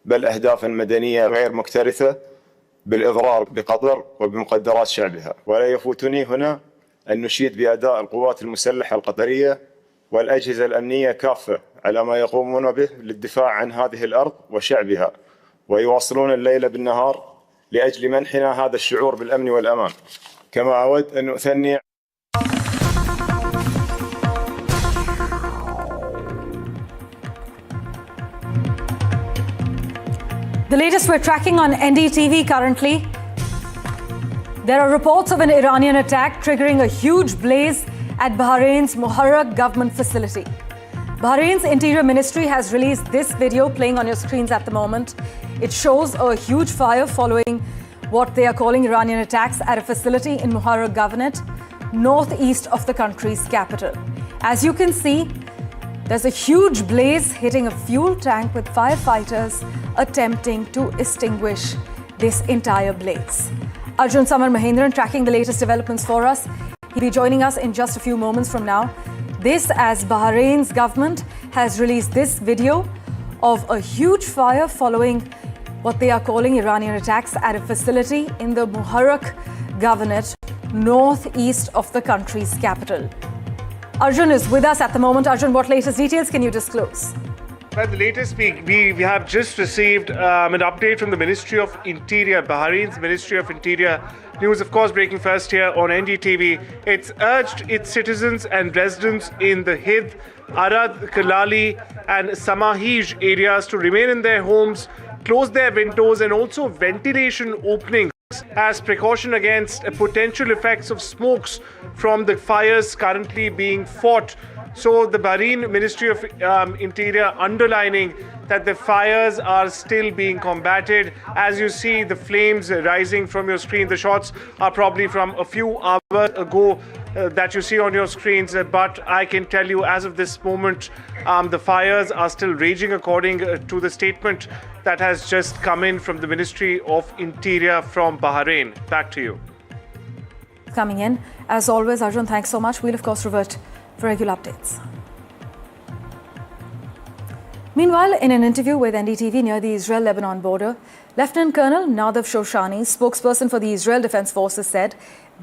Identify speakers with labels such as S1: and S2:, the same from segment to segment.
S1: بل أهدافا مدنية غير مكترثة بالإضرار بقطر وبمقدرات شعبها. ولا يفوتني هنا أن نشيد بأداء القوات المسلحة القطرية والأجهزة الأمنية كافة على ما يقومون به للدفاع عن هذه الأرض وشعبها، ويواصلون الليل بالنهار لأجل منحنا هذا الشعور بالأمن والأمان. كما أود أن أثني
S2: The latest we're tracking on NDTV currently. There are reports of an Iranian attack triggering a huge blaze at Bahrain's Muharraq government facility. Bahrain's Interior Ministry has released this video playing on your screens at the moment. It shows a huge fire following what they are calling Iranian attacks at a facility in Muharraq Governorate, northeast of the country's capital. As you can see, there's a huge blaze hitting a fuel tank with firefighters attempting to extinguish this entire blaze. Arjun Samar Mahendran tracking the latest developments for us. He'll be joining us in just a few moments from now. This as Bahrain's government has released this video of a huge fire following what they are calling Iranian attacks at a facility in the Muharraq Governorate, northeast of the country's capital. Arjun is with us at the moment. Arjun, what latest details can you disclose?
S3: Well, the latest we have just received an update from the Ministry of Interior, Bahrain's Ministry of Interior. News, of course, breaking first here on NDTV. It's urged its citizens and residents in the Hid, Arad, Kalali and Samahij areas to remain in their homes, close their windows and also ventilation openings as precaution against potential effects of smokes from the fires currently being fought. So the Bahrain Ministry of Interior underlining that the fires are still being combated. As you see the flames rising from your screen, the shots are probably from a few hours ago that you see on your screens, but I can tell you as of this moment, the fires are still raging according to the statement that has just come in from the Ministry of Interior from Bahrain. Back to you.
S2: Coming in, as always, Arjun, thanks so much. We'll of course revert for regular updates. Meanwhile, in an interview with NDTV near the Israel-Lebanon border, Lieutenant Colonel Nadav Shoshani, spokesperson for the Israel Defense Forces, said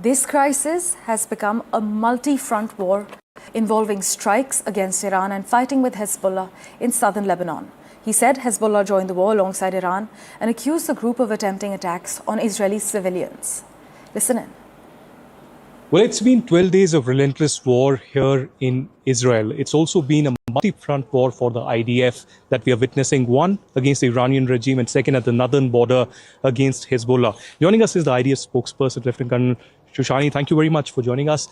S2: this crisis has become a multi-front war involving strikes against Iran and fighting with Hezbollah in southern Lebanon. He said Hezbollah joined the war alongside Iran and accused the group of attempting attacks on Israeli civilians. Listen in.
S4: Well, it's been 12 days of relentless war here in Israel. It's also been a multi-front war for the IDF that we are witnessing, one against the Iranian regime and second at the northern border against Hezbollah. Joining us is the IDF spokesperson, Lieutenant Colonel Shoshani. Thank you very much for joining us.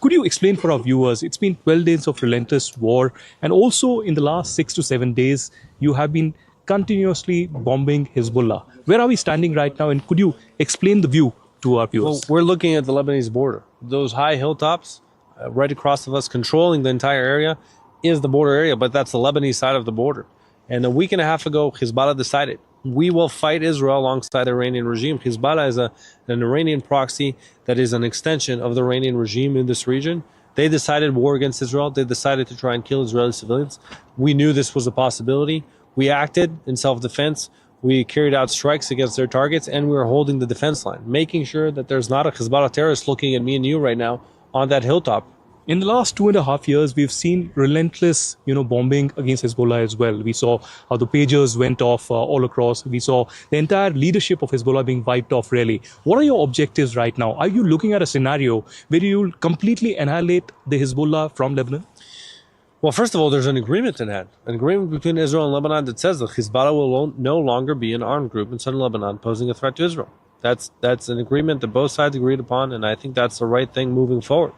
S4: Could you explain for our viewers, it's been 12 days of relentless war, and also in the last 6 to 7 days, you have been continuously bombing Hezbollah. Where are we standing right now, and could you explain the view to our viewers?
S5: Well, we're looking at the Lebanese border. Those high hilltops right across of us, controlling the entire area, is the border area, but that's the Lebanese side of the border. And a week and a half ago, Hezbollah decided we will fight Israel alongside the Iranian regime. Hezbollah is an Iranian proxy that is an extension of the Iranian regime in this region. They decided war against Israel. They decided to try and kill Israeli civilians. We knew this was a possibility. We acted in self-defense. We carried out strikes against their targets, and we were holding the defense line, making sure that there's not a Hezbollah terrorist looking at me and you right now on that hilltop.
S4: In the last 2.5 years, we've seen relentless, bombing against Hezbollah as well. We saw how the pagers went off all across. We saw the entire leadership of Hezbollah being wiped off, really. What are your objectives right now? Are you looking at a scenario where you'll completely annihilate the Hezbollah from Lebanon?
S5: Well, first of all, there's an agreement in hand, an agreement between Israel and Lebanon that says that Hezbollah will no longer be an armed group in southern Lebanon posing a threat to Israel. That's an agreement that both sides agreed upon, and I think that's the right thing moving forward.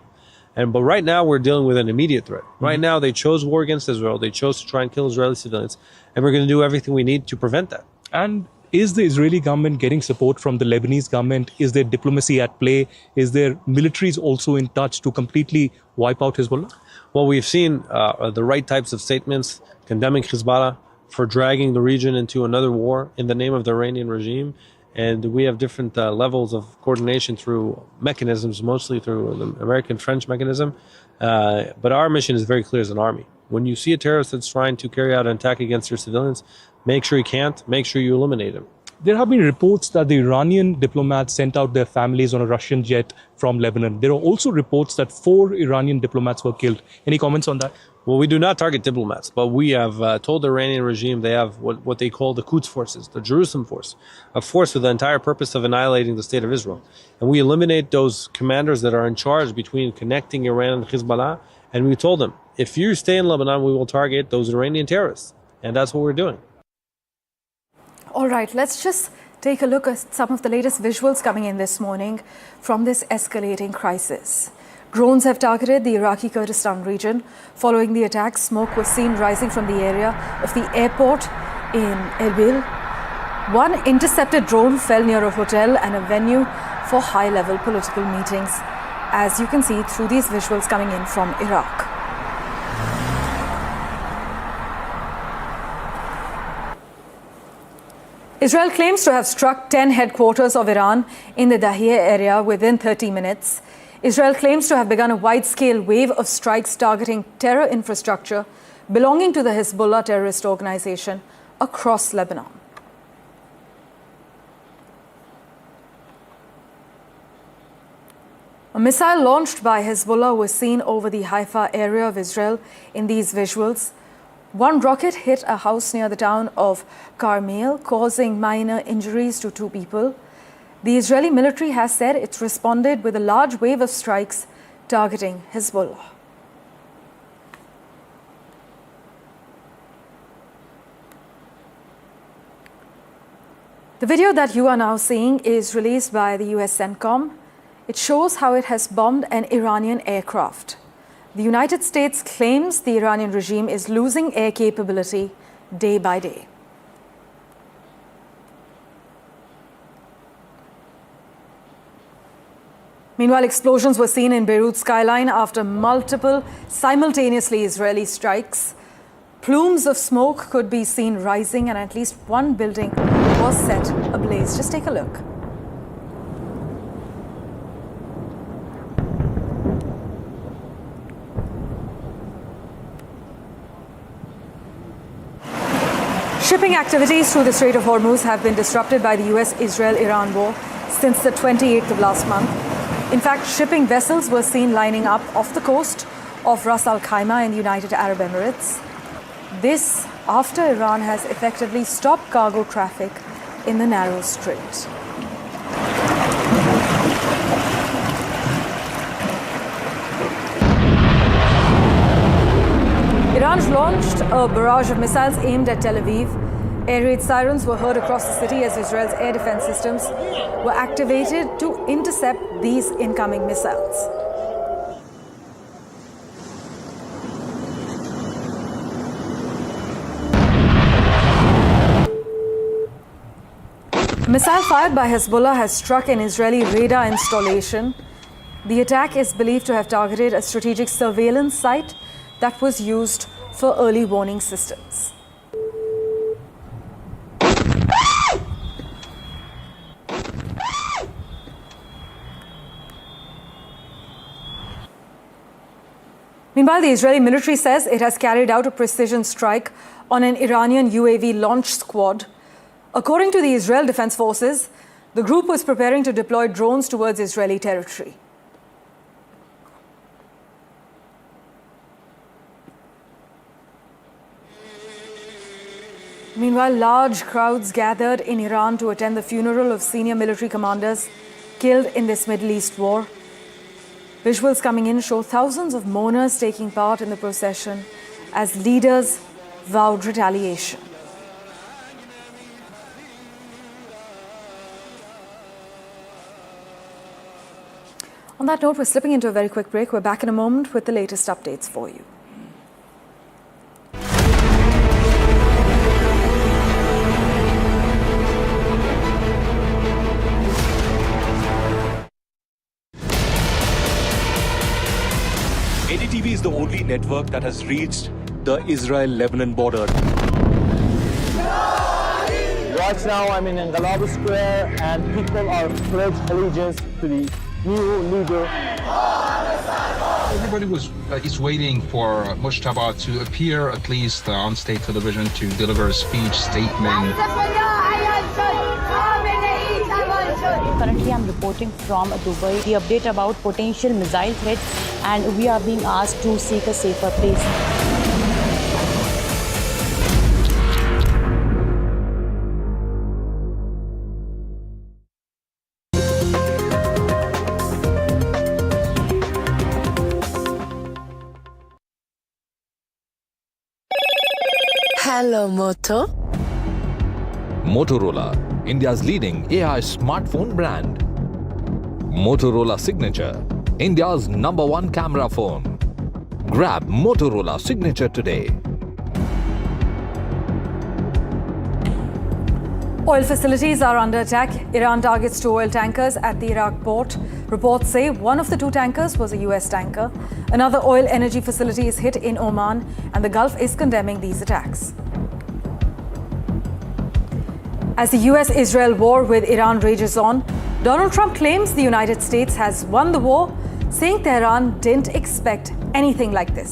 S5: But right now, we're dealing with an immediate threat. Right now, they chose war against Israel. They chose to try and kill Israeli civilians, and we're going to do everything we need to prevent that.
S4: And is the Israeli government getting support from the Lebanese government? Is there diplomacy at play? Is there militaries also in touch to completely wipe out Hezbollah?
S5: Well, we've seen the right types of statements condemning Hezbollah for dragging the region into another war in the name of the Iranian regime. And we have different levels of coordination through mechanisms, mostly through the American-French mechanism. But our mission is very clear as an army. When you see a terrorist that's trying to carry out an attack against your civilians, Make sure he can't. Make sure you eliminate him.
S4: There have been reports that the Iranian diplomats sent out their families on a Russian jet from Lebanon. There are also reports that 4 Iranian diplomats were killed. Any comments on that?
S5: Well, we do not target diplomats, but we have told the Iranian regime they have what they call the Quds forces, the Jerusalem force, a force with the entire purpose of annihilating the state of Israel. And we eliminate those commanders that are in charge between connecting Iran and Hezbollah. And we told them, if you stay in Lebanon, we will target those Iranian terrorists. And that's what we're doing.
S2: All right, let's just take a look at some of the latest visuals coming in this morning from this escalating crisis. Drones have targeted the Iraqi Kurdistan region. Following the attack, smoke was seen rising from the area of the airport in Erbil. One intercepted drone fell near a hotel and a venue for high-level political meetings, as you can see through these visuals coming in from Iraq. Israel claims to have struck 10 headquarters of Iran in the Dahiyeh area within 30 minutes. Israel claims to have begun a wide-scale wave of strikes targeting terror infrastructure belonging to the Hezbollah terrorist organization across Lebanon. A missile launched by Hezbollah was seen over the Haifa area of Israel in these visuals. One rocket hit a house near the town of Carmel, causing minor injuries to 2 people. The Israeli military has said it's responded with a large wave of strikes targeting Hezbollah. The video that you are now seeing is released by the US CENTCOM. It shows how it has bombed an Iranian aircraft. The United States claims the Iranian regime is losing air capability day by day. Meanwhile, explosions were seen in Beirut skyline after multiple simultaneously Israeli strikes. Plumes of smoke could be seen rising, and at least one building was set ablaze. Just take a look. Shipping activities through the Strait of Hormuz have been disrupted by the US-Israel-Iran war since the 28th of last month. In fact, shipping vessels were seen lining up off the coast of Ras Al Khaimah in the United Arab Emirates. This after Iran has effectively stopped cargo traffic in the narrow strait. Iran launched a barrage of missiles aimed at Tel Aviv. Air raid sirens were heard across the city as Israel's air defense systems were activated to intercept these incoming missiles. A missile fired by Hezbollah has struck an Israeli radar installation. The attack is believed to have targeted a strategic surveillance site that was used for early warning systems. Meanwhile, the Israeli military says it has carried out a precision strike on an Iranian UAV launch squad. According to the Israel Defense Forces, the group was preparing to deploy drones towards Israeli territory. Meanwhile, large crowds gathered in Iran to attend the funeral of senior military commanders killed in this Middle East war. Visuals coming in show thousands of mourners taking part in the procession as leaders vowed retaliation. On that note, we're slipping into a very quick break. We're back in a moment with the latest updates for you.
S4: NDTV is the only network that has reached the Israel-Lebanon border.
S6: Right now I'm in Escalates Square and people are pledged allegiance to the new leader.
S7: Everybody is waiting for Mujtaba to appear at least on state television to deliver a speech, statement.
S8: Currently, I'm reporting from Dubai. The update about potential missile threats, and we are being asked to seek a safer place.
S9: Hello, Moto.
S10: Motorola, India's leading AI smartphone brand. Motorola Signature, India's #1 camera phone. Grab Motorola Signature today.
S2: Oil facilities are under attack. Iran targets 2 oil tankers at the Iraq port. Reports say one of the 2 tankers was a US tanker. Another oil energy facility is hit in Oman, and the Gulf is condemning these attacks. As the US-Israel war with Iran rages on, Donald Trump claims the United States has won the war, saying Tehran didn't expect anything like this.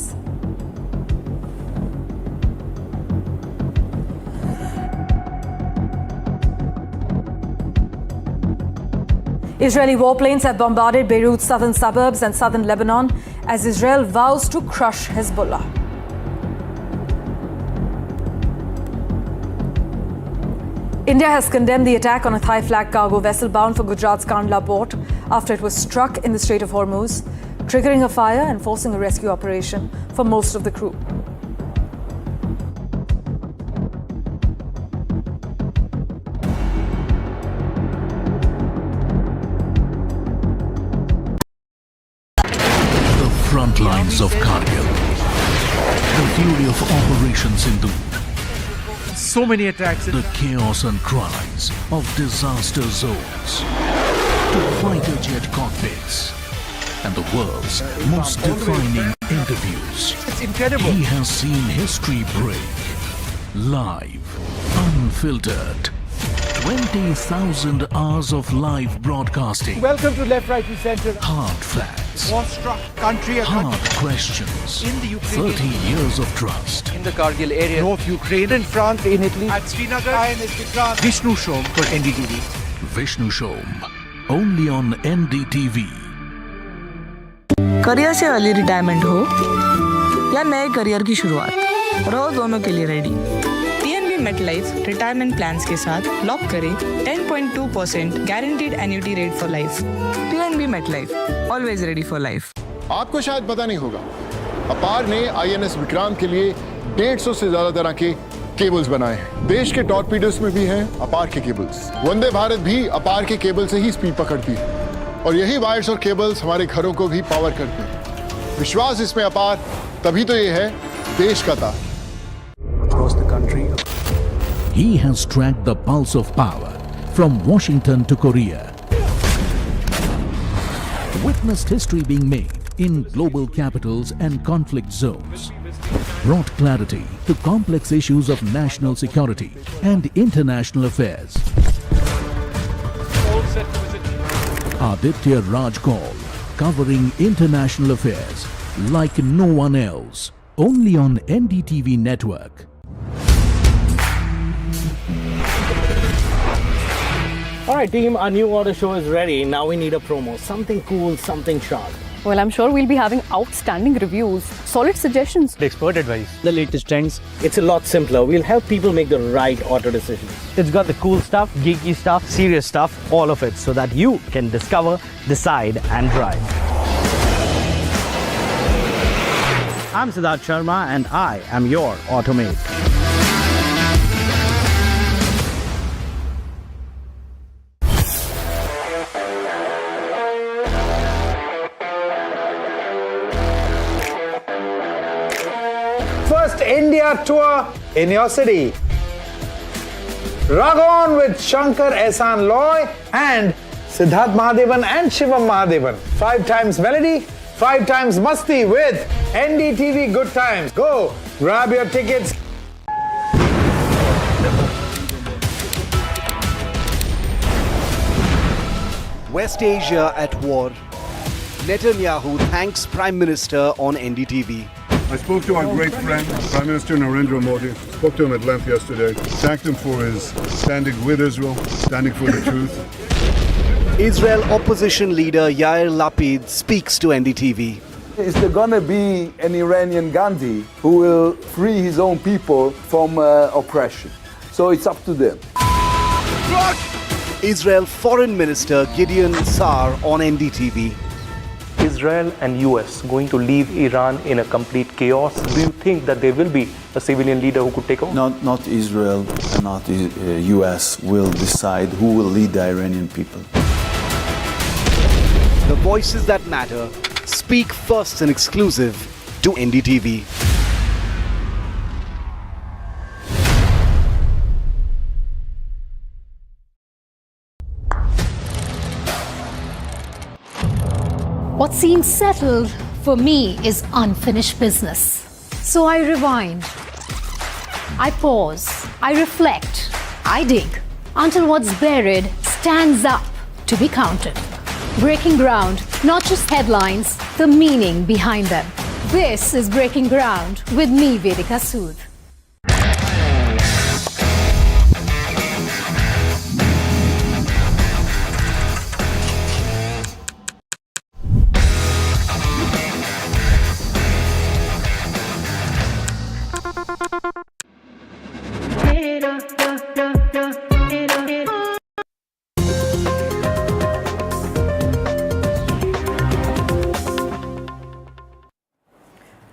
S2: Israeli warplanes have bombarded Beirut's southern suburbs and southern Lebanon as Israel vows to crush Hezbollah. India has condemned the attack on a Thai flag cargo vessel bound for Gujarat's Kandla port after it was struck in the Strait of Hormuz, triggering a fire and forcing a rescue operation for most of the crew.
S11: The front lines of Kargil, the fury of Operation Sindhu,
S12: so many attacks,
S11: the chaos and cries of disaster zones, to fighter jet cockpits, and the world's most defining interviews.
S12: It's incredible.
S11: He has seen history break. Live, unfiltered. 20,000 hours of live broadcasting.
S12: Welcome to Left, Right and Centre.
S11: Hard facts.
S12: War-struck country.
S11: Hard questions.
S12: In the Ukraine.
S11: 30 years of trust.
S12: In the Kargil area. North Ukraine. In France. In Italy. At Srinagar. Vishnu Shom for NDTV.
S11: Vishnu Shom. Only on NDTV.
S9: Career से early retirement हो या नए career की शुरुआत, रहो दोनों के लिए ready. PNB MetLife retirement plans के साथ लॉक करें 10.2% guaranteed annuity rate for life. PNB MetLife, always ready for life.
S13: आपको शायद पता नहीं होगा, अपार ने आईएनएस विक्रांत के लिए 150 से ज्यादा तरह के केबल्स बनाए हैं। देश के टॉर्पीडोस में भी हैं अपार के केबल्स। वंदे भारत भी अपार के केबल से ही स्पीड पकड़ती है, और यही वायर्स और केबल्स हमारे घरों को भी पावर करते हैं। विश्वास इसमें अपार, तभी तो ये है देश का तार।
S11: Across the country, he has tracked the pulse of power from Washington to Korea. Witnessed history being made in global capitals and conflict zones. Brought clarity to complex issues of national security and international affairs. Aditya Raj Kaul, covering international affairs like no one else. Only on NDTV network.
S6: Alright team, our new auto show is ready. Now we need a promo. Something cool, something sharp.
S14: Well, I'm sure we'll be having outstanding reviews, solid suggestions,
S6: Expert advice, the latest trends. It's a lot simpler. We'll help people make the right auto decisions. It's got the cool stuff, geeky stuff, serious stuff, all of it, so that you can discover, decide and drive. I'm Siddharth Sharma and I am your Automate.
S12: First India tour in your city. Rock on with Shankar Ehsan Loy and Siddharth Mahadevan and Shivam Mahadevan. 5 times melody, 5 times masti with NDTV Good Times. Go, grab your tickets.
S15: West Asia at war. Netanyahu thanks Prime Minister on NDTV.
S16: I spoke to our great friend, Prime Minister Narendra Modi, spoke to him at length yesterday, thanked him for his standing with Israel, standing for the truth.
S15: Israel opposition leader Yair Lapid speaks to NDTV.
S17: Is there going to be an Iranian Gandhi who will free his own people from oppression? So it's up to them.
S15: Israel Foreign Minister Gideon Saar on NDTV.
S18: Israel and US going to leave Iran in a complete chaos? Do you think that there will be a civilian leader who could take over?
S17: Not Israel and not the US will decide who will lead the Iranian people.
S15: The voices that matter speak first and exclusive to NDTV.
S19: What seems settled for me is unfinished business. So I rewind, I pause, I reflect, I dig until what's buried stands up to be counted. Breaking ground, not just headlines, the meaning behind them. This is Breaking Ground with me, Vedika Sood.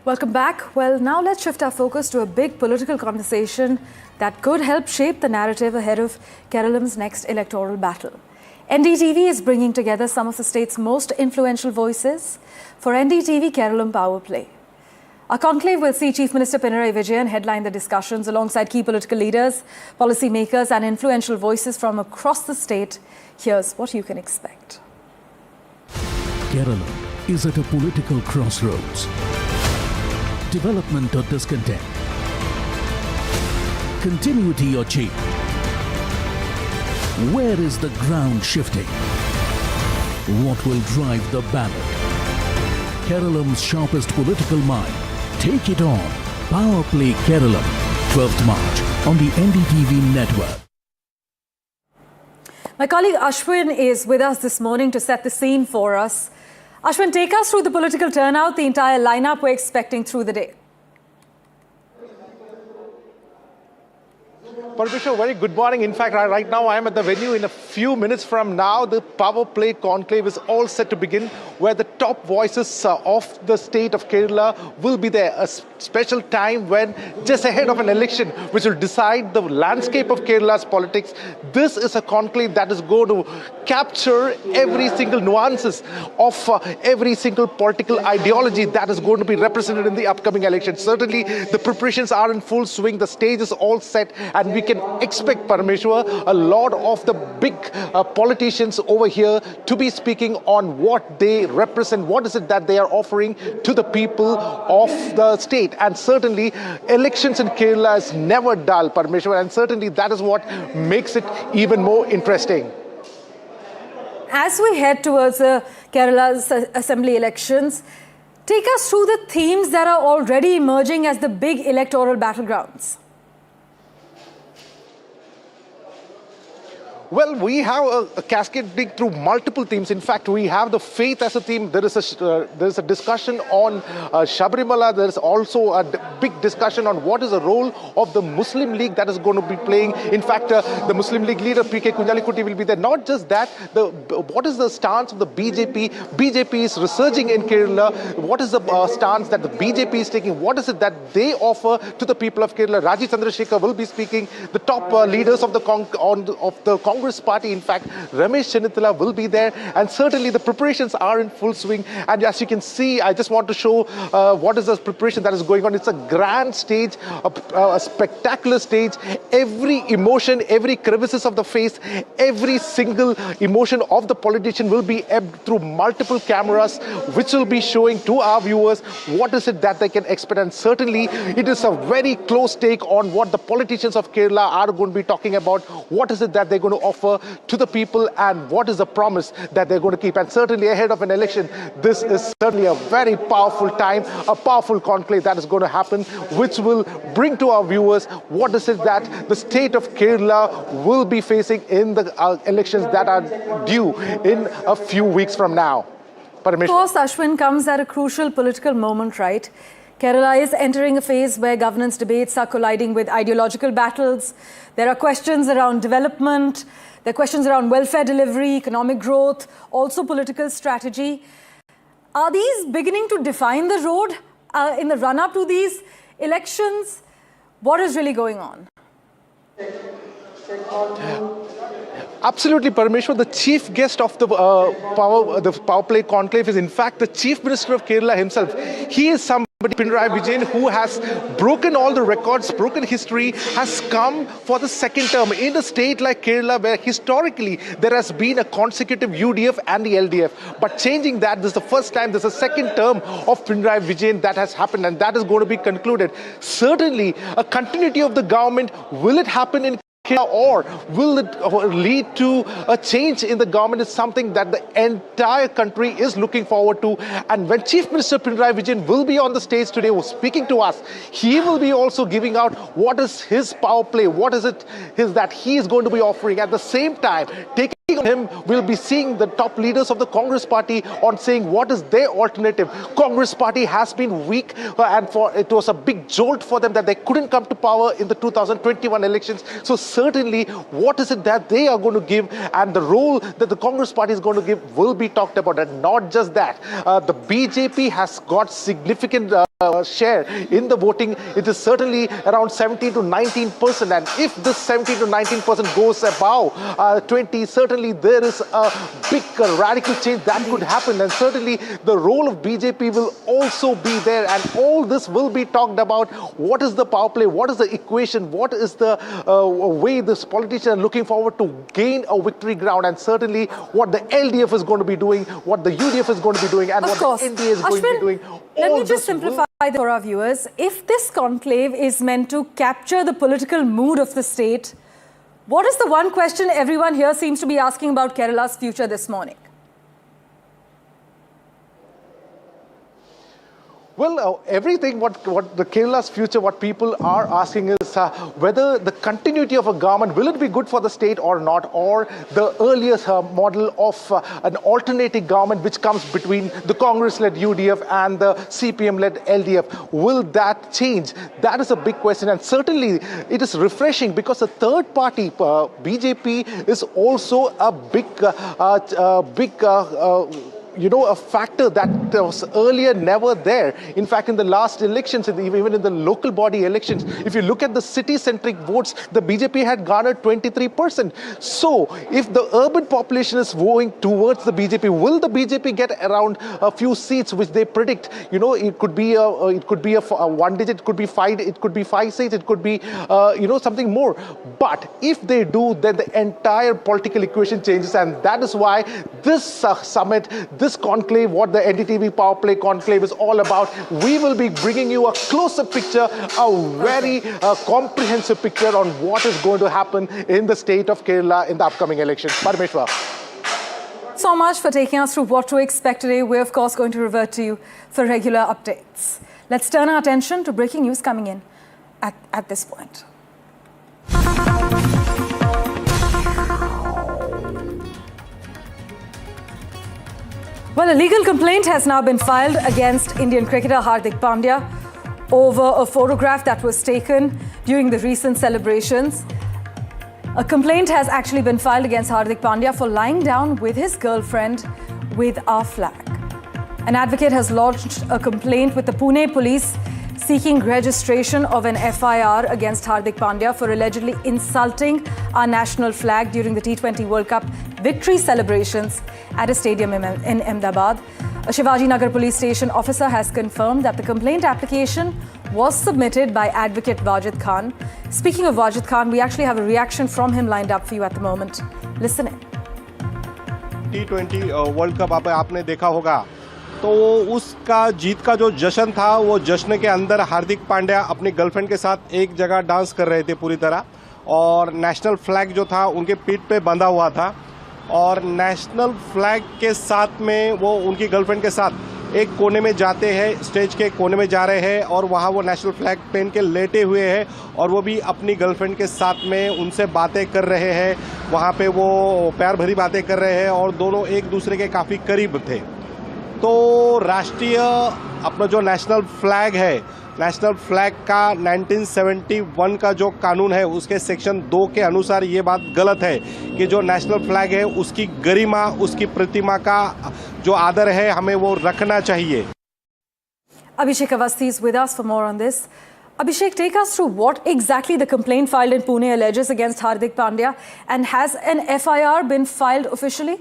S2: Welcome back. Well, now let's shift our focus to a big political conversation that could help shape the narrative ahead of Kerala's next electoral battle. NDTV is bringing together some of the state's most influential voices for NDTV Keralam Power Play. Our conclave will see Chief Minister Pinarayi Vijayan headline the discussions alongside key political leaders, policymakers and influential voices from across the state. Here's what you can expect.
S11: Kerala is at a political crossroads. Development or discontent, continuity or change. Where is the ground shifting? What will drive the ballot? Keralam's sharpest political mind. Take it on. Power Play Keralam, 12th March on the NDTV network.
S2: My colleague Ashwin is with us this morning to set the scene for us. Ashwin, take us through the political turnout, the entire lineup we're expecting through the day.
S20: Parvishwa, very good morning. In fact, right now I am at the venue. In a few minutes from now, the Power Play Conclave is all set to begin, where the top voices of the state of Kerala will be there. A special time when, just ahead of an election, which will decide the landscape of Kerala's politics, this is a conclave that is going to capture every single nuances of every single political ideology that is going to be represented in the upcoming election. Certainly, the preparations are in full swing. The stage is all set, and we can expect, Parameshwar, a lot of the big politicians over here to be speaking on what they represent, what is it that they are offering to the people of the state. And certainly, elections in Kerala is never dull, Parameshwar, and certainly that is what makes it even more interesting.
S2: As we head towards Kerala's assembly elections, take us through the themes that are already emerging as the big electoral battlegrounds.
S20: Well, we have a cascading through multiple themes. In fact, we have the faith as a theme. There is a discussion on Shabarimala. There is also a big discussion on what is the role of the Muslim League that is going to be playing. In fact, the Muslim League leader, P.K. Kunjalikutti, will be there. Not just that, what is the stance of the BJP? BJP is resurging in Kerala. What is the stance that the BJP is taking? What is it that they offer to the people of Kerala? Rajiv Chandrasekhar will be speaking. The top leaders of the Congress party, in fact, Ramesh Chennithila will be there, and certainly the preparations are in full swing. And as you can see, I just want to show what is the preparation that is going on. It's a grand stage, a spectacular stage. Every emotion, every crevices of the face, every single emotion of the politician will be ebbed through multiple cameras, which will be showing to our viewers what is it that they can expect. And certainly it is a very close take on what the politicians of Kerala are going to be talking about. What is it that they're going to offer to the people and what is the promise that they're going to keep. And certainly ahead of an election, this is certainly a very powerful time, a powerful conclave that is going to happen, which will bring to our viewers what is it that the state of Kerala will be facing in the elections that are due in a few weeks from now.
S2: Of course, Ashwin, comes at a crucial political moment, right? Kerala is entering a phase where governance debates are colliding with ideological battles. There are questions around development, there are questions around welfare delivery, economic growth, also political strategy. Are these beginning to define the road in the run-up to these elections? What is really going on?
S20: Absolutely, Parameshwar. The chief guest of the power play conclave is in fact the Chief Minister of Kerala himself. He is somebody, Pinarayi Vijayan, who has broken all the records, broken history, has come for the second term in a state like Kerala where historically there has been a consecutive UDF and the LDF. But changing that, this is the first time, this is the second term of Pinarayi Vijayan that has happened, and that is going to be concluded. Certainly, a continuity of the government, will it happen in or will it lead to a change in the government is something that the entire country is looking forward to. And when Chief Minister Pinarayi Vijayan will be on the stage today speaking to us, he will be also giving out what is his power play, what is it that he is going to be offering. At the same time, taking on him, we'll be seeing the top leaders of the Congress party on saying what is their alternative. Congress party has been weak and it was a big jolt for them that they couldn't come to power in the 2021 elections. So certainly what is it that they are going to give, and the role that the Congress party is going to give will be talked about. And not just that, the BJP has got significant share in the voting. It is certainly around 17 to 19%, and if this 17 to 19% goes above 20, certainly there is a big radical change that could happen, and certainly the role of BJP will also be there, and all this will be talked about. What is the power play? What is the equation? What is the way this politician are looking forward to gain a victory ground? And certainly what the LDF is going to be doing, what the UDF is going to be doing, and what the NDA is going to be doing.
S2: Let me just simplify for our viewers. If this conclave is meant to capture the political mood of the state, what is the one question everyone here seems to be asking about Kerala's future this morning?
S20: Well, everything what the Kerala's future, what people are asking is whether the continuity of a government, will it be good for the state or not, or the earliest model of an alternative government which comes between the Congress-led UDF and the CPM-led LDF. Will that change? That is a big question, and certainly it is refreshing because the third party, BJP, is also a a factor that was earlier never there. In fact, in the last elections, even in the local body elections, if you look at the city-centric votes, the BJP had garnered 23%. So, if the urban population is going towards the BJP, will the BJP get around a few seats, which they predict? You know, it could be a one digit, it could be five seats, it could be something more. But if they do, then the entire political equation changes, and that is why this summit, this conclave, what the NDTV Power Play conclave is all about, we will be bringing you a closer picture, a very comprehensive picture on what is going to happen in the state of Kerala in the upcoming elections. Parameshwar.
S2: So much for taking us through what to expect today. We're, of course, going to revert to you for regular updates. Let's turn our attention to breaking news coming in at this point. Well, a legal complaint has now been filed against Indian cricketer Hardik Pandya over a photograph that was taken during the recent celebrations. A complaint has actually been filed against Hardik Pandya for lying down with his girlfriend with our flag. An advocate has lodged a complaint with the Pune police seeking registration of an FIR against Hardik Pandya for allegedly insulting our national flag during the T20 World Cup victory celebrations at a stadium in Ahmedabad. A Shivaji Nagar police station officer has confirmed that the complaint application was submitted by advocate Wajid Khan. Speaking of Wajid Khan, we actually have a reaction from him lined up for you at the moment. Listen in.
S21: T20 world cup आपने देखा होगा, तो उसका जीत का जो जश्न था, वो जश्न के अंदर हार्दिक पांड्या अपनी गर्लफ्रेंड के साथ एक जगह डांस कर रहे थे पूरी तरह, और नेशनल फ्लैग जो था उनके पीठ पे बंधा हुआ था और नेशनल फ्लैग के साथ में वो उनकी गर्लफ्रेंड के साथ एक कोने में जाते हैं, स्टेज के कोने में जा रहे हैं और वहाँ वो नेशनल फ्लैग पहन के लेटे हुए हैं और वो भी अपनी गर्लफ्रेंड के साथ में उनसे बातें कर रहे हैं। वहाँ पे वो प्यार भरी बातें कर रहे हैं और दोनों एक दूसरे के काफ़ी करीब थे। तो राष्ट्रीय अपना जो नेशनल फ्लैग है, नेशनल फ्लैग का 1971 का जो कानून है उसके सेक्शन 2 के अनुसार ये बात गलत है कि जो नेशनल फ्लैग है उसकी गरिमा, उसकी प्रतिमा का जो आदर है हमें वो रखना चाहिए।
S2: Abhishek Awasthi is with us for more on this. Abhishek, take us through what exactly the complaint filed in Pune alleges against Hardik Pandya, and has an FIR been filed officially?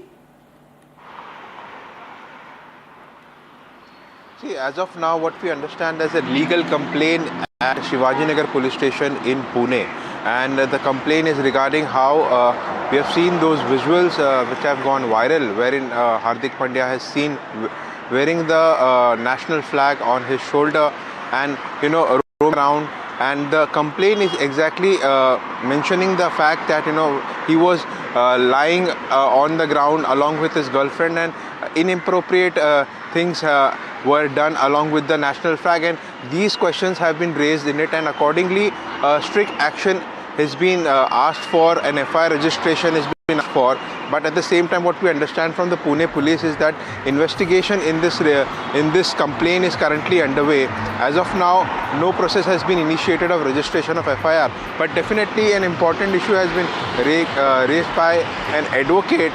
S1: See, as of now, what we understand as a legal complaint at Shivajinagar police station in Pune, and the complaint is regarding how we have seen those visuals which have gone viral, wherein Hardik Pandya has seen wearing the national flag on his shoulder and roam around. And the complaint is exactly mentioning the fact that he was lying on the ground along with his girlfriend, and inappropriate things were done along with the national flag, and these questions have been raised in it, and accordingly strict action has been asked for, an FIR registration has been asked for. But at the same time, what we understand from the Pune police is that investigation in this complaint is currently underway. As of now, no process has been initiated of registration of FIR, but definitely an important issue has been raised by an advocate,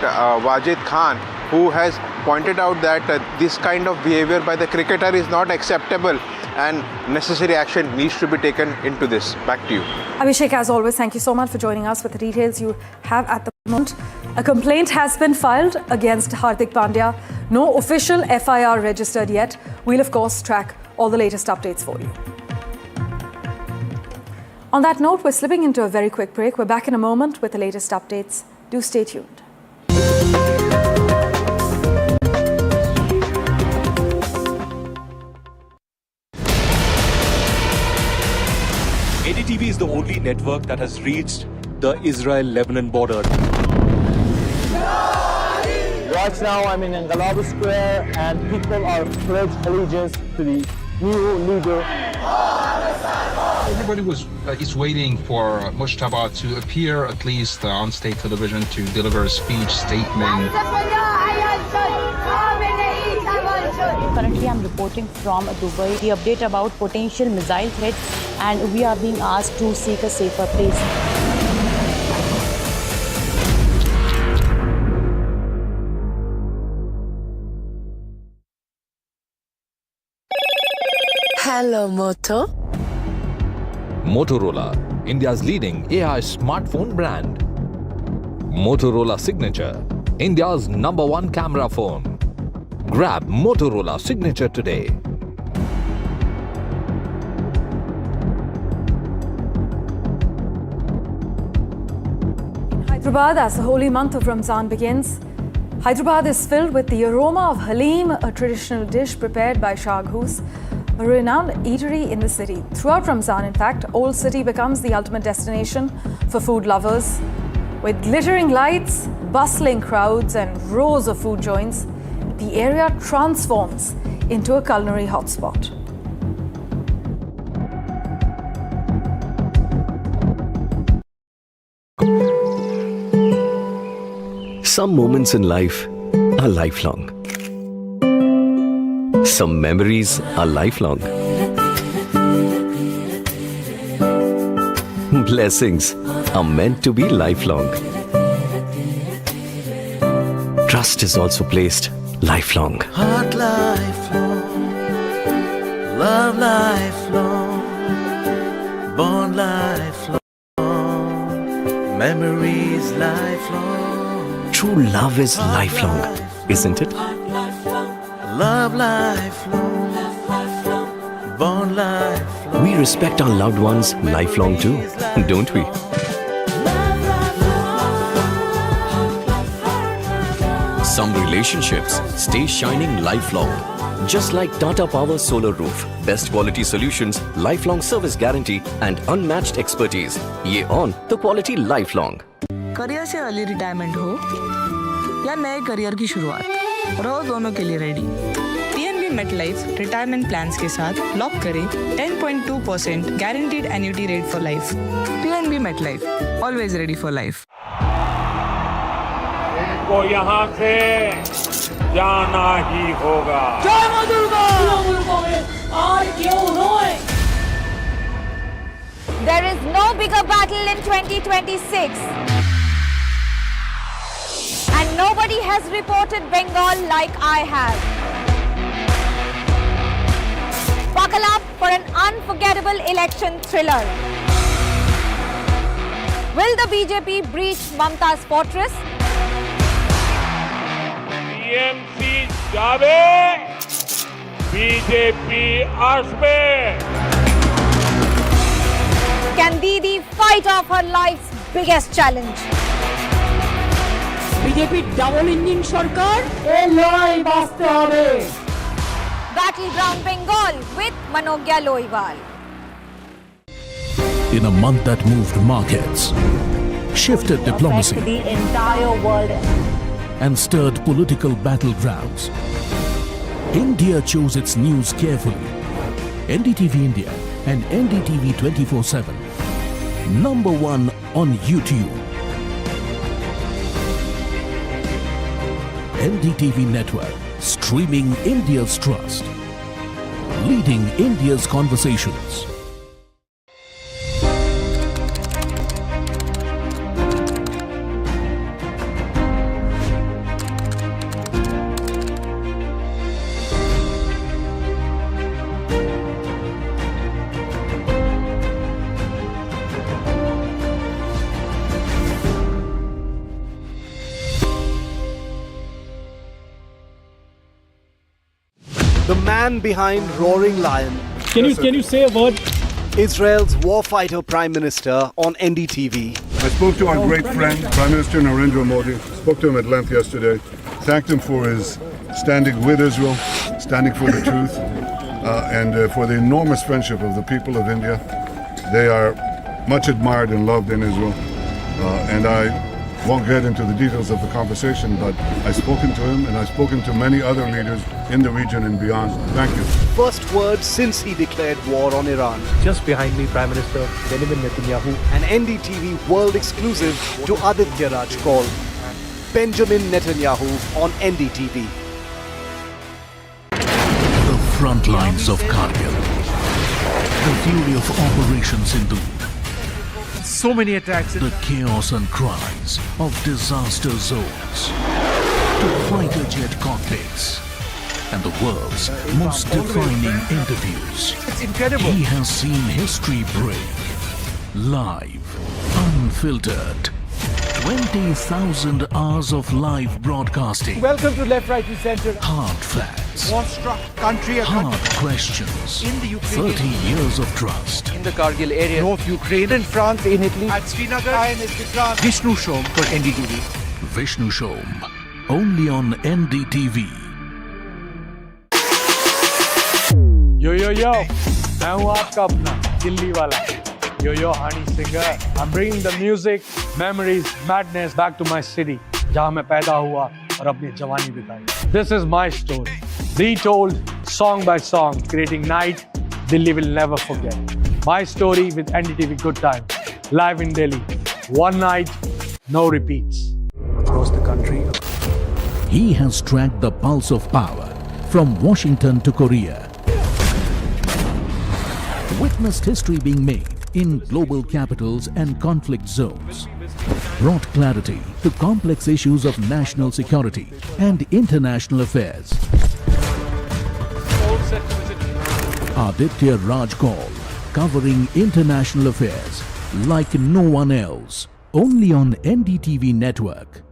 S1: Wajid Khan, who has pointed out that this kind of behavior by the cricketer is not acceptable and necessary action needs to be taken into this. Back to you.
S2: Abhishek, as always, thank you so much for joining us with the details you have at the moment. A complaint has been filed against Hardik Pandya. No official FIR registered yet. We'll, of course, track all the latest updates for you. On that note, we're slipping into a very quick break. We're back in a moment with the latest updates. Do stay tuned.
S4: NDTV is the only network that has reached the Israel-Lebanon border.
S6: Right now I'm in Escalates Square and people are pledged allegiance to the new leader.
S7: Everybody is waiting for Mujtaba to appear at least on state television to deliver a speech, statement.
S8: Currently, I'm reporting from Dubai. The update about potential missile threat, and we are being asked to seek a safer place.
S9: Hello, Moto.
S10: Motorola, India's leading AI smartphone brand. Motorola Signature, India's #1 camera phone. Grab Motorola Signature today.
S2: In Hyderabad, as the holy month of Ramzan begins, Hyderabad is filled with the aroma of Halim, a traditional dish prepared by Shah Ghus, a renowned eatery in the city. Throughout Ramzan, in fact, Old City becomes the ultimate destination for food lovers. With glittering lights, bustling crowds, and rows of food joints, the area transforms into a culinary hotspot.
S22: Some moments in life are lifelong. Some memories are lifelong. Blessings are meant to be lifelong. Trust is also placed lifelong.
S23: Heart lifelong, love lifelong, bond lifelong, memories lifelong.
S22: True love is lifelong, isn't it?
S23: Love lifelong, bond lifelong.
S22: We respect our loved ones lifelong too, don't we?
S24: Some relationships stay shining lifelong,
S22: Just like Tata Power Solar Roof, best quality solutions, lifelong service guarantee and unmatched expertise. ये on तो quality lifelong.
S9: Career से early retirement हो या नए career की शुरुआत, रहो दोनों के लिए ready. PNB MetLife retirement plans के साथ लॉक करें 10.2% guaranteed annuity rate for life. PNB MetLife, always ready for life.
S3: इनको यहाँ से जाना ही होगा।
S5: There is no bigger battle in 2026. And nobody has reported Bengal like I have. Buckle up for an unforgettable election thriller. Will the BJP breach Mamta's fortress?
S3: TMC जावे, BJP आसमे।
S5: Can Didi fight off her life's biggest challenge?
S13: BJP double engine সরকার এই লড়াই বাঁচতে হবে।
S5: Battleground Bengal with Manogya Loiwal.
S11: In a month that moved markets, shifted diplomacy,
S5: The entire world.
S11: and stirred political battlegrounds, India chose its news carefully. NDTV India and NDTV 24/7, #1 on YouTube. NDTV Network, streaming India's trust, leading India's conversations.
S15: The man behind Roaring Lion.
S24: Can you say a word?
S15: Israel's warfighter Prime Minister on NDTV.
S16: I spoke to our great friend, Prime Minister Narendra Modi. Spoke to him at length yesterday. Thanked him for his standing with Israel, standing for the truth, and for the enormous friendship of the people of India. They are much admired and loved in Israel. And I won't get into the details of the conversation, but I've spoken to him and I've spoken to many other leaders in the region and beyond. Thank you.
S15: First word since he declared war on Iran.
S18: Just behind me, Prime Minister Benjamin Netanyahu.
S15: An NDTV world exclusive to Aditya Raj call. Benjamin Netanyahu on NDTV.
S11: The front lines of Kargil. The fury of Operation Sindhu.
S25: So many attacks.
S11: The chaos and cries of disaster zones. To fighter jet cockpits. And the world's most defining interviews.
S25: It's incredible.
S11: He has seen history break. Live. Unfiltered. 20,000 hours of live broadcasting.
S25: Welcome to Left, Right and Center.
S11: Hard facts.
S25: War-struck country.
S11: Hard questions.
S25: In the Ukraine.
S11: 30 years of trust.
S25: In the Kargil area. North Ukraine. In France. In Italy. At Srinagar. Vishnu Shom for NDTV.
S11: Vishnu Shom. Only on NDTV.
S25: Yo, मैं हूँ आपका अपना दिल्ली वाला. Yo, honey singer. I'm bringing the music, memories, madness back to my city, जहाँ मैं पैदा हुआ और अपनी जवानी बिताई. This is my story, retold song by song, creating night Delhi will never forget. My story with NDTV Good Time, live in Delhi. One night, no repeats. Across the country.
S11: He has tracked the pulse of power from Washington to Korea. Witnessed history being made in global capitals and conflict zones. Brought clarity to complex issues of national security and international affairs. Aditya Raj Call, covering international affairs like no one else. Only on NDTV Network.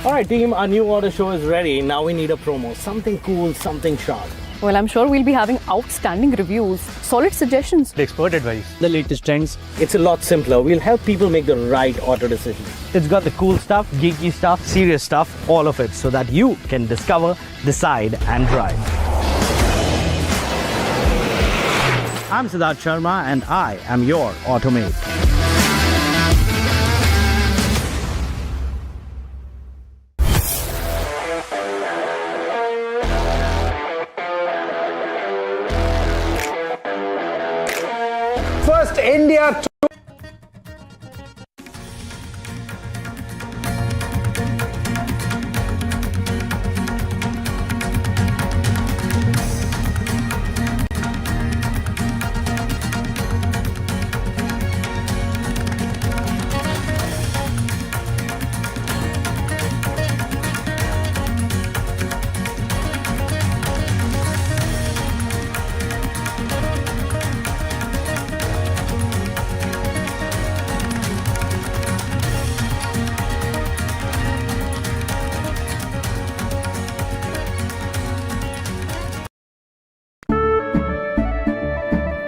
S6: Alright team, our new order show is ready. Now we need a promo. Something cool, something sharp.
S8: Well, I'm sure we'll be having outstanding reviews, solid suggestions,
S6: expert advice, the latest trends. It's a lot simpler. We'll help people make the right auto decision. It's got the cool stuff, geeky stuff, serious stuff, all of it, so that you can discover, decide, and drive. I'm Siddharth Sharma, and I am your Automate.
S21: First, India.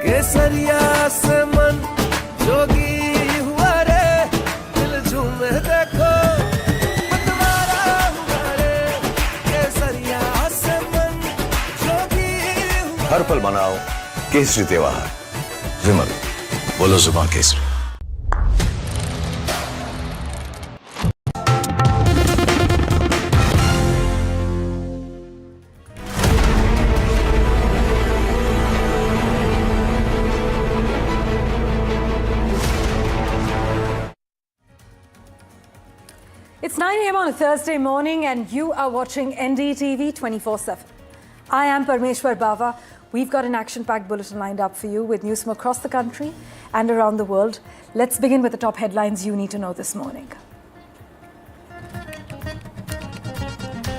S23: केसरिया से मन जोगी हुआ रे दिल झूमे देखो मतवारा हुआ रे केसरिया से मन जोगी हुआ
S12: हर पल मनाओ केसरी त्योहार विमल बोलो जुबान Kesari
S2: It's 9 a.m. on a Thursday morning and you are watching NDTV 24/7. I am Parmeshwar Bava. We've got an action-packed bulletin lined up for you with news from across the country and around the world. Let's begin with the top headlines you need to know this morning.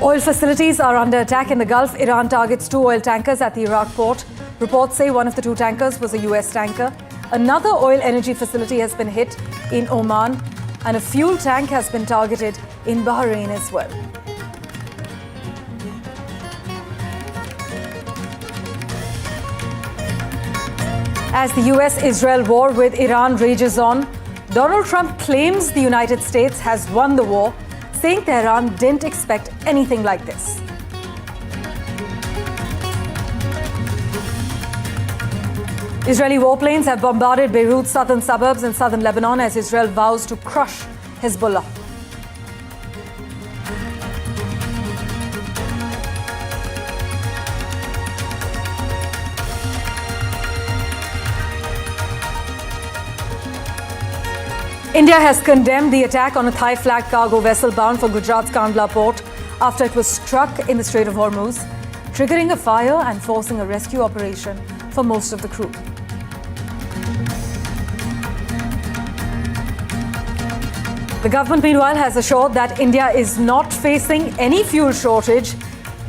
S2: Oil facilities are under attack in the Gulf. Iran targets 2 oil tankers at the Iraq port. Reports say one of the 2 tankers was a US tanker. Another oil energy facility has been hit in Oman, and a fuel tank has been targeted in Bahrain as well. As the US-Israel war with Iran rages on, Donald Trump claims the United States has won the war, saying Tehran didn't expect anything like this. Israeli warplanes have bombarded Beirut's southern suburbs in southern Lebanon as Israel vows to crush Hezbollah. India has condemned the attack on a Thai flag cargo vessel bound for Gujarat's Kandla port after it was struck in the Strait of Hormuz, triggering a fire and forcing a rescue operation for most of the crew. The government, meanwhile, has assured that India is not facing any fuel shortage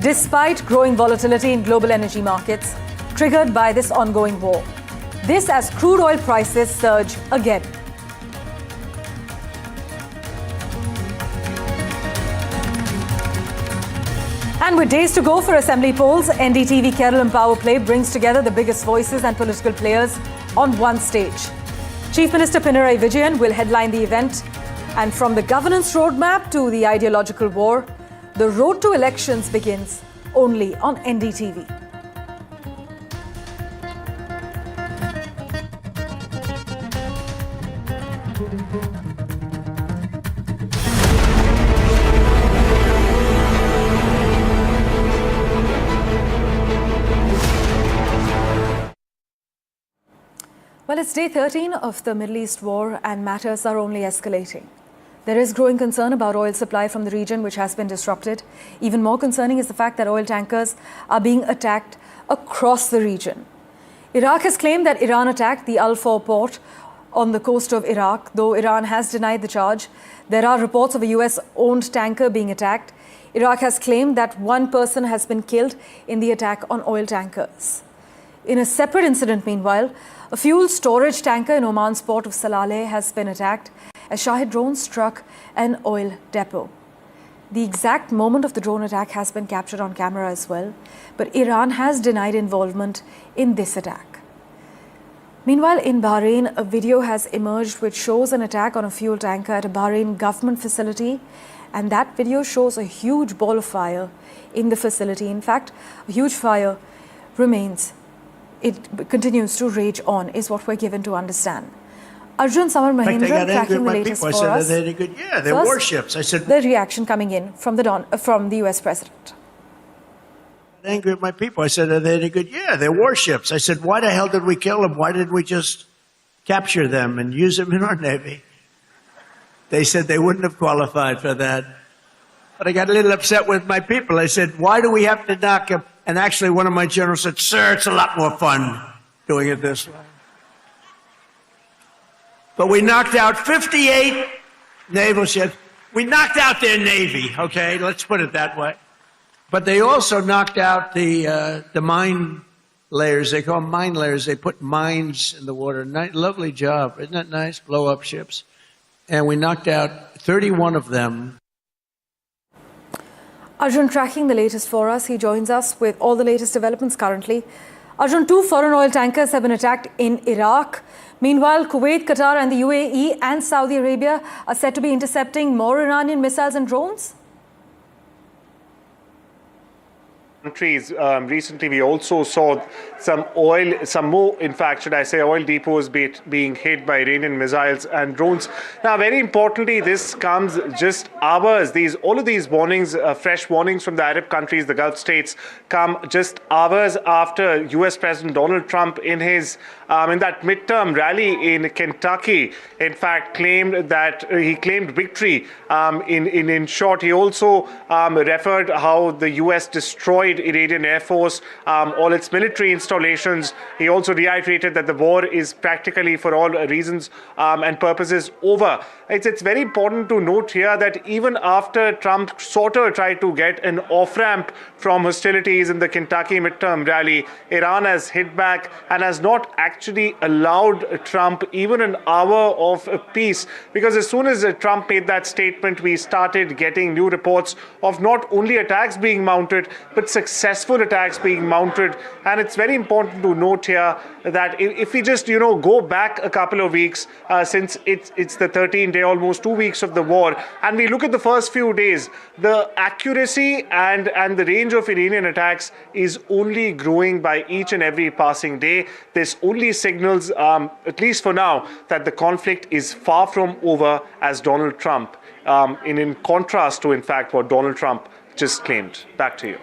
S2: despite growing volatility in global energy markets triggered by this ongoing war. This as crude oil prices surge again. And with days to go for assembly polls, NDTV Kerala Power Play brings together the biggest voices and political players on one stage. Chief Minister Pinarayi Vijayan will headline the event. And from the governance roadmap to the ideological war, the road to elections begins only on NDTV. Well, it's day 13 of the Middle East war and matters are only escalating. There is growing concern about oil supply from the region, which has been disrupted. Even more concerning is the fact that oil tankers are being attacked across the region. Iraq has claimed that Iran attacked the Al-Faw port on the coast of Iraq, though Iran has denied the charge. There are reports of a US-owned tanker being attacked. Iraq has claimed that 1 person has been killed in the attack on oil tankers. In a separate incident, meanwhile, a fuel storage tanker in Oman's port of Salaleh has been attacked as Shahid drones struck an oil depot. The exact moment of the drone attack has been captured on camera as well, but Iran has denied involvement in this attack. Meanwhile, in Bahrain, a video has emerged which shows an attack on a fuel tanker at a Bahrain government facility, and that video shows a huge ball of fire in the facility. In fact, a huge fire remains. It continues to rage on, is what we're given to understand. Arjun Samar Mahindra tracking the latest for us.
S14: Yeah, they're
S2: First,
S14: warships. I said,
S2: the reaction coming in from the US president.
S14: angry at my people. I said, are they any good? Yeah, they're warships. I said, why the hell did we kill them? Why didn't we just capture them and use them in our Navy? They said they wouldn't have qualified for that. But I got a little upset with my people. I said, why do we have to knock them? And actually, one of my generals said, sir, it's a lot more fun doing it this way. But we knocked out 58 naval ships. We knocked out their Navy, okay? Let's put it that way. But they also knocked out the mine layers. They call them mine layers. They put mines in the water. Lovely job. Isn't that nice? Blow up ships. And we knocked out 31 of them.
S2: Arjun tracking the latest for us. He joins us with all the latest developments currently. Arjun, 2 foreign oil tankers have been attacked in Iraq. Meanwhile, Kuwait, Qatar and the UAE and Saudi Arabia are said to be intercepting more Iranian missiles and drones.
S17: Countries. Recently, we also saw some more, in fact, should I say, oil depots being hit by Iranian missiles and drones. Now, very importantly, this comes just hours. All of these warnings, fresh warnings from the Arab countries, the Gulf states, come just hours after U.S. President Donald Trump, in that midterm rally in Kentucky, in fact, claimed victory. In short, he also referred how the U.S. destroyed Iranian Air Force, all its military installations. He also reiterated that the war is practically, for all reasons and purposes, over. It's very important to note here that even after Trump sort of tried to get an off-ramp from hostilities in the Kentucky midterm rally, Iran has hit back and has not actually allowed Trump even an hour of peace. Because as soon as Trump made that statement, we started getting new reports of not only attacks being mounted, but successful attacks being mounted. And it's very important to note here that if we just, go back a couple of weeks, since it's the 13th day, almost 2 weeks of the war, and we look at the first few days, the accuracy and the range of Iranian attacks is only growing by each and every passing day. This only signals, at least for now, that the conflict is far from over, as Donald Trump, in contrast to, in fact, what Donald Trump just claimed. Back to you.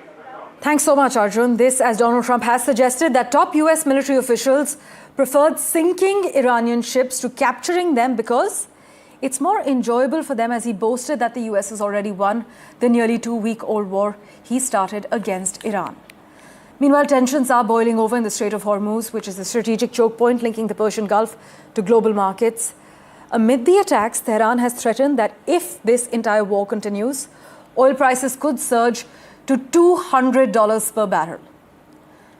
S2: Thanks so much, Arjun. This, as Donald Trump has suggested, that top US military officials preferred sinking Iranian ships to capturing them because it's more enjoyable for them, as he boasted that the US has already won the nearly 2-week-old war he started against Iran. Meanwhile, tensions are boiling over in the Strait of Hormuz, which is a strategic choke point linking the Persian Gulf to global markets. Amid the attacks, Tehran has threatened that if this entire war continues, oil prices could surge to $200 per barrel.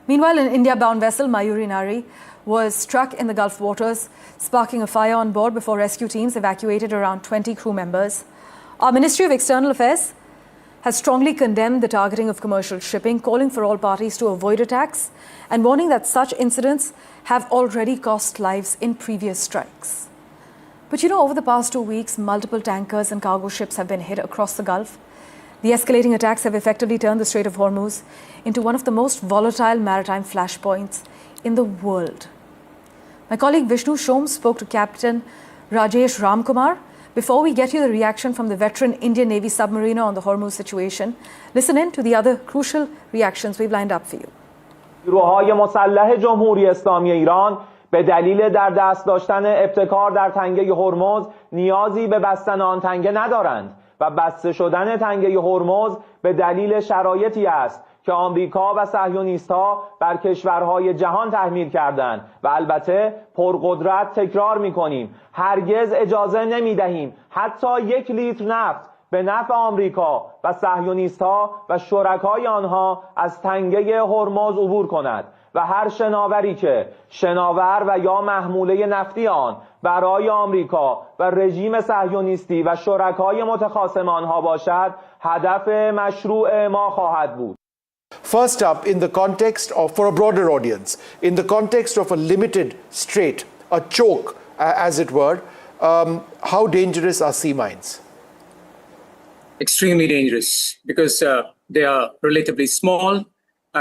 S2: Meanwhile, an India-bound vessel, Mayuri Nari, was struck in the Gulf waters, sparking a fire on board before rescue teams evacuated around 20 crew members. Our Ministry of External Affairs has strongly condemned the targeting of commercial shipping, calling for all parties to avoid attacks and warning that such incidents have already cost lives in previous strikes. But over the past 2 weeks, multiple tankers and cargo ships have been hit across the Gulf. The escalating attacks have effectively turned the Strait of Hormuz into one of the most volatile maritime flashpoints in the world. My colleague Vishnu Shom spoke to Captain Rajesh Ramkumar. Before we get you the reaction from the veteran Indian Navy submariner on the Hormuz situation, listen in to the other crucial reactions we've lined up for you.
S19: نیروهای مسلح جمهوری اسلامی ایران به دلیل در دست داشتن ابتکار در تنگه هرمز نیازی به بستن آن تنگه ندارند و بسته شدن تنگه هرمز به دلیل شرایطی است که آمریکا و صهیونیست‌ها بر کشورهای جهان تحمیل کردند و البته پرقدرت تکرار می‌کنیم هرگز اجازه نمی‌دهیم حتی 1 لیتر نفت به نفع آمریکا و صهیونیست‌ها و شرکای آنها از تنگه هرمز عبور کند و هر شناوری که شناور و یا محموله نفتی آن برای آمریکا و رژیم صهیونیستی و شرکای متخاصم آنها باشد هدف مشروع ما خواهد بود.
S15: First up, in the context of, for a broader audience, in the context of a limited strait, a choke, as it were, how dangerous are sea mines?
S1: Extremely dangerous because they are relatively small,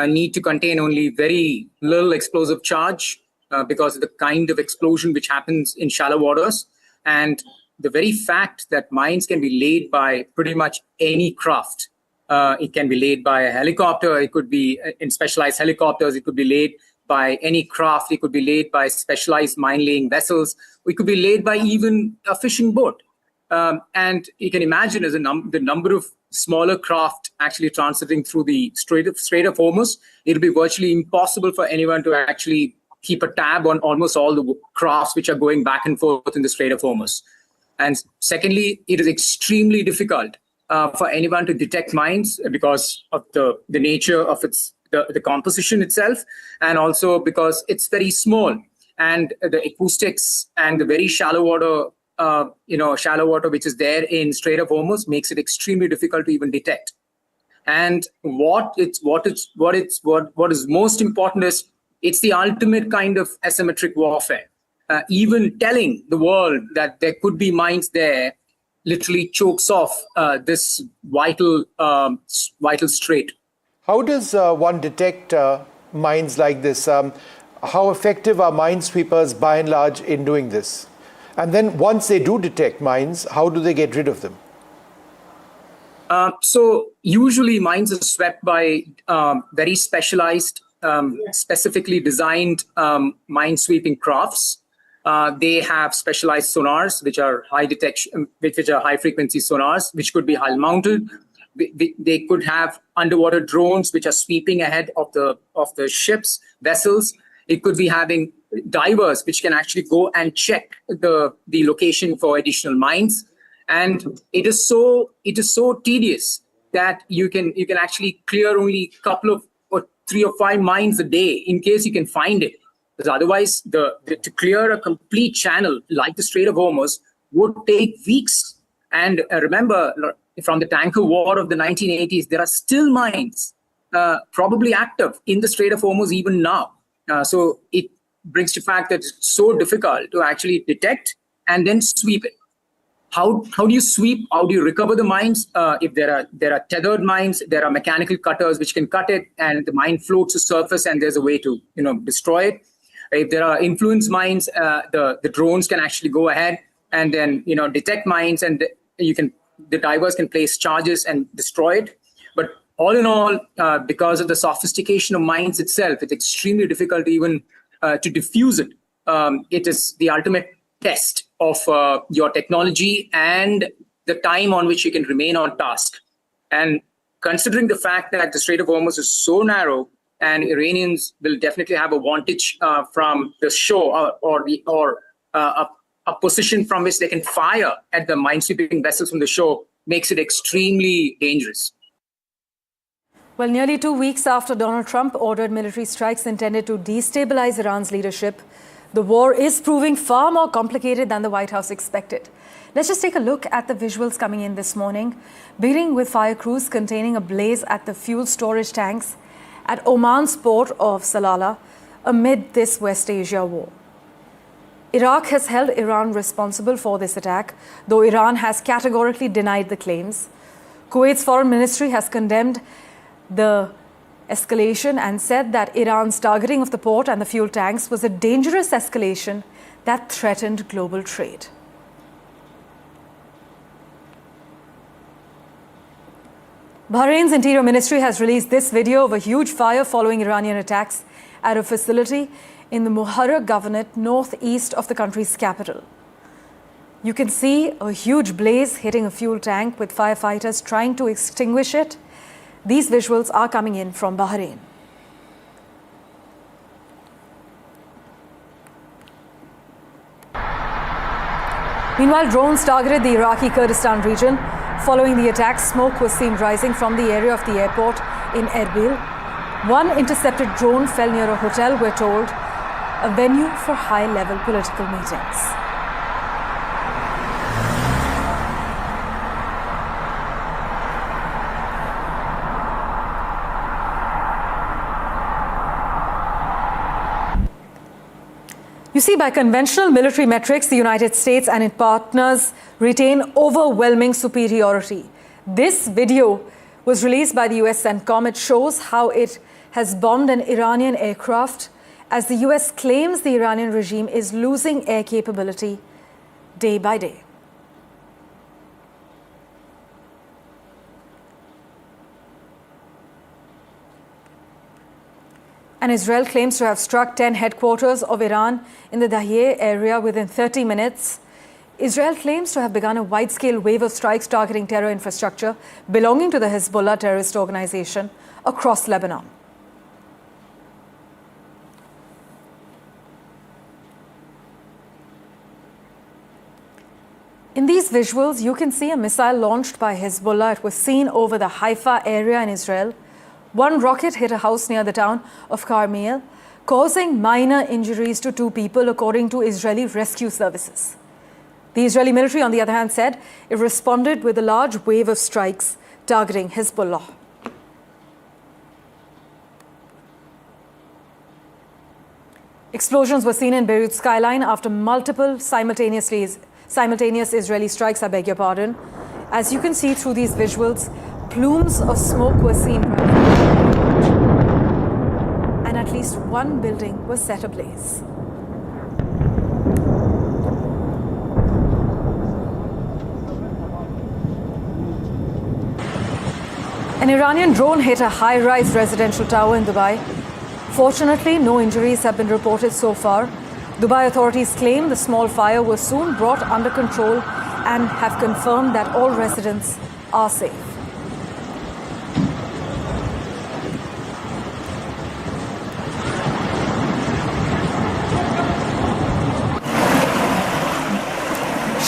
S1: need to contain only very little explosive charge because of the kind of explosion which happens in shallow waters. And the very fact that mines can be laid by pretty much any craft. It can be laid by a helicopter, it could be in specialized helicopters, it could be laid by any craft, it could be laid by specialized mine-laying vessels, it could be laid by even a fishing boat. And you can imagine as the number of smaller craft actually transiting through the Strait of Hormuz, it'll be virtually impossible for anyone to actually keep a tab on almost all the crafts which are going back and forth in the Strait of Hormuz. And secondly, it is extremely difficult for anyone to detect mines because of the nature of the composition itself, and also because it's very small, and the acoustics and the very shallow water, shallow water which is there in Strait of Hormuz makes it extremely difficult to even detect. And what is most important is it's the ultimate kind of asymmetric warfare. Even telling the world that there could be mines there literally chokes off this vital strait.
S15: How does one detect mines like this? How effective are minesweepers by and large in doing this? And then once they do detect mines, how do they get rid of them?
S1: So usually mines are swept by very specialized, specifically designed minesweeping crafts. They have specialized sonars, which are high detection, which are high frequency sonars, which could be hull mounted. They could have underwater drones, which are sweeping ahead of the ships, vessels. It could be having divers, which can actually go and check the location for additional mines. And it is so tedious that you can actually clear only a couple of or 3 or 5 mines a day in case you can find it. Because otherwise, to clear a complete channel like the Strait of Hormuz would take weeks. And remember, from the tanker war of the 1980s, there are still mines probably active in the Strait of Hormuz even now. So it brings to fact that it's so difficult to actually detect and then sweep it. How do you sweep? How do you recover the mines? If there are tethered mines, there are mechanical cutters which can cut it, and the mine floats to surface, and there's a way to destroy it. If there are influence mines, the drones can actually go ahead and then detect mines, and the divers can place charges and destroy it. But all in all, because of the sophistication of mines itself, it's extremely difficult even to diffuse it. It is the ultimate test of your technology and the time on which you can remain on task. And considering the fact that the Strait of Hormuz is so narrow, and Iranians will definitely have a vantage from the shore or a position from which they can fire at the minesweeping vessels from the shore, makes it extremely dangerous.
S2: Well, nearly 2 weeks after Donald Trump ordered military strikes intended to destabilize Iran's leadership, the war is proving far more complicated than the White House expected. Let's just take a look at the visuals coming in this morning, beginning with fire crews containing a blaze at the fuel storage tanks at Oman's port of Salalah amid this West Asia war. Iraq has held Iran responsible for this attack, though Iran has categorically denied the claims. Kuwait's foreign ministry has condemned the escalation and said that Iran's targeting of the port and the fuel tanks was a dangerous escalation that threatened global trade. Bahrain's Interior Ministry has released this video of a huge fire following Iranian attacks at a facility in the Muharraq Governorate northeast of the country's capital. You can see a huge blaze hitting a fuel tank with firefighters trying to extinguish it. These visuals are coming in from Bahrain. Meanwhile, drones targeted the Iraqi Kurdistan region. Following the attack, smoke was seen rising from the area of the airport in Erbil. One intercepted drone fell near a hotel, we're told, a venue for high-level political meetings. You see, by conventional military metrics, the United States and its partners retain overwhelming superiority. This video was released by the US CENTCOM. It shows how it has bombed an Iranian aircraft as the US claims the Iranian regime is losing air capability day by day. And Israel claims to have struck 10 headquarters of Iran in the Dahiyeh area within 30 minutes. Israel claims to have begun a wide-scale wave of strikes targeting terror infrastructure belonging to the Hezbollah terrorist organization across Lebanon. In these visuals, you can see a missile launched by Hezbollah. It was seen over the Haifa area in Israel. One rocket hit a house near the town of Carmel, causing minor injuries to 2 people, according to Israeli rescue services. The Israeli military, on the other hand, said it responded with a large wave of strikes targeting Hezbollah. Explosions were seen in Beirut skyline after multiple simultaneous Israeli strikes, As you can see through these visuals, plumes of smoke were seen, and at least one building was set ablaze. An Iranian drone hit a high-rise residential tower in Dubai. Fortunately, no injuries have been reported so far. Dubai authorities claim the small fire was soon brought under control and have confirmed that all residents are safe.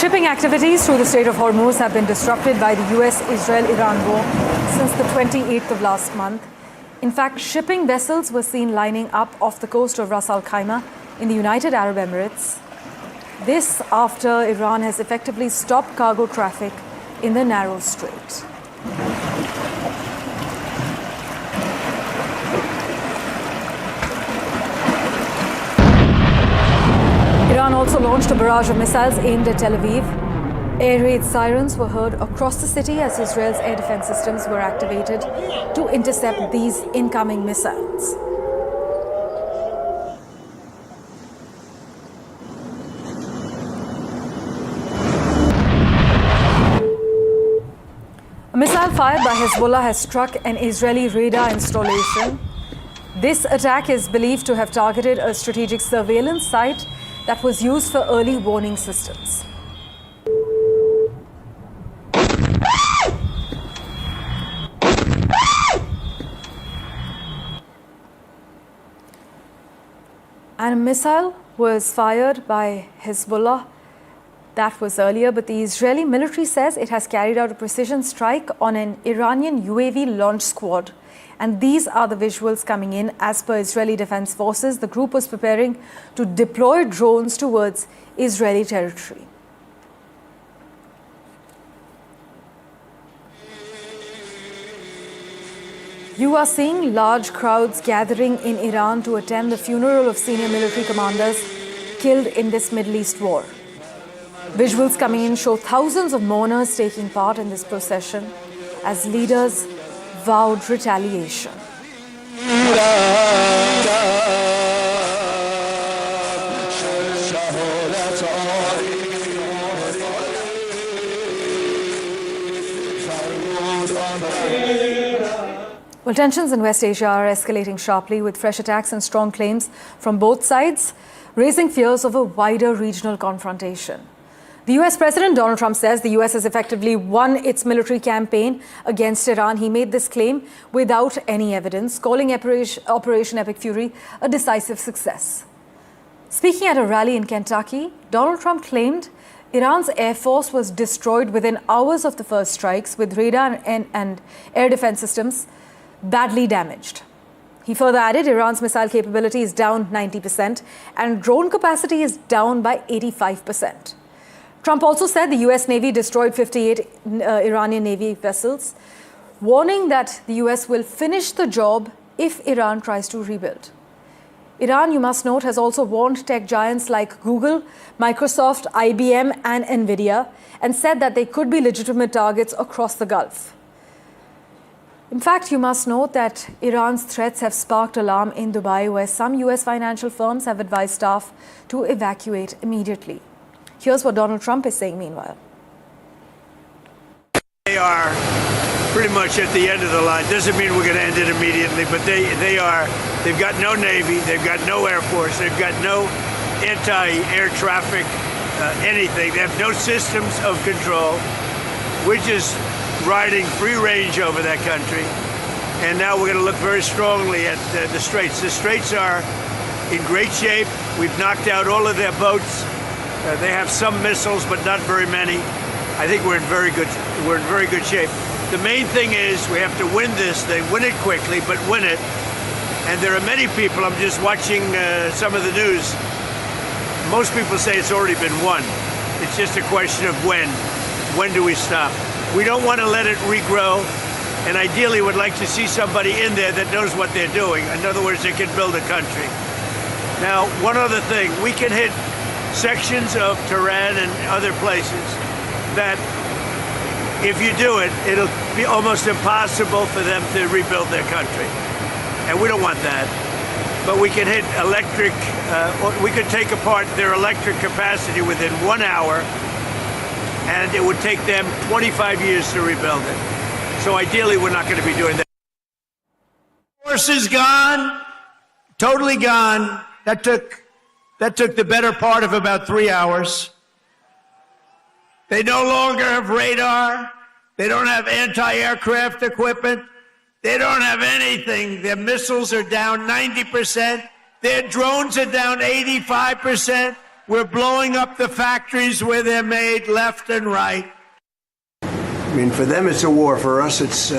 S2: Shipping activities through the Strait of Hormuz have been disrupted by the US-Israel-Iran war since the 28th of last month. In fact, shipping vessels were seen lining up off the coast of Ras Al Khaimah in the United Arab Emirates. This after Iran has effectively stopped cargo traffic in the narrow strait. Iran also launched a barrage of missiles aimed at Tel Aviv. Air raid sirens were heard across the city as Israel's air defense systems were activated to intercept these incoming missiles. A missile fired by Hezbollah has struck an Israeli radar installation. This attack is believed to have targeted a strategic surveillance site that was used for early warning systems. And a missile was fired by Hezbollah. That was earlier, but the Israeli military says it has carried out a precision strike on an Iranian UAV launch squad. And these are the visuals coming in. As per Israeli Defense Forces, the group was preparing to deploy drones towards Israeli territory. You are seeing large crowds gathering in Iran to attend the funeral of senior military commanders killed in this Middle East war. Visuals coming in show thousands of mourners taking part in this procession as leaders vowed retaliation. Well, tensions in West Asia are escalating sharply with fresh attacks and strong claims from both sides, raising fears of a wider regional confrontation. The US President Donald Trump says the US has effectively won its military campaign against Iran. He made this claim without any evidence, calling Operation Epic Fury a decisive success. Speaking at a rally in Kentucky, Donald Trump claimed Iran's air force was destroyed within hours of the first strikes, with radar and air defense systems badly damaged. He further added Iran's missile capability is down 90% and drone capacity is down by 85%. Trump also said the US Navy destroyed 58 Iranian Navy vessels, warning that the US will finish the job if Iran tries to rebuild. Iran, you must note, has also warned tech giants like Google, Microsoft, IBM and Nvidia and said that they could be legitimate targets across the Gulf. In fact, you must note that Iran's threats have sparked alarm in Dubai, where some US financial firms have advised staff to evacuate immediately. Here's what Donald Trump is saying meanwhile.
S14: They are pretty much at the end of the line. Doesn't mean we're going to end it immediately, but they've got no Navy, they've got no Air Force, they've got no anti-air traffic, anything. They have no systems of control. We're just riding free range over that country. And now we're going to look very strongly at the Straits. The Straits are in great shape. We've knocked out all of their boats. They have some missiles, but not very many. I think we're in very good shape. The main thing is we have to win this. They win it quickly, but win it. And there are many people, I'm just watching some of the news. Most people say it's already been won. It's just a question of when. When do we stop? We don't want to let it regrow. And ideally would like to see somebody in there that knows what they're doing. In other words, they can build a country. Now, one other thing, we can hit sections of Tehran and other places that if you do it, it'll be almost impossible for them to rebuild their country. And we don't want that. But we can hit electric, we could take apart their electric capacity within 1 hour, and it would take them 25 years to rebuild it. So ideally, we're not going to be doing that. Force is gone, totally gone. That took the better part of about 3 hours. They no longer have radar. They don't have anti-aircraft equipment. They don't have anything. Their missiles are down 90%. Their drones are down 85%. We're blowing up the factories where they're made left and right. I mean, for them it's a war. For us, it's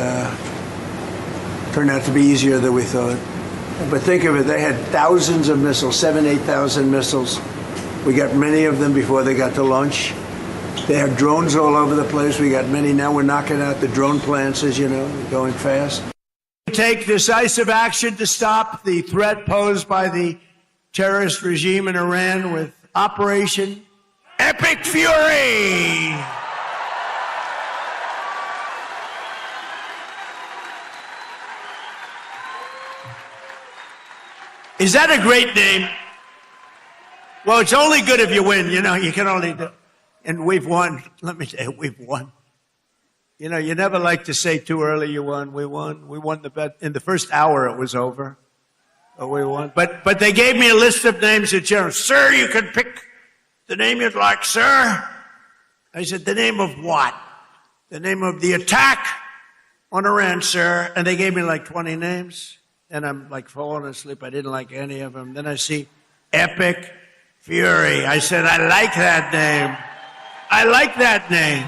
S14: turned out to be easier than we thought. But think of it, they had thousands of missiles, 7,000, 8,000 missiles. We got many of them before they got to launch. They have drones all over the place. We got many now. We're knocking out the drone plants, as you know, going fast. We take decisive action to stop the threat posed by the terrorist regime in Iran with Operation Epic Fury. Is that a great name? Well, it's only good if you win. You know, you can only do. And we've won. Let me tell you, we've won. You know, you never like to say too early you won. We won. We won the bet. In the first hour, it was over. But we won. But they gave me a list of names at general. Sir, you can pick the name you'd like, sir. I said, the name of what? The name of the attack on Iran, sir. And they gave me like 20 names. And I'm like falling asleep. I didn't like any of them. Then I see Epic Fury. I said, I like that name. I like that name.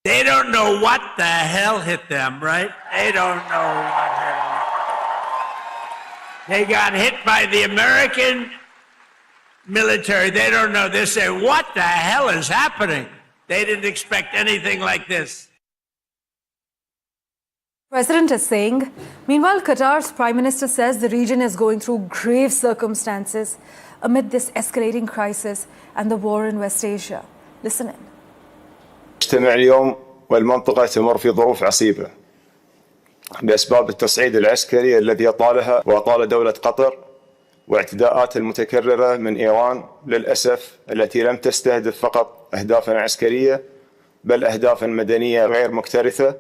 S14: They don't know what the hell hit them, right? They don't know what hit them. They got hit by the American military. They don't know. They say, what the hell is happening? They didn't expect anything like this.
S2: President is saying. Meanwhile, Qatar's Prime Minister says the region is going through grave circumstances amid this escalating crisis and the war in West Asia. Listen in.
S4: نجتمع اليوم والمنطقة تمر في ظروف عصيبة بأسباب التصعيد العسكري الذي أطالها وأطال دولة قطر واعتداءات المتكررة من إيران للأسف التي لم تستهدف فقط أهدافا عسكرية بل أهدافا مدنية غير مكترثة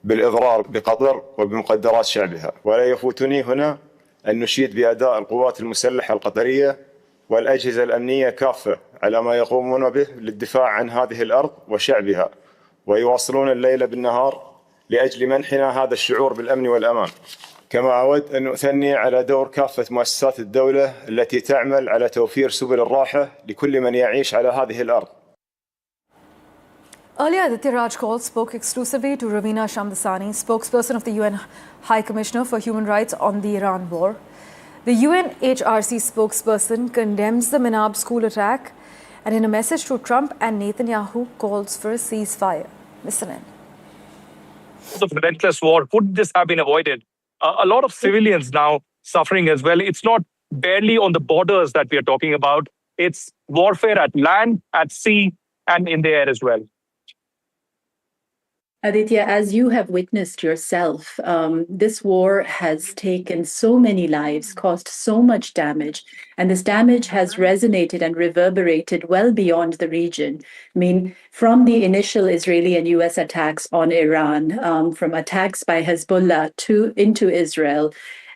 S4: بالإضرار بقطر وبمقدرات شعبها. ولا يفوتني هنا أن نشيد بأداء القوات المسلحة القطرية والأجهزة الأمنية كافة على ما يقومون به للدفاع عن هذه الأرض وشعبها ويواصلون الليل بالنهار لأجل منحنا هذا الشعور بالأمن والأمان. كما أود أن أثني على دور كافة مؤسسات الدولة التي تعمل على توفير سبل الراحة لكل من يعيش على هذه الأرض.
S2: Earlier, Aditya Raj Kaul spoke exclusively to Ravina Shamdasani, spokesperson of the UN High Commissioner for Human Rights on the Iran war. The UNHRC spokesperson condemns the Minab school attack and in a message to Trump and Netanyahu calls for a ceasefire. Listen in.
S7: The relentless war, could this have been avoided? A lot of civilians now suffering as well. It's not barely on the borders that we are talking about. It's warfare at land, at sea, and in the air as well.
S10: Aditya, as you have witnessed yourself, this war has taken so many lives, caused so much damage, and this damage has resonated and reverberated well beyond the region. I mean, from the initial Israeli and US attacks on Iran, from attacks by Hezbollah into Israel,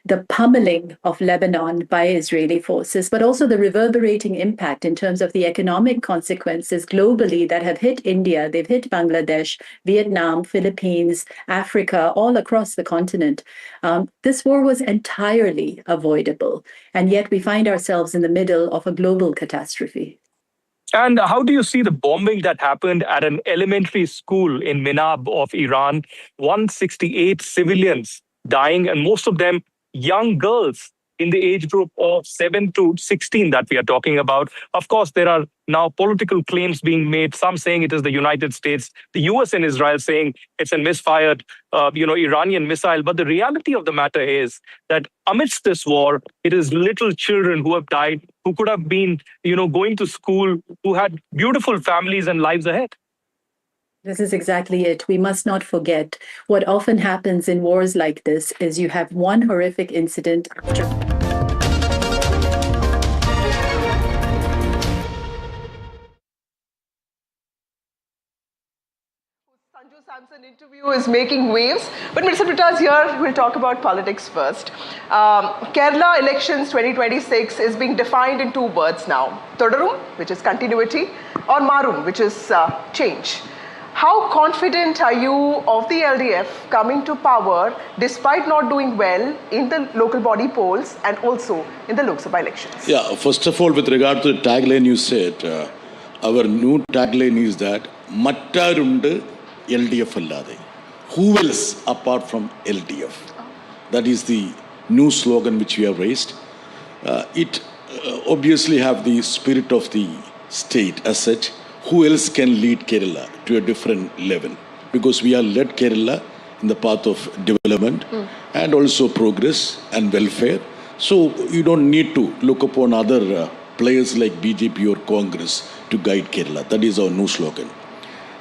S10: the pummeling of Lebanon by Israeli forces, but also the reverberating impact in terms of the economic consequences globally that have hit India, they've hit Bangladesh, Vietnam, Philippines, Africa, all across the continent. This war was entirely avoidable, and yet we find ourselves in the middle of a global catastrophe.
S7: And how do you see the bombing that happened at an elementary school in Minab of Iran? 168 civilians dying, and most of them young girls in the age group of 7 to 16 that we are talking about. Of course, there are now political claims being made, some saying it is the United States, the US and Israel saying it's a misfired, Iranian missile. But the reality of the matter is that amidst this war, it is little children who have died, who could have been, going to school, who had beautiful families and lives ahead.
S10: This is exactly it. We must not forget what often happens in wars like this is you have one horrific incident after.
S20: Interview is making waves, but Mr. Britta's here. We'll talk about politics first. Kerala elections 2026 is being defined in two words now: Todarum, which is continuity, or Marum, which is change. How confident are you of the LDF coming to power despite not doing well in the local body polls and also in the Lok Sabha elections?
S22: Yeah, first of all, with regard to the tagline you said, our new tagline is that Mattarundu LDF allade. Who else apart from LDF? That is the new slogan which we have raised. It obviously have the spirit of the state as such. Who else can lead Kerala to a different level? Because we are led Kerala in the path of development and also progress and welfare. So you don't need to look upon other players like BJP or Congress to guide Kerala. That is our new slogan.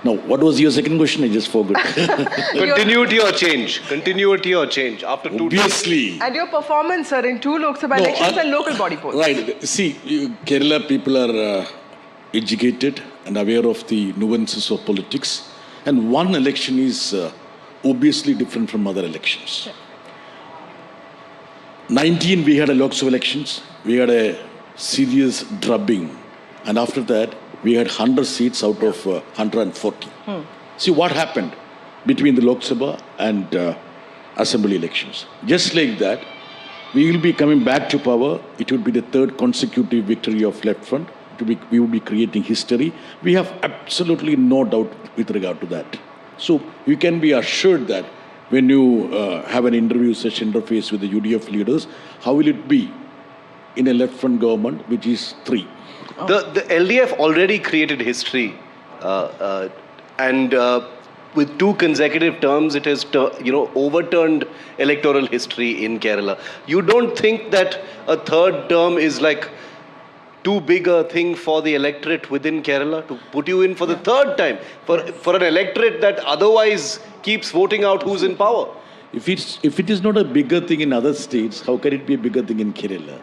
S22: Now, what was your second question? I just forgot.
S20: Continuity or change? Continuity or change after two.
S22: Obviously.
S20: And your performance, sir, in two Lok Sabha elections and local body polls.
S22: Right. See, Kerala people are educated and aware of the nuances of politics. And one election is obviously different from other elections. Sure. 19, we had a Lok Sabha elections. We had a serious drubbing. And after that, we had 100 seats out of 140. See what happened between the Lok Sabha and assembly elections. Just like that, we will be coming back to power. It would be the third consecutive victory of Left Front. We will be creating history. We have absolutely no doubt with regard to that. So you can be assured that when you have an interview such interface with the UDF leaders, how will it be in a Left Front government, which is 3?
S24: The LDF already created history, and with 2 consecutive terms, it has overturned electoral history in Kerala. You don't think that a third term is like too big a thing for the electorate within Kerala to put you in for the third time for an electorate that otherwise keeps voting out who's in power?
S22: If it is not a bigger thing in other states, how can it be a bigger thing in Kerala?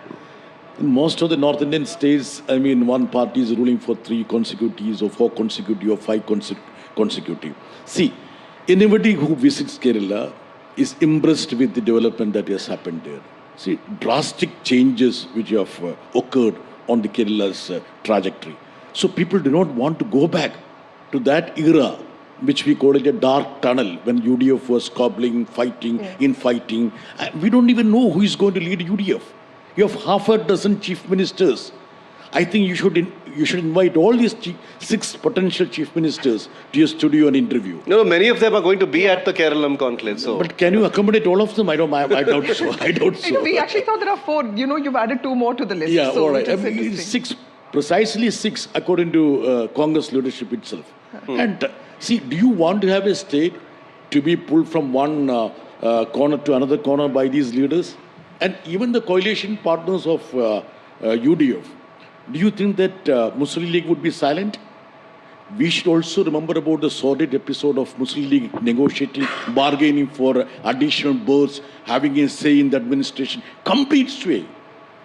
S22: In most of the North Indian states, I mean, one party is ruling for 3 consecutives or 4 consecutive or 5 consecutive. See, anybody who visits Kerala is impressed with the development that has happened there. See, drastic changes which have occurred on the Kerala's trajectory. So people do not want to go back to that era, which we call it a dark tunnel, when UDF was squabbling, fighting, infighting. We don't even know who is going to lead UDF. You have half a dozen chief ministers. I think you should invite all these 6 potential chief ministers to your studio and interview.
S24: No, many of them are going to be at the Keralam conclave. So,
S22: but can you accommodate all of them? I doubt so. I doubt so.
S20: We actually thought there are 4. You've added 2 more to the list.
S22: Yeah,
S20: so
S22: all right. Precisely 6, according to Congress leadership itself. And see, do you want to have a state to be pulled from one corner to another corner by these leaders? And even the coalition partners of UDF, do you think that Muslim League would be silent? We should also remember about the sordid episode of Muslim League negotiating, bargaining for additional berths, having a say in the administration. Complete sway.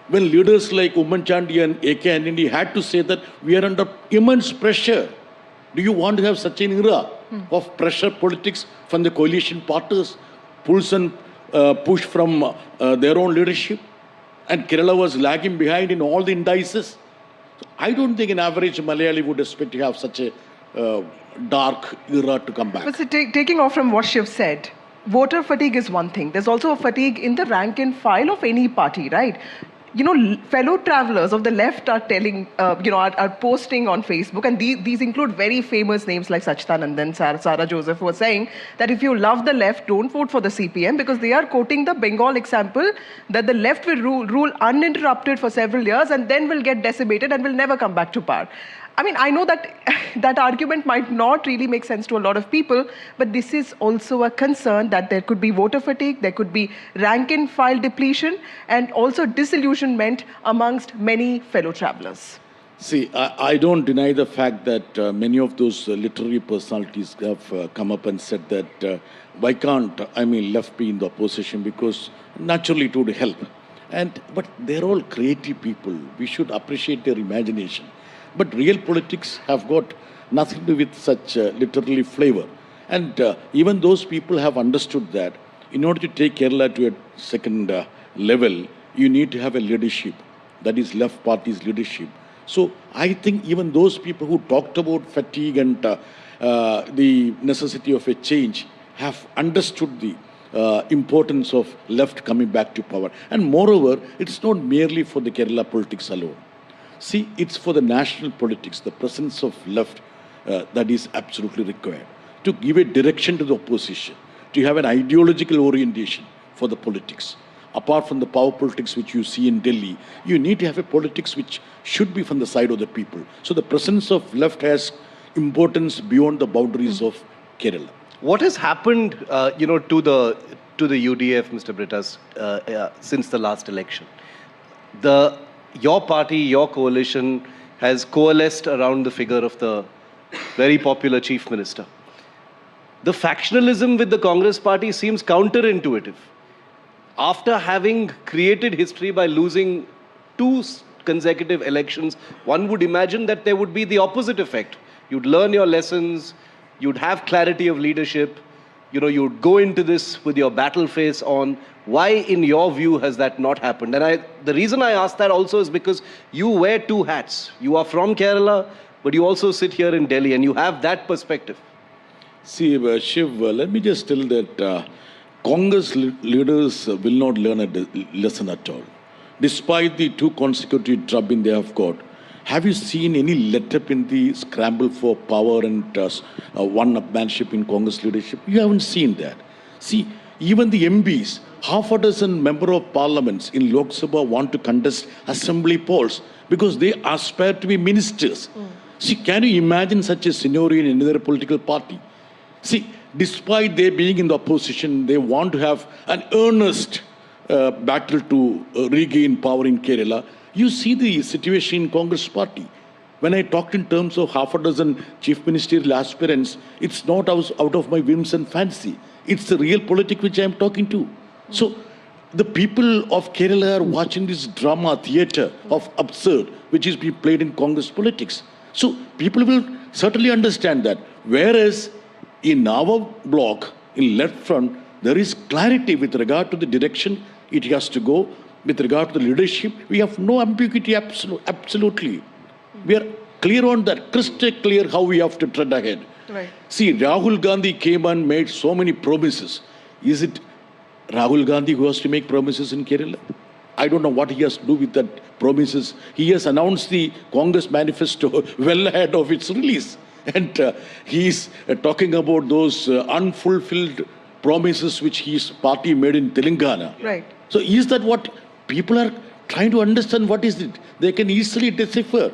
S22: When leaders like Umman Chandi and AK Anandi had to say that we are under immense pressure. Do you want to have such an era of pressure politics from the coalition partners, pulls and push from their own leadership? And Kerala was lagging behind in all the indices. So I don't think an average Malayali would expect to have such a dark era to come back.
S20: But so taking off from what Shiv said, voter fatigue is one thing. There's also a fatigue in the rank and file of any party, right? Fellow travelers of the left are telling, are posting on Facebook, and these include very famous names like Sachidanandan, Sarah Joseph, who are saying that if you love the left, don't vote for the CPM, because they are quoting the Bengal example that the left will rule uninterrupted for several years and then will get decimated and will never come back to power. I mean, I know that that argument might not really make sense to a lot of people, but this is also a concern that there could be voter fatigue, there could be rank and file depletion, and also disillusionment amongst many fellow travelers.
S22: See, I don't deny the fact that many of those literary personalities have come up and said that why can't, left be in the opposition, because naturally it would help. But they're all creative people. We should appreciate their imagination. But real politics have got nothing to do with such literary flavor. And even those people have understood that in order to take Kerala to a second level, you need to have a leadership. That is left party's leadership. So I think even those people who talked about fatigue and the necessity of a change have understood the importance of left coming back to power. And moreover, it's not merely for the Kerala politics alone. See, it's for the national politics, the presence of left that is absolutely required. To give a direction to the opposition, to have an ideological orientation for the politics. Apart from the power politics which you see in Delhi, you need to have a politics which should be from the side of the people. So the presence of left has importance beyond the boundaries of Kerala.
S24: What has happened, to the UDF, Mr. Britas, since the last election? Your party, your coalition has coalesced around the figure of the very popular chief minister. The factionalism with the Congress party seems counterintuitive. After having created history by losing 2 consecutive elections, one would imagine that there would be the opposite effect. You'd learn your lessons, you'd have clarity of leadership, you'd go into this with your battle face on. Why, in your view, has that not happened? And the reason I ask that also is because you wear 2 hats. You are from Kerala, but you also sit here in Delhi, and you have that perspective.
S22: See, Shiv, let me just tell that Congress leaders will not learn a lesson at all. Despite the 2 consecutive drubbing they have got, have you seen any let-up in the scramble for power and one-upmanship in Congress leadership? You haven't seen that. See, even the MPs, half a dozen member of parliaments in Lok Sabha want to contest assembly polls because they aspire to be ministers. See, can you imagine such a scenario in another political party? See, despite they being in the opposition, they want to have an earnest battle to regain power in Kerala. You see the situation in Congress party. When I talked in terms of half a dozen chief ministerial aspirants, it's not out of my whims and fancy. It's the real politics which I am talking to. So the people of Kerala are watching this drama theatre of absurd, which is being played in Congress politics. So people will certainly understand that. Whereas in our bloc, in left front, there is clarity with regard to the direction it has to go. With regard to the leadership, we have no ambiguity, absolutely. We are clear on that, crystal clear how we have to tread ahead.
S20: Right.
S22: See, Rahul Gandhi came and made so many promises. Is it Rahul Gandhi who has to make promises in Kerala? I don't know what he has to do with that promises. He has announced the Congress manifesto well ahead of its release. And he's talking about those unfulfilled promises which his party made in Telangana.
S20: Right.
S22: So is that what people are trying to understand? What is it? They can easily decipher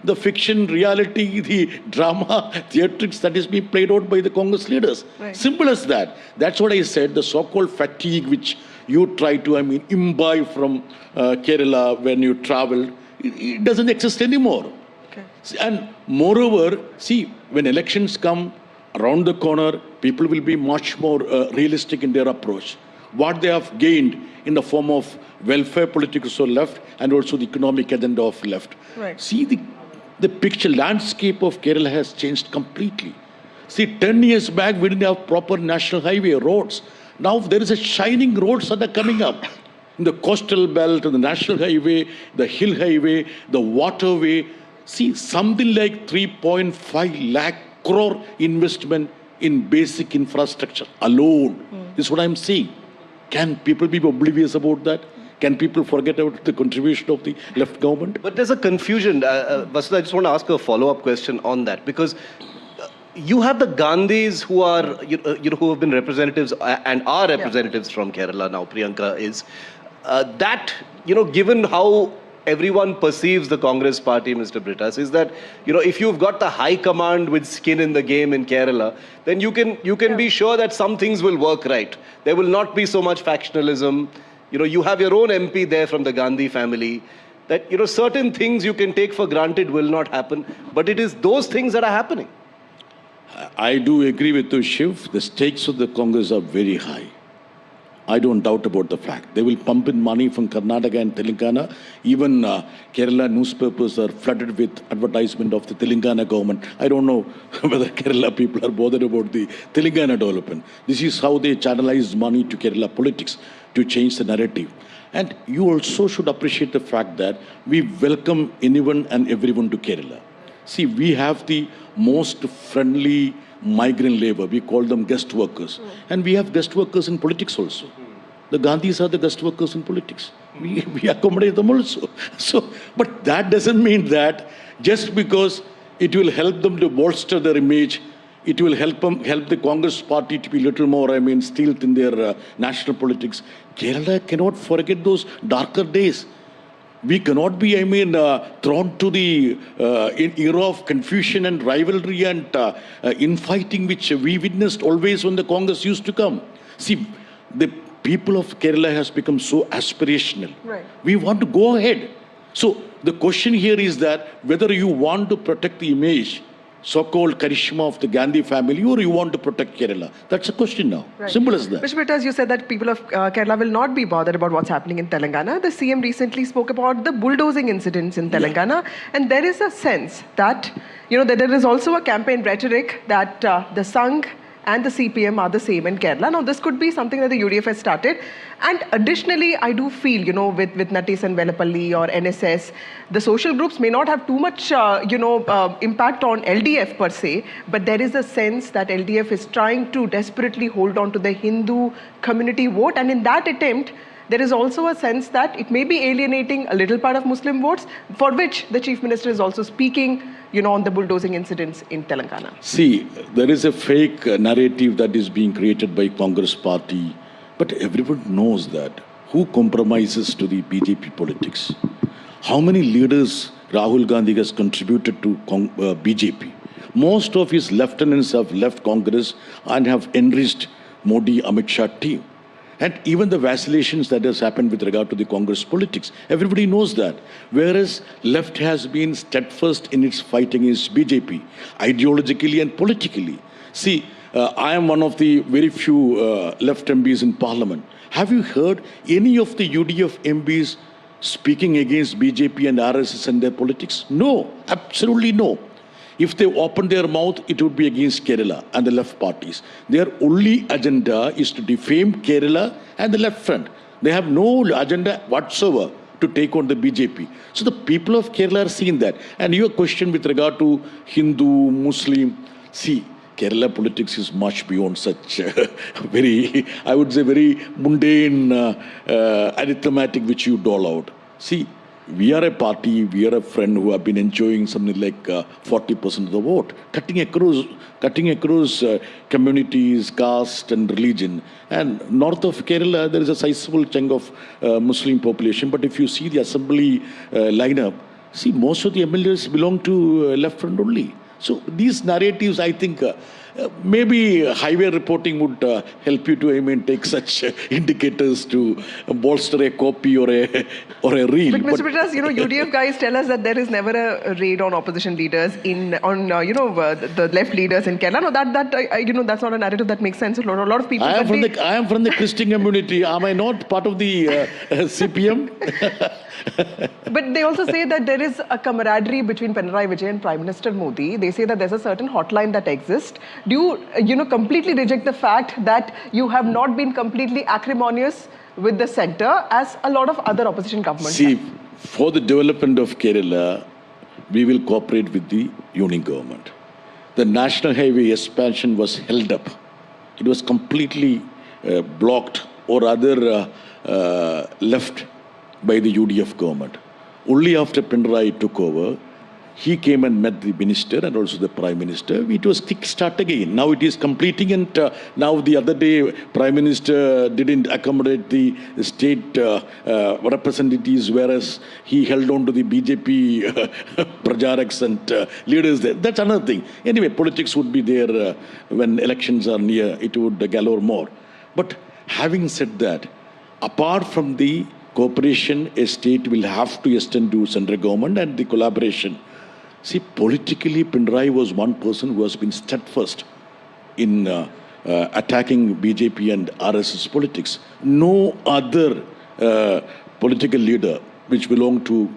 S22: the fiction, reality, the drama, theatrics that is being played out by the Congress leaders.
S20: Right.
S22: Simple as that. That's what I said, the so-called fatigue which you try to, imbibe from Kerala when you travel, it doesn't exist anymore.
S20: Okay.
S22: And moreover, see, when elections come around the corner, people will be much more realistic in their approach. What they have gained in the form of welfare politics on left and also the economic agenda of left.
S20: Right.
S22: See, the picture landscape of Kerala has changed completely. See, 10 years back, we didn't have proper national highway roads. Now there is a shining roads that are coming up. In the coastal belt, the national highway, the hill highway, the waterway. See, something like 3.5 lakh crore investment in basic infrastructure alone. This is what I'm saying. Can people be oblivious about that? Can people forget about the contribution of the left government?
S24: But there's a confusion. Vasudha, I just want to ask a follow-up question on that, because you have the Gandhis who are, who have been representatives and are representatives from Kerala now. Priyanka is given how everyone perceives the Congress party, Mr. Britas, is that, if you've got the high command with skin in the game in Kerala, then you can be sure that some things will work right. There will not be so much factionalism. You have your own MP there from the Gandhi family. That, certain things you can take for granted will not happen, but it is those things that are happening.
S22: I do agree with you, Shiv. The stakes of the Congress are very high. I don't doubt about the fact. They will pump in money from Karnataka and Telangana. Even Kerala newspapers are flooded with advertisement of the Telangana government. I don't know whether Kerala people are bothered about the Telangana development. This is how they channelize money to Kerala politics to change the narrative. And you also should appreciate the fact that we welcome anyone and everyone to Kerala. See, we have the most friendly migrant labor. We call them guest workers. And we have guest workers in politics also. The Gandhis are the guest workers in politics. We accommodate them also. But that doesn't mean that just because it will help them to bolster their image, it will help the Congress party to be a little more, stealth in their national politics. Kerala cannot forget those darker days. We cannot be, thrown to the era of confusion and rivalry and infighting which we witnessed always when the Congress used to come. See, the people of Kerala has become so aspirational.
S20: Right.
S22: We want to go ahead. So the question here is that whether you want to protect the image, so-called charisma of the Gandhi family, or you want to protect Kerala? That's a question now.
S20: Right.
S22: Simple as that.
S20: Mr. Britas, you said that people of Kerala will not be bothered about what's happening in Telangana. The CM recently spoke about the bulldozing incidents in Telangana. And there is a sense that, that there is also a campaign rhetoric that the Sangh and the CPM are the same in Kerala. Now, this could be something that the UDF has started. And additionally, I do feel, with Nattis and Velapalli or NSS, the social groups may not have too much, impact on LDF per se, but there is a sense that LDF is trying to desperately hold on to the Hindu community vote. And in that attempt, there is also a sense that it may be alienating a little part of Muslim votes, for which the Chief Minister is also speaking, on the bulldozing incidents in Telangana.
S22: See, there is a fake narrative that is being created by Congress party, but everyone knows that. Who compromises to the BJP politics? How many leaders Rahul Gandhi has contributed to BJP? Most of his lieutenants have left Congress and have enriched Modi, Amit Shah team. And even the vacillations that has happened with regard to the Congress politics, everybody knows that. Whereas left has been steadfast in its fight against BJP, ideologically and politically. See, I am one of the very few left MPs in Parliament. Have you heard any of the UDF MPs speaking against BJP and RSS and their politics? No, absolutely no. If they open their mouth, it would be against Kerala and the left parties. Their only agenda is to defame Kerala and the left front. They have no agenda whatsoever to take on the BJP. So the people of Kerala are seeing that. And your question with regard to Hindu, Muslim, see, Kerala politics is much beyond such very, I would say, very mundane arithmetic which you dole out. See, we are a party, we are a friend who have been enjoying something like 40% of the vote, cutting across communities, caste and religion. And north of Kerala, there is a sizable chunk of Muslim population. But if you see the assembly lineup, see, most of the MLAs belong to left front only. So these narratives, I think, maybe highway reporting would help you to take such indicators to bolster a copy or a reel.
S20: But Mr. Pittas, UDF guys tell us that there is never a raid on opposition leaders the left leaders in Kerala. No, that's not a narrative that makes sense. A lot of people.
S22: I am from the Christian community. Am I not part of the CPM?
S20: But they also say that there is a camaraderie between Pinarayi Vijayan and Prime Minister Modi. They say that there's a certain hotline that exists. Do you, completely reject the fact that you have not been completely acrimonious with the centre as a lot of other opposition governments
S22: have? For the development of Kerala, we will cooperate with the union government. The national highway expansion was held up. It was completely blocked or rather left by the UDF government. Only after Pinarayi took over, he came and met the minister and also the prime minister. It was kick-start again. Now it is completing, and now the other day, prime minister didn't accommodate the state representatives, whereas he held on to the BJP Prajaraks and leaders there. That's another thing. Anyway, politics would be there when elections are near. It would galore more. But having said that, apart from the cooperation, a state will have to extend to central government and the collaboration. See, politically, Pinarayi was one person who has been steadfast in attacking BJP and RSS politics. No other political leader which belonged to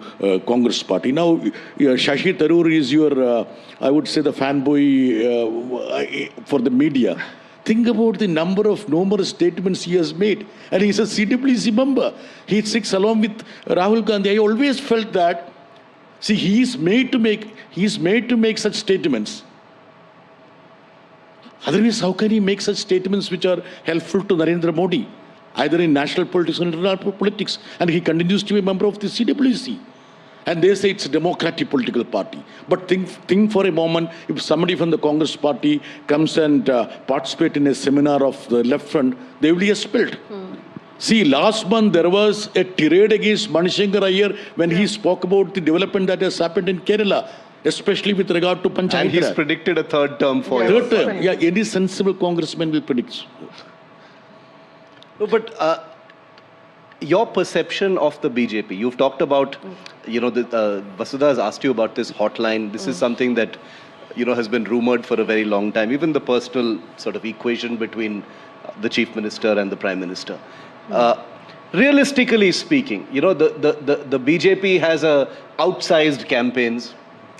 S22: Congress party. Now, Shashi Tharoor is your, I would say, the fanboy for the media. Think about the number of numerous statements he has made. And he's a CWC member. He sits along with Rahul Gandhi. I always felt that, see, he is made to make such statements. Otherwise, how can he make such statements which are helpful to Narendra Modi, either in national politics or international politics? And he continues to be a member of the CWC. And they say it's a democratic political party. But think for a moment, if somebody from the Congress party comes and participate in a seminar of the left front, they will be expelled. See, last month there was a tirade against Manishankar Iyer when he spoke about the development that has happened in Kerala, especially with regard to Panchayat.
S24: And he's predicted a third term for you.
S22: Third term, yeah, any sensible congressman will predict.
S24: No, but your perception of the BJP, you've talked about, Vasudha has asked you about this hotline. This is something that, has been rumored for a very long time. Even the personal sort of equation between the chief minister and the prime minister. Realistically speaking, the BJP has outsized campaigns,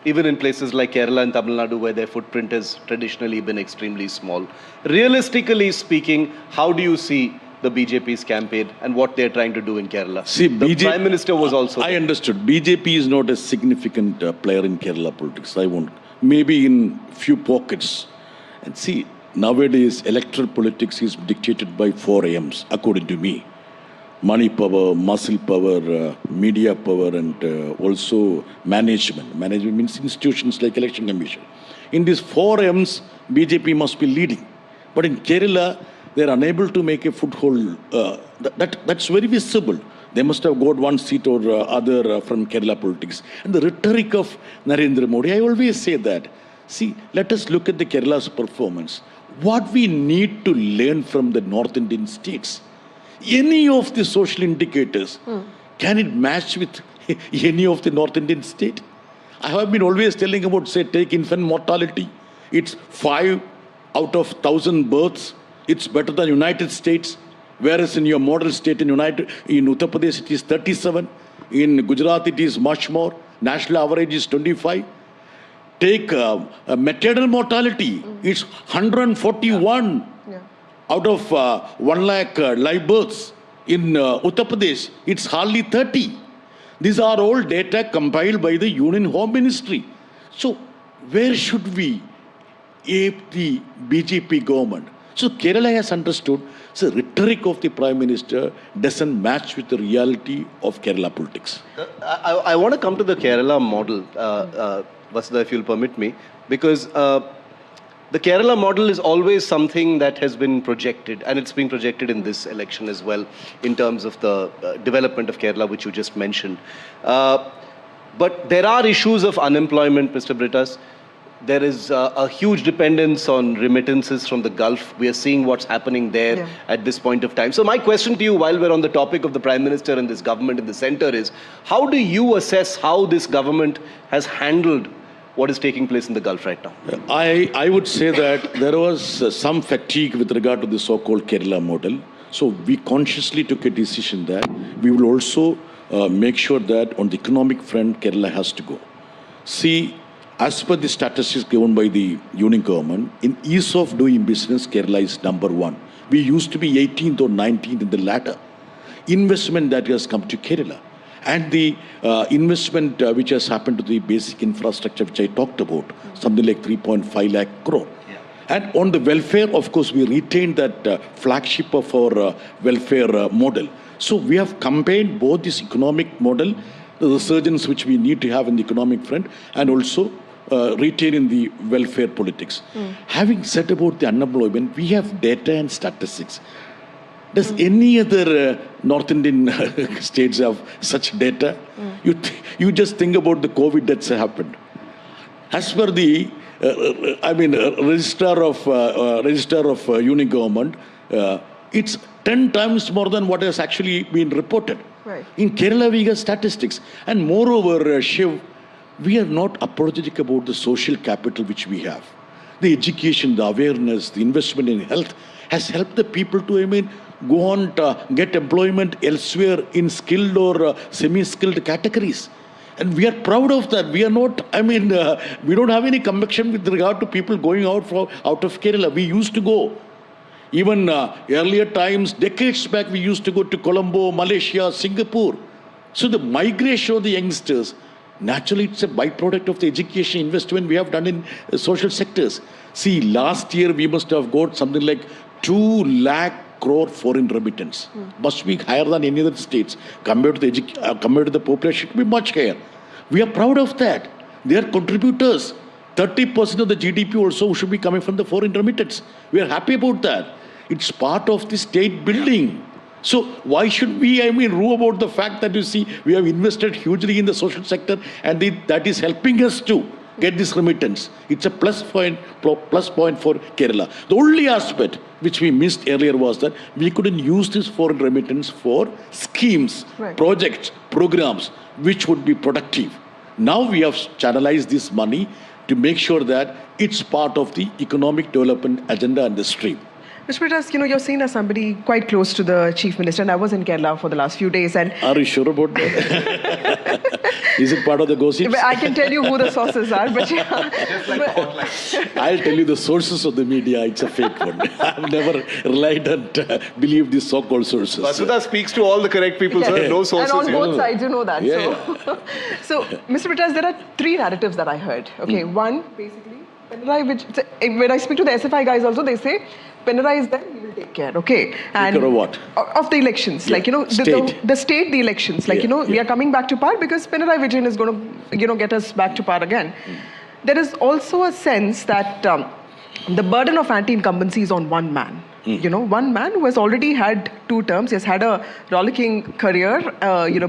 S24: even in places like Kerala and Tamil Nadu, where their footprint has traditionally been extremely small. Realistically speaking, how do you see the BJP's campaign and what they're trying to do in Kerala?
S22: See,
S24: the Prime Minister was also
S22: I understood. BJP is not a significant player in Kerala politics. I won't. Maybe in few pockets. And see, nowadays, electoral politics is dictated by 4 M's, according to me. Money power, muscle power, media power, and also management. Management means institutions like Election Commission. In these 4 M's, BJP must be leading. But in Kerala, they are unable to make a foothold. That's very visible. They must have got one seat or other from Kerala politics. And the rhetoric of Narendra Modi, I always say that. See, let us look at the Kerala's performance. What we need to learn from the North Indian states, any of the social indicators, can it match with any of the North Indian state? I have been always telling about, say, take infant mortality. It's 5 out of 1,000 births. It's better than United States, whereas in your model state in Uttar Pradesh it is 37. In Gujarat it is much more. National average is 25. Take maternal mortality, it's 141 out of 1 lakh live births. In Uttar Pradesh, it's hardly 30. These are all data compiled by the Union Home Ministry. So where should we ape the BJP government? So Kerala has understood the rhetoric of the Prime Minister doesn't match with the reality of Kerala politics.
S24: I want to come to the Kerala model, Vasudha, if you'll permit me, because the Kerala model is always something that has been projected, and it's being projected in this election as well, in terms of the development of Kerala, which you just mentioned. But there are issues of unemployment, Mr. Britas. There is a huge dependence on remittances from the Gulf. We are seeing what's happening there at this point of time. So my question to you, while we're on the topic of the Prime Minister and this government in the center, is how do you assess how this government has handled what is taking place in the Gulf right now?
S22: I would say that there was some fatigue with regard to the so-called Kerala model. So we consciously took a decision that we will also make sure that on the economic front, Kerala has to go. See, as per the statistics given by the union government, in ease of doing business, Kerala is number one. We used to be 18th or 19th in the ladder. Investment that has come to Kerala. And the investment which has happened to the basic infrastructure, which I talked about, something like 3.5 lakh crore. And on the welfare, of course, we retained that flagship of our welfare model. So we have combined both this economic model, the resurgence which we need to have in the economic front, and also retaining the welfare politics. Having said about the unemployment, we have data and statistics. Does any other North Indian states have such data? You just think about the COVID that's happened. As per the, registrar of union government, it's 10 times more than what has actually been reported.
S20: Right.
S22: In Kerala, we have statistics. And moreover, Shiv, we are not apologetic about the social capital which we have. The education, the awareness, the investment in health has helped the people to, go on to get employment elsewhere in skilled or semi-skilled categories. And we are proud of that. We are not, we don't have any conviction with regard to people going out of Kerala. We used to go. Even earlier times, decades back, we used to go to Colombo, Malaysia, Singapore. So the migration of the youngsters, naturally, it's a byproduct of the education investment we have done in social sectors. See, last year, we must have got something like 2 lakh crore foreign remittance. Must be higher than any other states. Compared to the population, it will be much higher. We are proud of that. They are contributors. 30% of the GDP also should be coming from the foreign remittance. We are happy about that. It's part of the state building. So why should we, rue about the fact that you see we have invested hugely in the social sector and that is helping us to get this remittance. It's a plus point for Kerala. The only aspect which we missed earlier was that we couldn't use this foreign remittance for schemes, projects, programs, which would be productive. Now we have channelized this money to make sure that it's part of the economic development agenda and the stream.
S20: Mr. Britas, you're seen as somebody quite close to the Chief Minister, and I was in Kerala for the last few days. And
S22: are you sure about that? Is it part of the gossip?
S20: I can tell you who the sources are, but
S22: I'll tell you the sources of the media. It's a fake one. I've never relied and believed these so-called sources.
S24: Vasudha speaks to all the correct people, sir. No sources.
S20: And on both sides, you know that.
S22: Yeah.
S20: So, Mr. Britas, there are 3 narratives that I heard. Okay, one, basically, Pinarayi, when I speak to the SFI guys also, they say, Pinarayi is there, he will take care, okay? And
S22: of what?
S20: Of the elections,
S22: the
S20: elections, we are coming back to power because Pinarayi Vijayan is going to, get us back to power again. There is also a sense that the burden of anti-incumbency is on one man. One man who has already had 2 terms, he has had a rollicking career,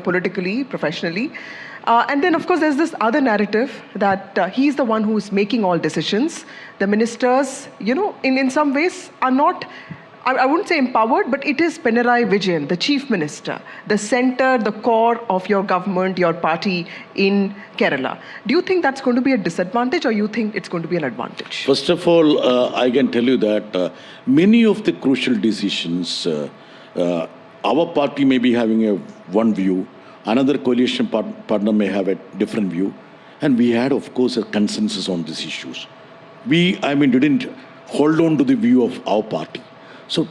S20: politically, professionally. And then, of course, there's this other narrative that he's the one who's making all decisions. The ministers, in some ways are not, I wouldn't say empowered, but it is Pinarayi Vijayan, the chief minister, the center, the core of your government, your party in Kerala. Do you think that's going to be a disadvantage or you think it's going to be an advantage?
S22: First of all, I can tell you that many of the crucial decisions, our party may be having one view, another coalition partner may have a different view. And we had, of course, a consensus on these issues. We, didn't hold on to the view of our party. So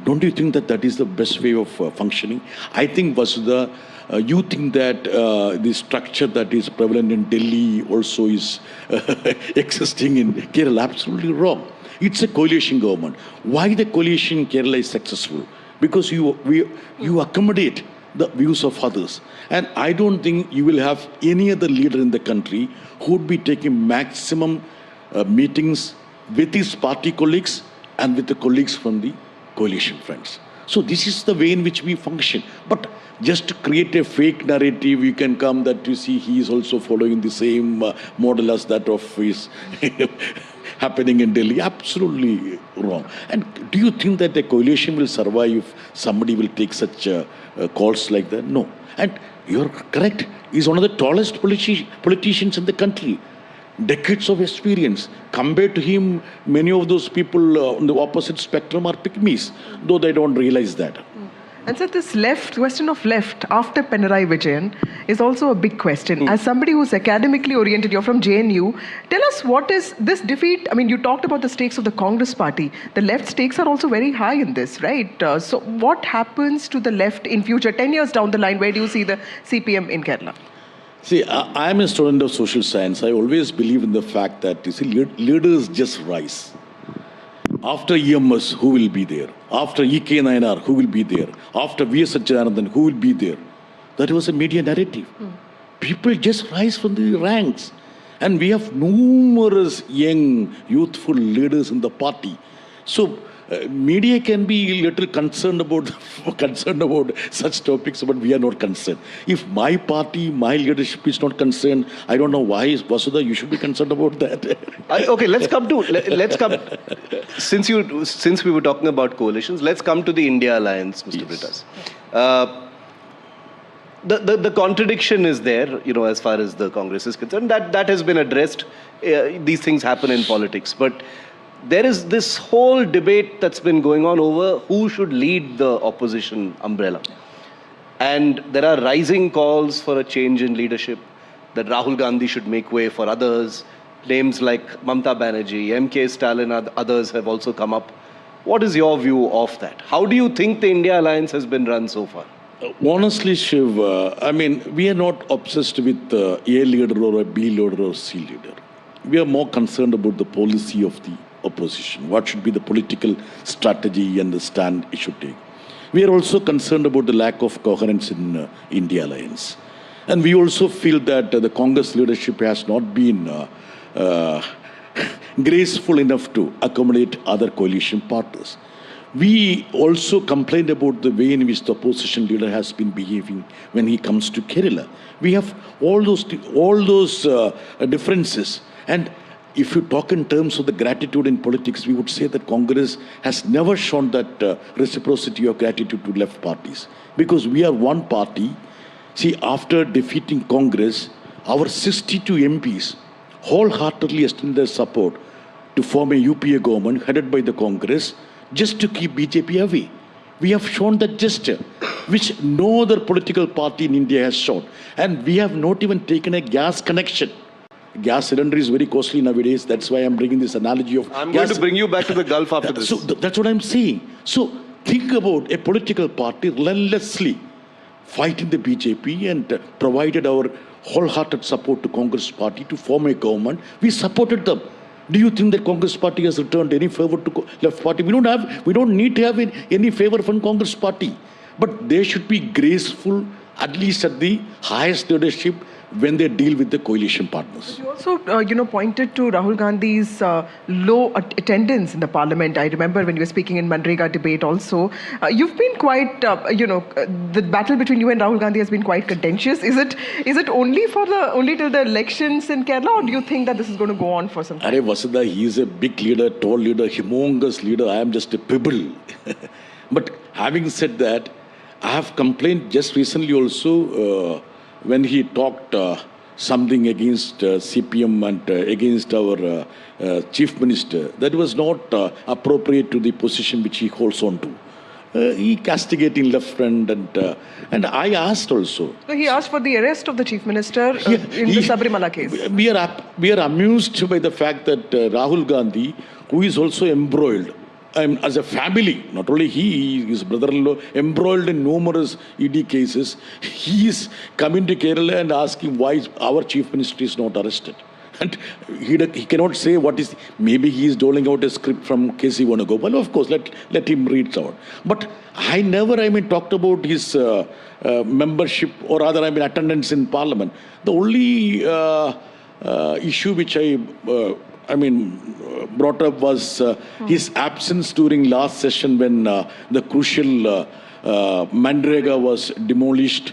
S22: don't you think that is the best way of functioning? I think, Vasudha, you think that the structure that is prevalent in Delhi also is existing in Kerala. Absolutely wrong. It's a coalition government. Why the coalition in Kerala is successful? Because you accommodate the views of others. And I don't think you will have any other leader in the country who would be taking maximum meetings with his party colleagues and with the colleagues from the coalition friends. So this is the way in which we function. But just to create a fake narrative, you can come that you see he is also following the same model as that of his happening in Delhi. Absolutely wrong. And do you think that the coalition will survive if somebody will take such calls like that? No. And you're correct. He's one of the tallest politicians in the country. Decades of experience. Compared to him, many of those people on the opposite spectrum are pygmies, though they don't realize that.
S20: And so this question of left after Pinarayi Vijayan is also a big question. As somebody who's academically oriented, you're from JNU, tell us what is this defeat? I mean, you talked about the stakes of the Congress party. The left stakes are also very high in this, right? So what happens to the left in future, 10 years down the line? Where do you see the CPM in Kerala?
S22: See, I'm a student of social science. I always believe in the fact that, you see, leaders just rise. After EMS, who will be there? After EK Nayanar, who will be there? After V.S. Satchidanandan, who will be there? That was a media narrative. People just rise from the ranks. And we have numerous young, youthful leaders in the party. So, media can be a little concerned about such topics, but we are not concerned. If my party, my leadership is not concerned, I don't know why, Vasudha, you should be concerned about that.
S24: Okay, let's come. Since we were talking about coalitions, let's come to the India Alliance, Mr. Britas. The contradiction is there, you know, as far as the Congress is concerned. That has been addressed. These things happen in politics, but there is this whole debate that's been going on over who should lead the opposition umbrella. And there are rising calls for a change in leadership, that Rahul Gandhi should make way for others. Names like Mamta Banerjee, MK Stalin, others have also come up. What is your view of that? How do you think the India Alliance has been run so far?
S22: Honestly, Shiv, I mean, we are not obsessed with A leader or a B leader or C leader. We are more concerned about the policy of the opposition. What should be the political strategy and the stand it should take. We are also concerned about the lack of coherence in India Alliance. And we also feel that the Congress leadership has not been graceful enough to accommodate other coalition partners. We also complained about the way in which the opposition leader has been behaving when he comes to Kerala. We have all those differences. And if you talk in terms of the gratitude in politics, we would say that Congress has never shown that reciprocity of gratitude to left parties. Because we are one party. See, after defeating Congress, our 62 MPs wholeheartedly extended their support to form a UPA government headed by the Congress just to keep BJP away. We have shown that gesture, which no other political party in India has shown. And we have not even taken a gas connection. Gas cylinder is very costly nowadays. That's why I'm bringing this analogy of
S24: I'm going to bring you back to the Gulf after this.
S22: So that's what I'm saying. So think about a political party relentlessly fighting the BJP and provided our wholehearted support to Congress party to form a government. We supported them. Do you think that Congress party has returned any favor to left party? We don't need to have any favor from Congress party. But they should be graceful, at least at the highest leadership, when they deal with the coalition partners.
S20: You also, pointed to Rahul Gandhi's low attendance in the parliament. I remember when you were speaking in Manrega debate also. You've been quite, the battle between you and Rahul Gandhi has been quite contentious. Is it only till the elections in Kerala, or do you think that this is going to go on for some time?
S22: Arey Vasudha, he is a big leader, tall leader, humongous leader. I am just a pebble. But having said that, I have complained just recently also when he talked something against CPM and against our chief minister. That was not appropriate to the position which he holds on to. He castigating left friend and I asked also.
S20: So he asked for the arrest of the chief minister in the Sabrimala case.
S22: We are amused by the fact that Rahul Gandhi, who is also embroiled, as a family, not only his brother-in-law, embroiled in numerous ED cases, he is coming to Kerala and asking why our chief minister is not arrested. And he cannot say what is, maybe he is doling out a script from K.C. Venugopal. Of course, let him read it out. But I never, talked about his membership or rather, attendance in Parliament. The only issue which I brought up was his absence during last session when the crucial Mandrega was demolished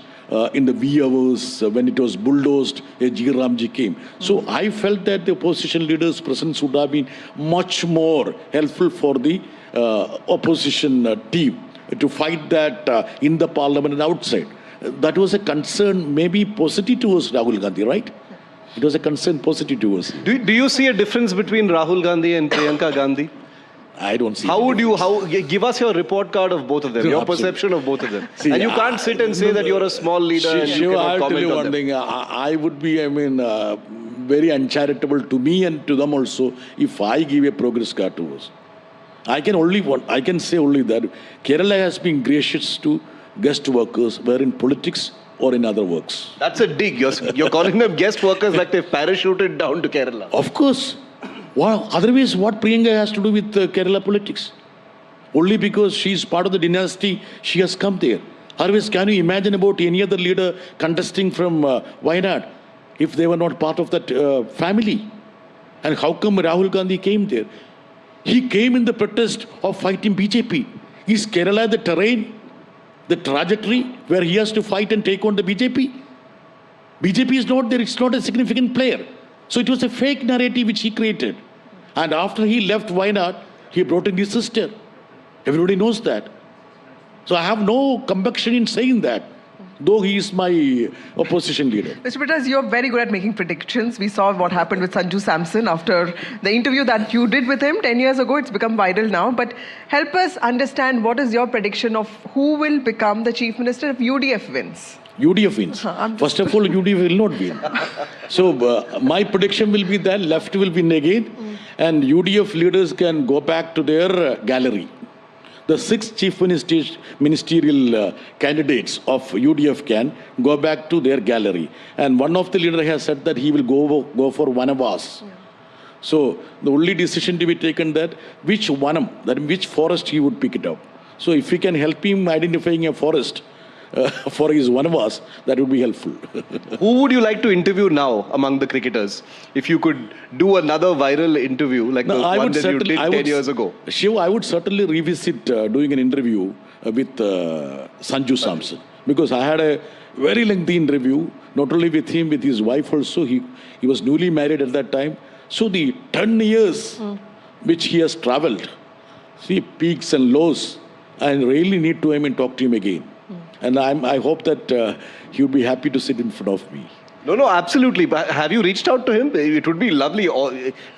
S22: in the wee hours when it was bulldozed, G. Ramji came. So I felt that the opposition leader's presence would have been much more helpful for the opposition team to fight that in the parliament and outside. That was a concern, maybe positive towards Rahul Gandhi, right? It was a concern positive to us.
S24: Do you see a difference between Rahul Gandhi and Priyanka Gandhi?
S22: I don't see.
S24: How would you give us your report card of both of them, your perception of both of them?
S22: See,
S24: and you can't sit and say that you're a small leader and you cannot comment on them.
S22: Thing. I would be, very uncharitable to me and to them also if I give a progress card to us. I can say only that Kerala has been gracious to guest workers, whether in politics or in other works.
S24: That's a dig. You're calling them guest workers like they've parachuted down to Kerala.
S22: Of course. Well, otherwise, what Priyanka has to do with Kerala politics? Only because she's part of the dynasty, she has come there. Otherwise, can you imagine about any other leader contesting from Wayanad if they were not part of that family? And how come Rahul Gandhi came there? He came in the protest of fighting BJP. Is Kerala the terrain, the trajectory where he has to fight and take on the BJP? BJP is not there, it's not a significant player. So it was a fake narrative which he created. And after he left Wayanad, he brought in his sister. Everybody knows that. So I have no compunction in saying that, though he is my opposition leader.
S20: Mr. Peters, you're very good at making predictions. We saw what happened with Sanju Samson after the interview that you did with him 10 years ago. It's become viral now. But help us understand, what is your prediction of who will become the Chief Minister if UDF wins?
S22: UDF wins. First of all, UDF will not win. So my prediction will be that left will win again and UDF leaders can go back to their gallery. The 6 chief ministerial candidates of UDF can go back to their gallery. And one of the leaders has said that he will go for Vanavas. Yeah. So the only decision to be taken that which Vanam, that which forest he would pick it up. So if we can help him identifying a forest for his Vanavas, that would be helpful.
S24: Who would you like to interview now among the cricketers? If you could do another viral interview like the one that you did 10 years ago.
S22: Shiv, I would certainly revisit doing an interview with Sanju Samson. Because I had a very lengthy interview, not only with him, with his wife also. He was newly married at that time. So the 10 years which he has travelled, see peaks and lows, I really need to talk to him again. And I hope that he would be happy to sit in front of me.
S24: No, absolutely. But have you reached out to him? It would be lovely,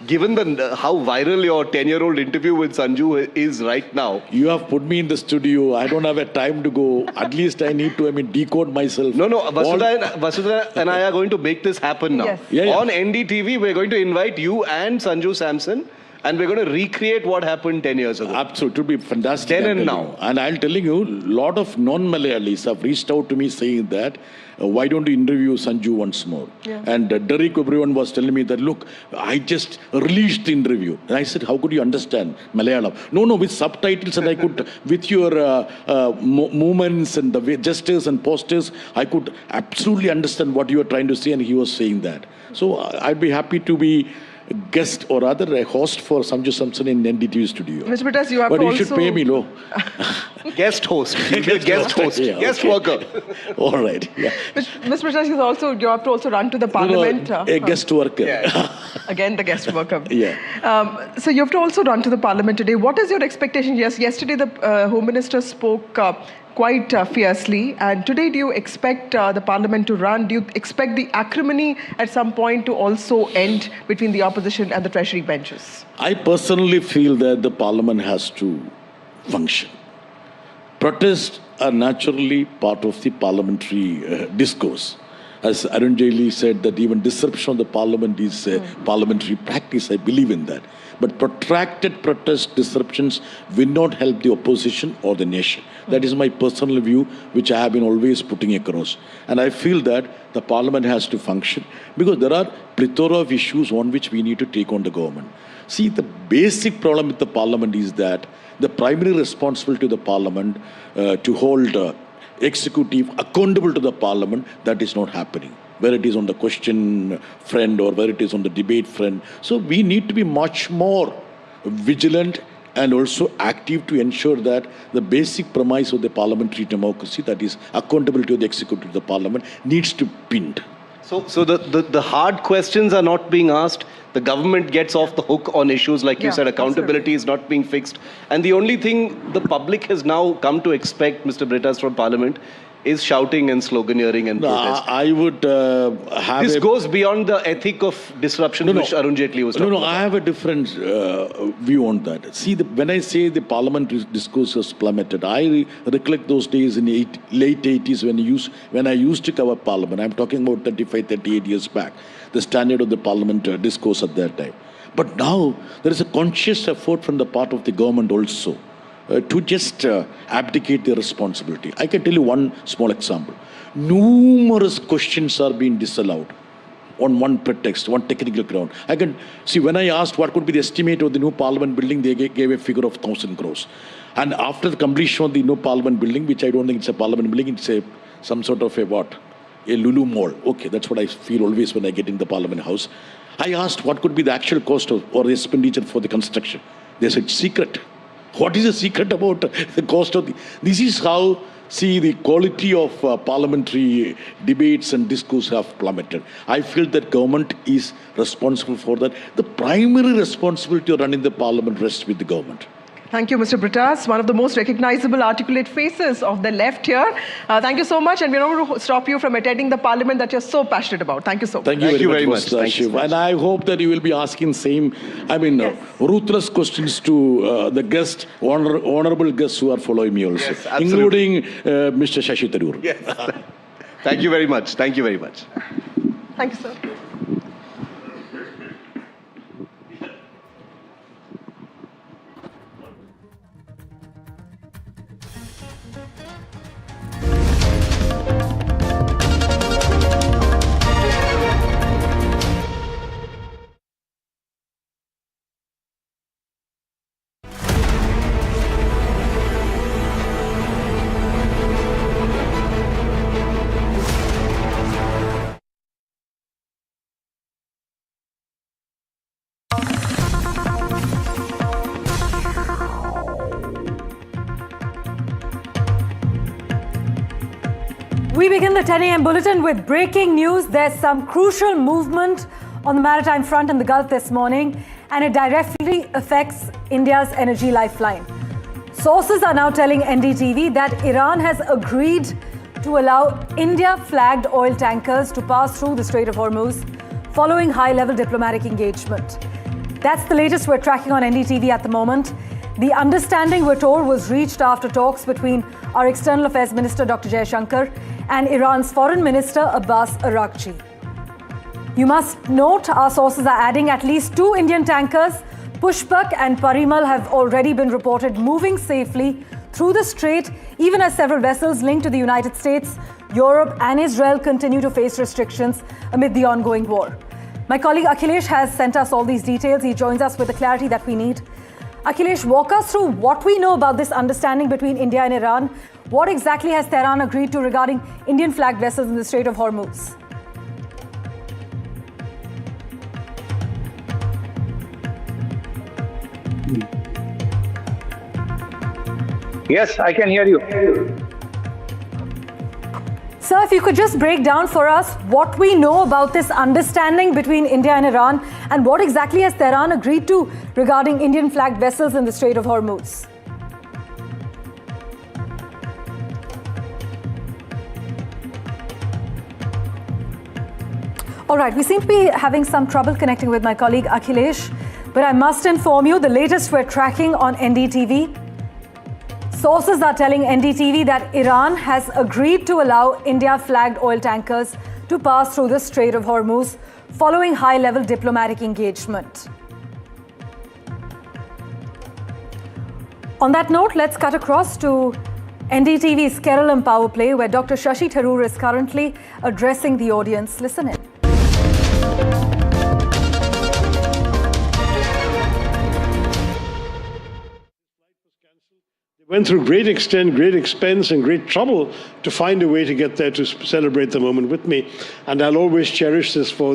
S24: given how viral your 10-year-old interview with Sanju is right now.
S22: You have put me in the studio. I don't have a time to go. At least I need to decode myself.
S24: No, Vasudha and I are going to make this happen now. Yes.
S22: Yeah.
S24: On NDTV, we're going to invite you and Sanju Samson. And we're going to recreate what happened 10 years ago.
S22: Absolutely. It would be fantastic.
S24: Then and now.
S22: And I'm telling you, a lot of non-Malayalis have reached out to me saying that, why don't you interview Sanju once more? Yeah. And Derek, everyone was telling me that, look, I just released the interview. And I said, how could you understand Malayalam? No, with subtitles and I could, with your movements and the gestures and postures, I could absolutely understand what you were trying to say. And he was saying that. So I'd be happy to be a guest or rather a host for Sanju Samson in NDTV studio.
S20: Mr. Peters, you have
S22: but you should pay me low.
S24: Guest host. Guest host. Yeah, guest worker.
S22: All right. Yeah.
S20: Mr. Peters, you have to also run to the parliament.
S22: A guest worker.
S20: Yeah. Again, the guest worker.
S22: Yeah.
S20: So you have to also run to the parliament today. What is your expectation? Yes, yesterday the Home Minister spoke quite fiercely. And today, do you expect the parliament to run? Do you expect the acrimony at some point to also end between the opposition and the treasury benches?
S22: I personally feel that the parliament has to function. Protests are naturally part of the parliamentary discourse. As Arun Jaitley said, that even disruption of the parliament is parliamentary practice. I believe in that. But protracted protest disruptions will not help the opposition or the nation. That is my personal view, which I have been always putting across. And I feel that the parliament has to function because there are plethora of issues on which we need to take on the government. See, the basic problem with the parliament is that the primary responsibility of the parliament to hold executive accountable to the parliament, that is not happening. Whether it is on the question front or whether it is on the debate front. So we need to be much more vigilant and also active to ensure that the basic premise of the parliamentary democracy, that is accountability of the executive of the parliament, needs to be pinned.
S24: So the hard questions are not being asked. The government gets off the hook on issues like you said, accountability is not being fixed. And the only thing the public has now come to expect, Mr. Britas, from Parliament is shouting and sloganeering and protest.
S22: I would have
S24: This goes beyond the ethic of disruption which Arun Jaitley was talking about.
S22: I have a different view on that. See, when I say the parliament discourse has plummeted, I recollect those days in the late 80s when I used to cover parliament. I'm talking about 35, 38 years back. The standard of the parliament discourse at that time. But now there is a conscious effort from the part of the government also to just abdicate their responsibility. I can tell you one small example. Numerous questions are being disallowed on one pretext, one technical ground. I can see when I asked what could be the estimate of the new parliament building, they gave a figure of 1,000 crores. And after the completion of the new parliament building, which I don't think it's a parliament building, it's some sort of a Lulu mall. Okay, that's what I feel always when I get in the parliament house. I asked what could be the actual cost or the expenditure for the construction. They said secret. What is the secret about the cost of this is how, see, the quality of parliamentary debates and discourse have plummeted. I feel that government is responsible for that. The primary responsibility of running the parliament rests with the government.
S20: Thank you, Mr. Britas, one of the most recognizable, articulate faces of the left here. Thank you so much, and we're not going to stop you from attending the parliament that you're so passionate about. Thank you so much.
S22: Thank you very much, Shiv. And I hope that you will be asking ruthless questions to the guests, honorable guests who are following me also, including Mr. Shashi Tharoor.
S24: Yes. Thank you very much. Thank you very much.
S20: Thank you, sir.
S2: We begin the 10 a.m. bulletin with breaking news. There's some crucial movement on the maritime front in the Gulf this morning, and it directly affects India's energy lifeline. Sources are now telling NDTV that Iran has agreed to allow India-flagged oil tankers to pass through the Strait of Hormuz following high-level diplomatic engagement. That's the latest we're tracking on NDTV at the moment. The understanding, we're told, was reached after talks between our External Affairs Minister, Dr. Jaishankar, and Iran's Foreign Minister, Abbas Araghchi. You must note, our sources are adding at least 2 Indian tankers, Pushpak and Parimal, have already been reported moving safely through the strait, even as several vessels linked to the United States, Europe and Israel continue to face restrictions amid the ongoing war. My colleague Akhilesh has sent us all these details. He joins us with the clarity that we need. Akhilesh, walk us through what we know about this understanding between India and Iran. What exactly has Tehran agreed to regarding Indian-flagged vessels in the Strait of Hormuz?
S3: Yes, I can hear you.
S2: Sir, if you could just break down for us what we know about this understanding between India and Iran, and what exactly has Tehran agreed to regarding Indian-flagged vessels in the Strait of Hormuz? All right, we seem to be having some trouble connecting with my colleague Akhilesh, but I must inform you the latest we're tracking on NDTV. Sources are telling NDTV that Iran has agreed to allow India-flagged oil tankers to pass through the Strait of Hormuz following high-level diplomatic engagement. On that note, let's cut across to NDTV's Keralam Power Play, where Dr. Shashi Tharoor is currently addressing the audience. Listen in.
S5: Went through great extent, great expense, and great trouble to find a way to get there to celebrate the moment with me. And I'll always cherish this for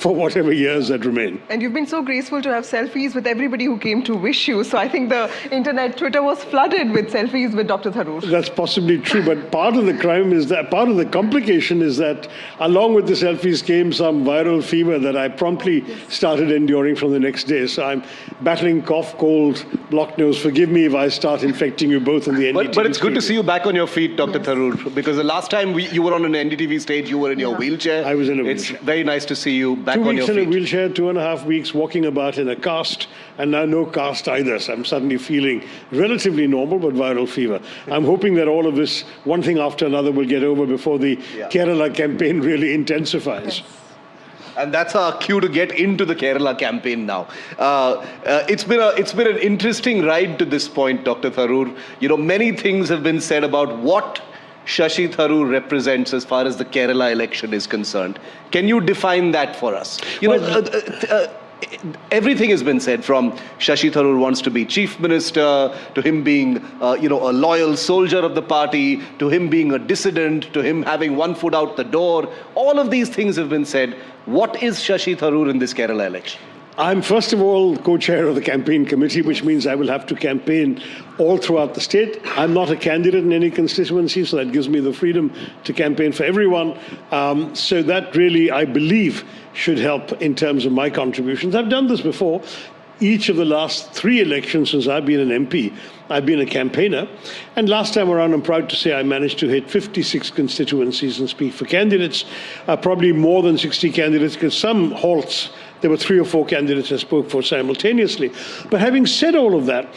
S5: whatever years that remain.
S20: And you've been so graceful to have selfies with everybody who came to wish you. So I think the internet, Twitter was flooded with selfies with Dr. Tharoor.
S5: That's possibly true, but part of the crime is that, part of the complication is that along with the selfies came some viral fever that I promptly started enduring from the next day. So I'm battling cough, cold, blocked nose. Forgive me if I start infecting you both on the NDTV
S24: But it's good to see you back on your feet, Dr. Tharoor, because the last time you were on an NDTV stage, you were in your wheelchair.
S5: I was in a wheelchair.
S24: It's very nice to see you back on your
S5: 2 weeks
S24: feet.
S5: in a wheelchair, 2.5 weeks walking about in a cast, and now no cast either. So I'm suddenly feeling relatively normal, but viral fever. I'm hoping that all of this, one thing after another, will get over before the Kerala campaign really intensifies.
S20: Yes.
S24: And that's our cue to get into the Kerala campaign now. It's been an interesting ride to this point, Dr. Tharoor. You know, many things have been said about what Shashi Tharoor represents as far as the Kerala election is concerned. Can you define that for us? Everything has been said, from Shashi Tharoor wants to be chief minister, to him being, a loyal soldier of the party, to him being a dissident, to him having one foot out the door. All of these things have been said. What is Shashi Tharoor in this Kerala election?
S5: I'm first of all co-chair of the campaign committee, which means I will have to campaign all throughout the state. I'm not a candidate in any constituency, so that gives me the freedom to campaign for everyone. So that really, I believe, should help in terms of my contributions. I've done this before. Each of the last 3 elections since I've been an MP, I've been a campaigner. And last time around, I'm proud to say I managed to hit 56 constituencies and speak for candidates, probably more than 60 candidates, because some halts, there were 3 or 4 candidates I spoke for simultaneously. But having said all of that,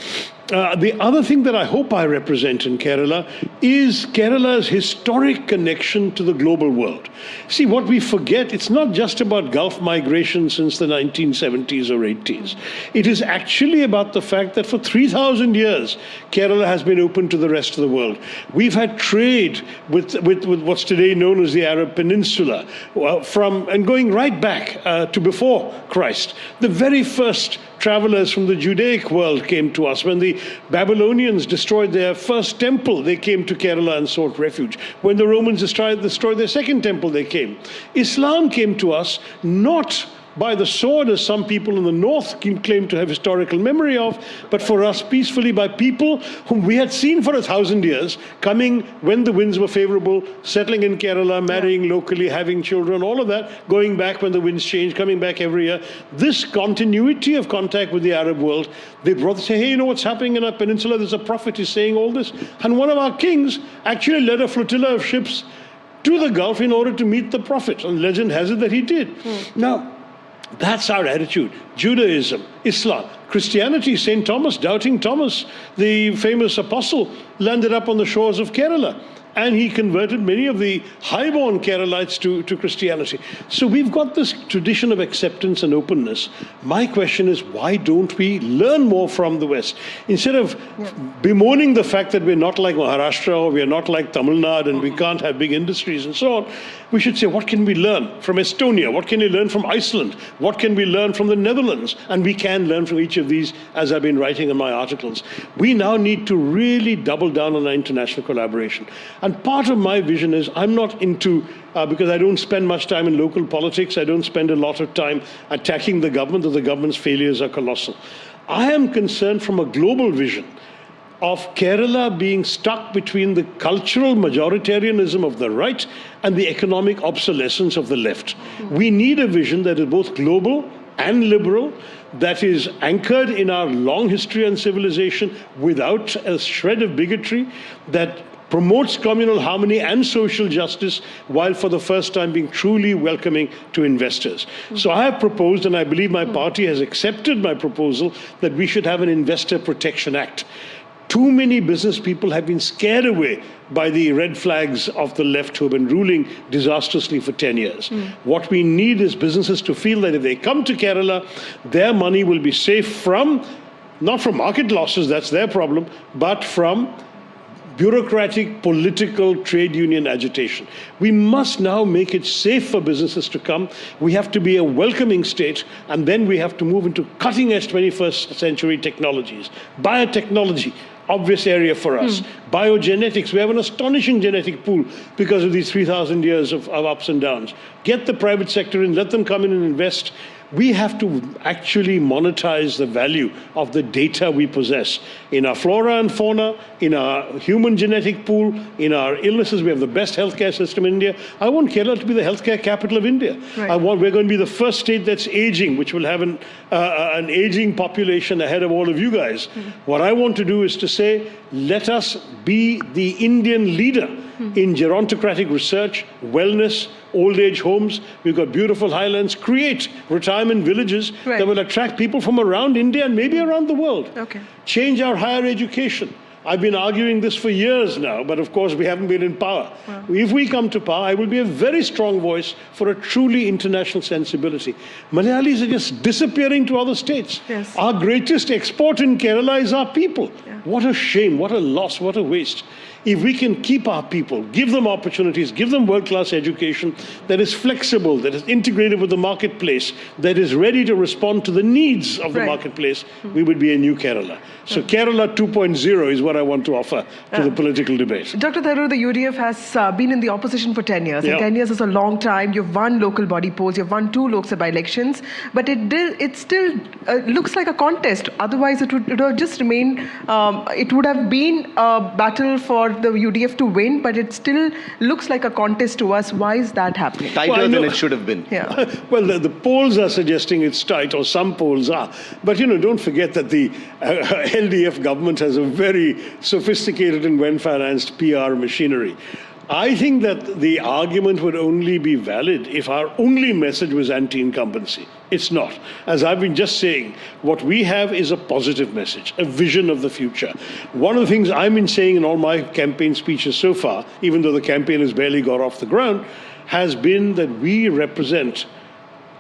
S5: the other thing that I hope I represent in Kerala is Kerala's historic connection to the global world. See, what we forget, it's not just about Gulf migration since the 1970s or 80s. It is actually about the fact that for 3,000 years, Kerala has been open to the rest of the world. We've had trade with what's today known as the Arab Peninsula, and going right back to before Christ. The very first travelers from the Judaic world came to us. When the Babylonians destroyed their first temple, they came to Kerala and sought refuge. When the Romans destroyed their second temple, they came. Islam came to us not by the sword, as some people in the north claim to have historical memory of, but for us peacefully by people whom we had seen for 1,000 years, coming when the winds were favorable, settling in Kerala, marrying locally, having children, all of that, going back when the winds change, coming back every year. This continuity of contact with the Arab world, they brought, say, hey, you know what's happening in our peninsula? There's a prophet who's saying all this. And one of our kings actually led a flotilla of ships to the Gulf in order to meet the prophet. And legend has it that he did. Now, that's our attitude. Judaism, Islam, Christianity, St. Thomas, Doubting Thomas, the famous apostle, landed up on the shores of Kerala. And he converted many of the highborn Keralites to Christianity. So we've got this tradition of acceptance and openness. My question is, why don't we learn more from the West? Instead of bemoaning the fact that we're not like Maharashtra or we're not like Tamil Nadu and we can't have big industries and so on, we should say, what can we learn from Estonia? What can we learn from Iceland? What can we learn from the Netherlands? And we can learn from each of these, as I've been writing in my articles. We now need to really double down on our international collaboration. And part of my vision is I'm not into, because I don't spend much time in local politics, I don't spend a lot of time attacking the government, or the government's failures are colossal. I am concerned from a global vision of Kerala being stuck between the cultural majoritarianism of the right and the economic obsolescence of the left. We need a vision that is both global and liberal, that is anchored in our long history and civilization without a shred of bigotry, that promotes communal harmony and social justice, while for the first time being truly welcoming to investors. So I have proposed, and I believe my party has accepted my proposal, that we should have an Investor Protection Act Too many business people have been scared away by the red flags of the left who have been ruling disastrously for 10 years. What we need is businesses to feel that if they come to Kerala, their money will be safe from, not from market losses, that's their problem, but from bureaucratic, political, trade union agitation. We must now make it safe for businesses to come. We have to be a welcoming state, and then we have to move into cutting-edge 21st century technologies. Biotechnology, obvious area for us. Biogenetics, we have an astonishing genetic pool because of these 3,000 years of ups and downs. Get the private sector in, let them come in and invest. We have to actually monetize the value of the data we possess in our flora and fauna, in our human genetic pool, in our illnesses. We have the best healthcare system in India. I want Kerala to be the healthcare capital of India. Right. We're going to be the first state that's aging, which will have an aging population ahead of all of you guys. What I want to do is to say, let us be the Indian leader in gerontocratic research, wellness, old age homes. We've got beautiful highlands. Create retirement villages that will attract people from around India and maybe around the world. Change our higher education. I've been arguing this for years now, but of course we haven't been in power. If we come to power, I will be a very strong voice for a truly international sensibility. Malayalis are just disappearing to other states. Our greatest export in Kerala is our people. What a shame, what a loss, what a waste. If we can keep our people, give them opportunities, give them world-class education that is flexible, that is integrated with the marketplace, that is ready to respond to the needs of the marketplace, we would be a new Kerala. So Kerala 2.0 is what I want to offer to the political debate.
S20: Dr. Tharoor, the UDF has been in the opposition for 10 years. And 10 years is a long time. You've won local body polls, you've won 2 Lok Sabha elections, but it still looks like a contest. Otherwise, it would have just remained, it would have been a battle for the UDF to win, but it still looks like a contest to us. Why is that happening?
S24: Tighter than it should have been.
S5: Well, the polls are suggesting it's tight, or some polls are. But, don't forget that the LDF government has a very sophisticated and well-financed PR machinery. I think that the argument would only be valid if our only message was anti-incumbency. It's not. As I've been just saying, what we have is a positive message, a vision of the future. One of the things I've been saying in all my campaign speeches so far, even though the campaign has barely got off the ground, has been that we represent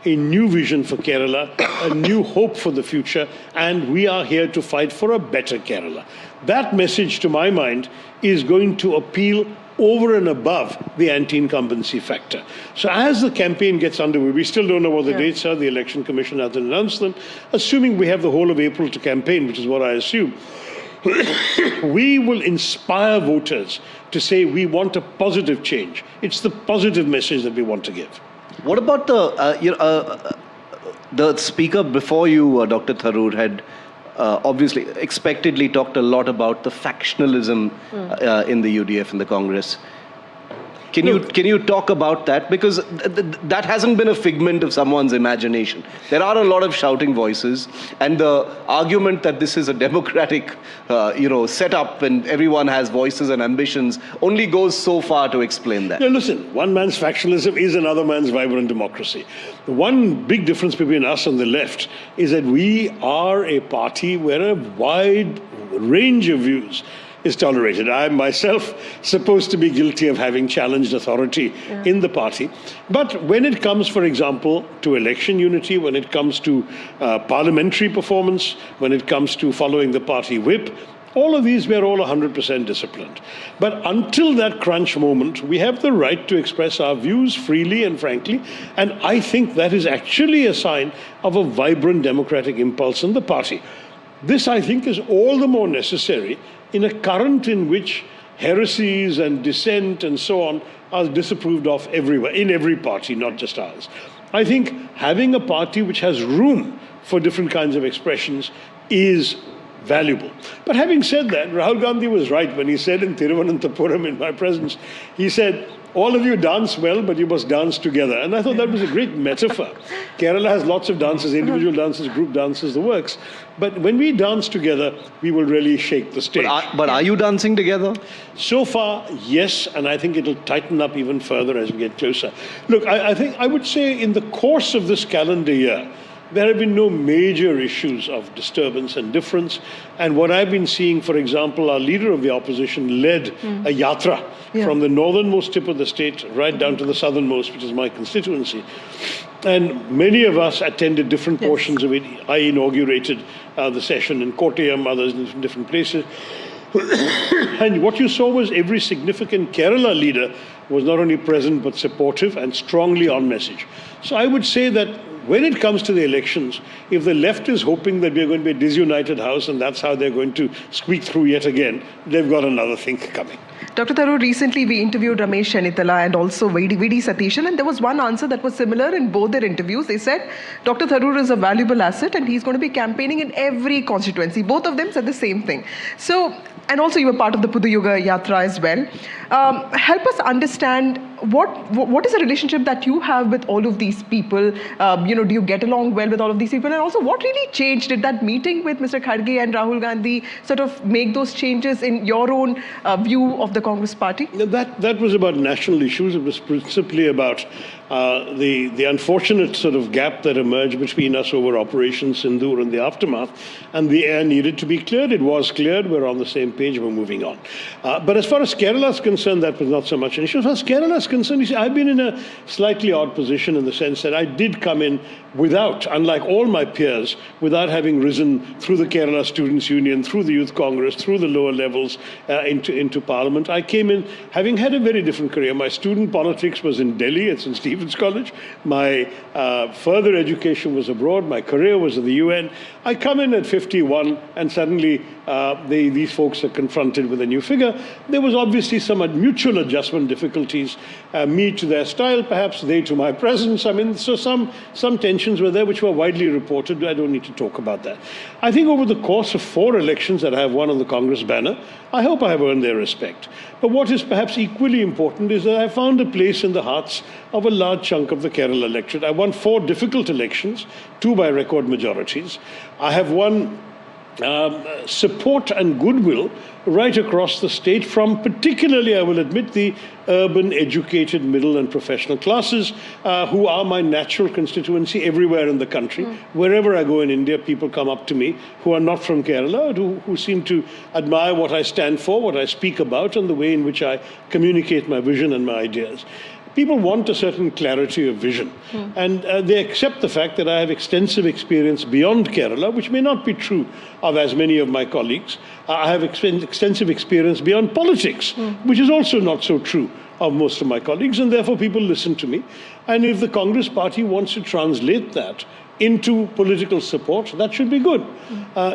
S5: a new vision for Kerala, a new hope for the future, and we are here to fight for a better Kerala. That message, to my mind, is going to appeal over and above the anti-incumbency factor. So as the campaign gets underway, we still don't know what the dates are. The Election Commission hasn't announced them. Assuming we have the whole of April to campaign, which is what I assume, we will inspire voters to say we want a positive change. It's the positive message that we want to give.
S24: What about the speaker before you, Dr. Tharoor, had obviously expectedly talked a lot about the factionalism in the UDF and the Congress. Can you talk about that? Because that hasn't been a figment of someone's imagination. There are a lot of shouting voices, and the argument that this is a democratic setup and everyone has voices and ambitions only goes so far to explain that.
S5: Now listen, one man's factionalism is another man's vibrant democracy. The one big difference between us and the left is that we are a party where a wide range of views is tolerated. I am myself supposed to be guilty of having challenged authority in the party. But when it comes, for example, to election unity, when it comes to parliamentary performance, when it comes to following the party whip, all of these, we are all 100% disciplined. But until that crunch moment, we have the right to express our views freely and frankly. And I think that is actually a sign of a vibrant democratic impulse in the party. This, I think, is all the more necessary in a current in which heresies and dissent and so on are disapproved of everywhere, in every party, not just ours. I think having a party which has room for different kinds of expressions is valuable. But having said that, Rahul Gandhi was right when he said in Thiruvananthapuram in my presence, he said, all of you dance well, but you must dance together. And I thought that was a great metaphor. Kerala has lots of dances, individual dances, group dances, the works. But when we dance together, we will really shake the stage.
S24: But are you dancing together?
S5: So far, yes, and I think it'll tighten up even further as we get closer. Look, I think I would say in the course of this calendar year, there have been no major issues of disturbance and difference. And what I've been seeing, for example, our leader of the opposition led a yatra from the northernmost tip of the state right down to the southernmost, which is my constituency. And many of us attended different portions of it. I inaugurated the session in Kottayam, others in different places. And what you saw was every significant Kerala leader was not only present but supportive and strongly on message. So I would say that when it comes to the elections, if the left is hoping that we're going to be a disunited house and that's how they're going to squeak through yet again, they've got another thing coming.
S20: Dr. Tharoor, recently we interviewed Ramesh Shenitala and also V.D. Satishan, and there was one answer that was similar in both their interviews. They said Dr. Tharoor is a valuable asset and he's going to be campaigning in every constituency. Both of them said the same thing. So, and also you were part of the Pudu Yuga Yatra as well. Help us understand what is the relationship that you have with all of these people? Do you get along well with all of these people? And also, what really changed? Did that meeting with Mr. Kharge and Rahul Gandhi sort of make those changes in your own view of the Congress party?
S5: That was about national issues. It was principally about the unfortunate sort of gap that emerged between us over Operation Sindoor and the aftermath. And the air needed to be cleared. It was cleared. We're on the same page. We're moving on. But as far as Kerala is concerned, that was not so much an issue. As far as Kerala is concerned, you see, I've been in a slightly odd position in the sense that I did come in without, unlike all my peers, without having risen through the Kerala Students' Union, through the Youth Congress, through the lower levels into Parliament. I came in having had a very different career. My student politics was in Delhi at St. Stephen's College. My further education was abroad. My career was in the UN. I come in at 51 and suddenly these folks are confronted with a new figure. There was obviously some mutual adjustment difficulties, me to their style, perhaps they to my presence. I mean, so some tensions were there which were widely reported. I don't need to talk about that. I think over the course of 4 elections that I have won on the Congress banner, I hope I have earned their respect. But what is perhaps equally important is that I found a place in the hearts of a large chunk of the Kerala electorate. I won 4 difficult elections, 2 by record majorities. I have won support and goodwill right across the state from particularly, I will admit, the urban, educated, middle and professional classes who are my natural constituency everywhere in the country. Wherever I go in India, people come up to me who are not from Kerala, who seem to admire what I stand for, what I speak about, and the way in which I communicate my vision and my ideas. People want a certain clarity of vision, and they accept the fact that I have extensive experience beyond Kerala, which may not be true of as many of my colleagues. I have extensive experience beyond politics, which is also not so true of most of my colleagues, and therefore people listen to me. And if the Congress party wants to translate that into political support, that should be good.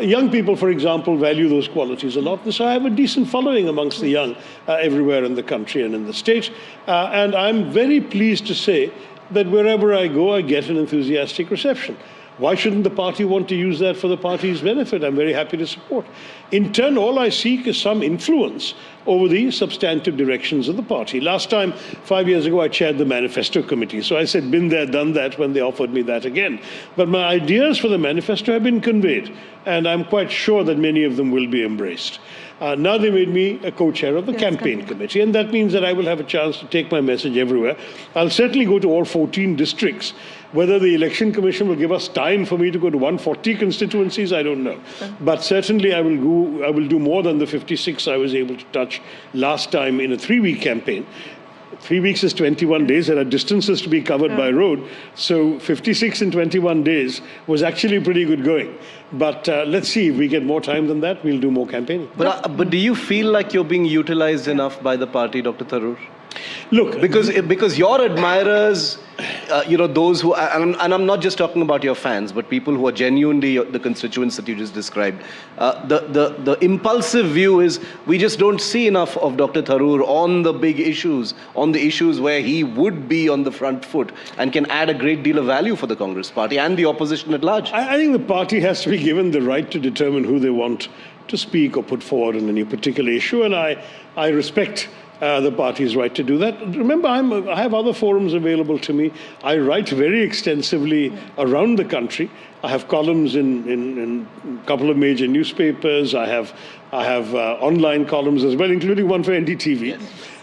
S5: Young people, for example, value those qualities a lot. And so I have a decent following amongst the young everywhere in the country and in the state. And I'm very pleased to say that wherever I go, I get an enthusiastic reception. Why shouldn't the party want to use that for the party's benefit? I'm very happy to support. In turn, all I seek is some influence over the substantive directions of the party. Last time, 5 years ago, I chaired the manifesto committee. So I said, been there, done that, when they offered me that again. But my ideas for the manifesto have been conveyed, and I'm quite sure that many of them will be embraced. Now they made me a co-chair of the campaign committee, and that means that I will have a chance to take my message everywhere. I'll certainly go to all 14 districts. Whether the Election Commission will give us time for me to go to 140 constituencies, I don't know. But certainly I will do more than the 56 I was able to touch last time in a 3-week campaign. 3 weeks is 21 days. There are distances to be covered by road. So 56 in 21 days was actually pretty good going. But let's see, if we get more time than that, we'll do more campaigning.
S24: But do you feel like you're being utilized enough by the party, Dr. Tharoor?
S5: Look,
S24: because your admirers, those who, and I'm not just talking about your fans, but people who are genuinely the constituents that you just described, the impulsive view is we just don't see enough of Dr. Tharoor on the big issues, on the issues where he would be on the front foot and can add a great deal of value for the Congress party and the opposition at large.
S5: I think the party has to be given the right to determine who they want to speak or put forward on any particular issue, and I respect the party's right to do that. Remember, I have other forums available to me. I write very extensively around the country. I have columns in a couple of major newspapers. I have online columns as well, including one for NDTV.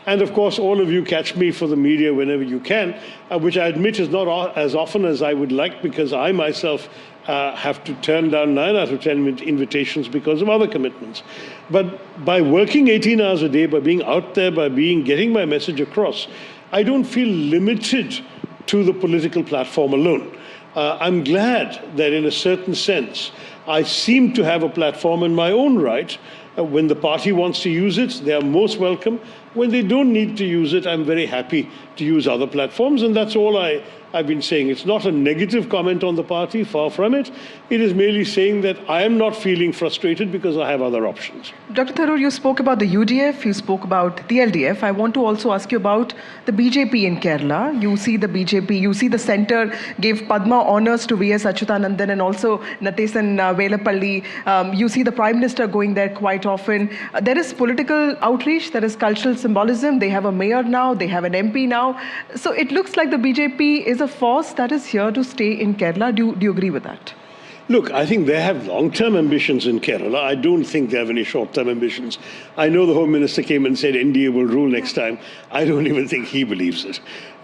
S5: And of course, all of you catch me for the media whenever you can, which I admit is not as often as I would like, because I myself have to turn down 9 out of 10 invitations because of other commitments. But by working 18 hours a day, by being out there, by getting my message across, I don't feel limited to the political platform alone. I'm glad that in a certain sense, I seem to have a platform in my own right. When the party wants to use it, they are most welcome. When they don't need to use it, I'm very happy to use other platforms. And that's all I've been saying. It's not a negative comment on the party, far from it. It is merely saying that I am not feeling frustrated because I have other options.
S20: Dr. Tharoor, you spoke about the UDF, you spoke about the LDF. I want to also ask you about the BJP in Kerala. You see the BJP, you see the centre gave Padma honours to V.S. Achyutanandan and also Natesan Velapalli. You see the Prime Minister going there quite often. There is political outreach, there is cultural symbolism. They have a mayor now, they have an MP now. So it looks like the BJP is a force that is here to stay in Kerala. Do you agree with that?
S5: Look, I think they have long-term ambitions in Kerala. I don't think they have any short-term ambitions. I know the Home Minister came and said NDA will rule next time. I don't even think he believes it.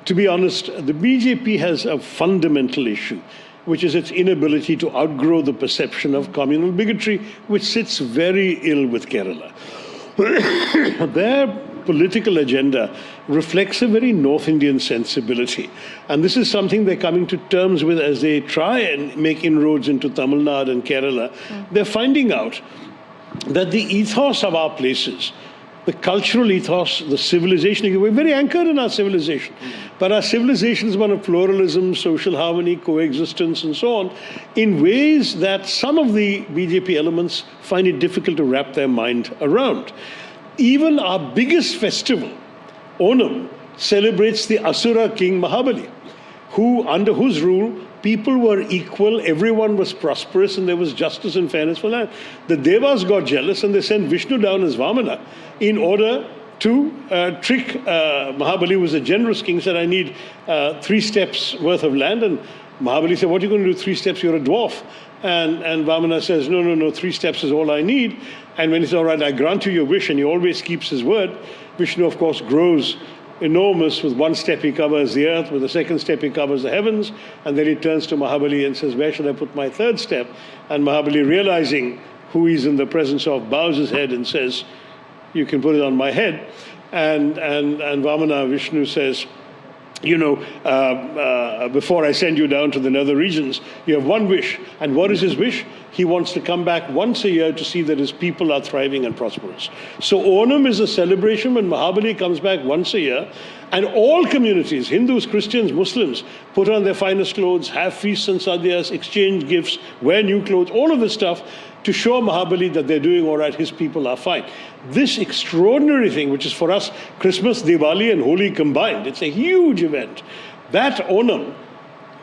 S5: To be honest, the BJP has a fundamental issue, which is its inability to outgrow the perception of communal bigotry, which sits very ill with Kerala. Their political agenda reflects a very North Indian sensibility. And this is something they're coming to terms with as they try and make inroads into Tamil Nadu and Kerala. They're finding out that the ethos of our places, the cultural ethos, the civilization, we're very anchored in our civilization. But our civilization is one of pluralism, social harmony, coexistence, and so on, in ways that some of the BJP elements find it difficult to wrap their mind around. Even our biggest festival, Onam, celebrates the Asura king Mahabali, under whose rule people were equal, everyone was prosperous, and there was justice and fairness for land. The Devas got jealous and they sent Vishnu down as Vamana in order to trick Mahabali, who was a generous king, said, I need 3 steps worth of land. And Mahabali said, what are you going to do 3 steps? You're a dwarf. And Vamana says, no, 3 steps is all I need. And when he says, all right, I grant you your wish, and he always keeps his word, Vishnu, of course, grows enormous. With 1 step he covers the earth, with the 2nd step he covers the heavens, and then he turns to Mahabali and says, where should I put my 3rd step? And Mahabali, realizing who he's in the presence of, bows his head and says, you can put it on my head. And Vamana, Vishnu says, before I send you down to the nether regions, you have 1 wish. And what is his wish? He wants to come back once a year to see that his people are thriving and prosperous. So Onam is a celebration when Mahabali comes back once a year, and all communities, Hindus, Christians, Muslims, put on their finest clothes, have feasts and sadhyas, exchange gifts, wear new clothes, all of this stuff to show Mahabali that they're doing all right, his people are fine. This extraordinary thing, which is for us Christmas, Diwali and Holi combined, it's a huge event. That Onam,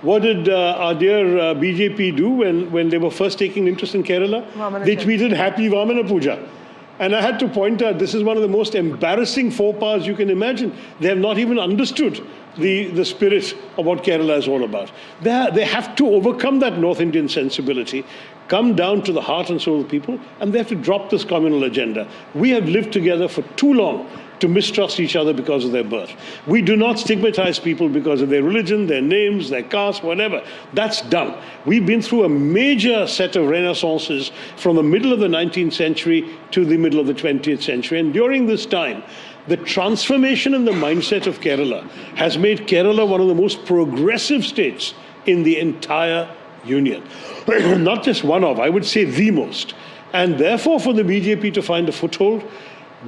S5: what did our dear BJP do when they were first taking interest in Kerala? They tweeted Happy Vamana Puja. And I had to point out, this is one of the most embarrassing faux pas you can imagine. They have not even understood the spirit of what Kerala is all about. They have to overcome that North Indian sensibility, come down to the heart and soul of people, and they have to drop this communal agenda. We have lived together for too long to mistrust each other because of their birth. We do not stigmatize people because of their religion, their names, their caste, whatever. That's done. We've been through a major set of renaissances from the middle of the 19th century to the middle of the 20th century. And during this time, the transformation in the mindset of Kerala has made Kerala one of the most progressive states in the entire union. Not just one of, I would say the most. And therefore, for the BJP to find a foothold,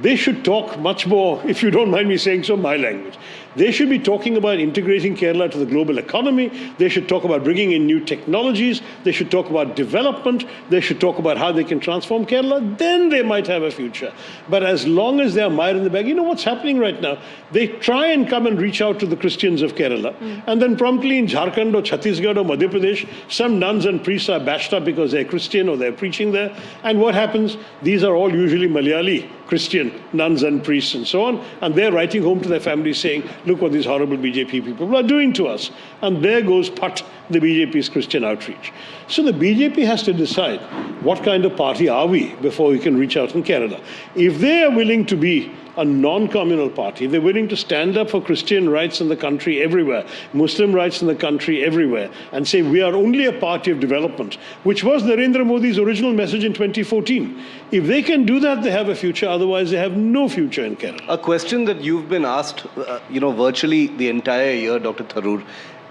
S5: they should talk much more, if you don't mind me saying so, my language. They should be talking about integrating Kerala to the global economy. They should talk about bringing in new technologies. They should talk about development. They should talk about how they can transform Kerala. Then they might have a future. But as long as they're mired in the bag, you know what's happening right now? They try and come and reach out to the Christians of Kerala. And then promptly in Jharkhand or Chhattisgarh or Madhya Pradesh, some nuns and priests are bashed up because they're Christian or they're preaching there. And what happens? These are all usually Malayali Christian nuns and priests and so on. And they're writing home to their families saying, look what these horrible BJP people are doing to us. And there goes the BJP's Christian outreach. So the BJP has to decide what kind of party are we before we can reach out in Kerala. If they are willing to be a non-communal party. They're willing to stand up for Christian rights in the country everywhere, Muslim rights in the country everywhere, and say we are only a party of development, which was Narendra Modi's original message in 2014. If they can do that, they have a future. Otherwise, they have no future in Kerala.
S24: A question that you've been asked, virtually the entire year, Dr. Tharoor,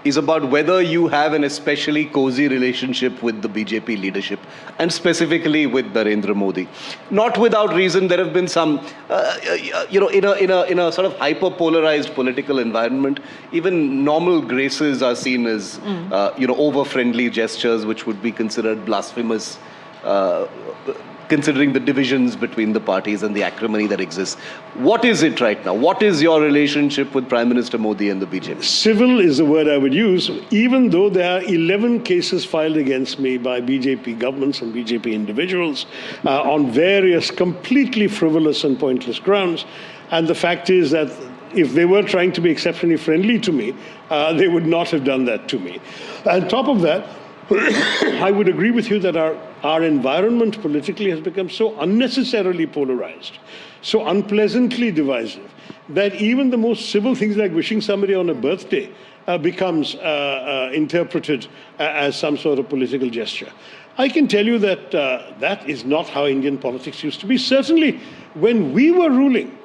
S24: is about whether you have an especially cozy relationship with the BJP leadership and specifically with Narendra Modi. Not without reason, there have been some, in a sort of hyper-polarized political environment, even normal graces are seen as, over-friendly gestures which would be considered blasphemous, considering the divisions between the parties and the acrimony that exists. What is it right now? What is your relationship with Prime Minister Modi and the BJP?
S5: Civil is the word I would use, even though there are 11 cases filed against me by BJP governments and BJP individuals on various completely frivolous and pointless grounds. And the fact is that if they were trying to be exceptionally friendly to me, they would not have done that to me. On top of that, I would agree with you that our environment politically has become so unnecessarily polarized, so unpleasantly divisive, that even the most civil things like wishing somebody on a birthday becomes interpreted as some sort of political gesture. I can tell you that that is not how Indian politics used to be. Certainly, when we were ruling,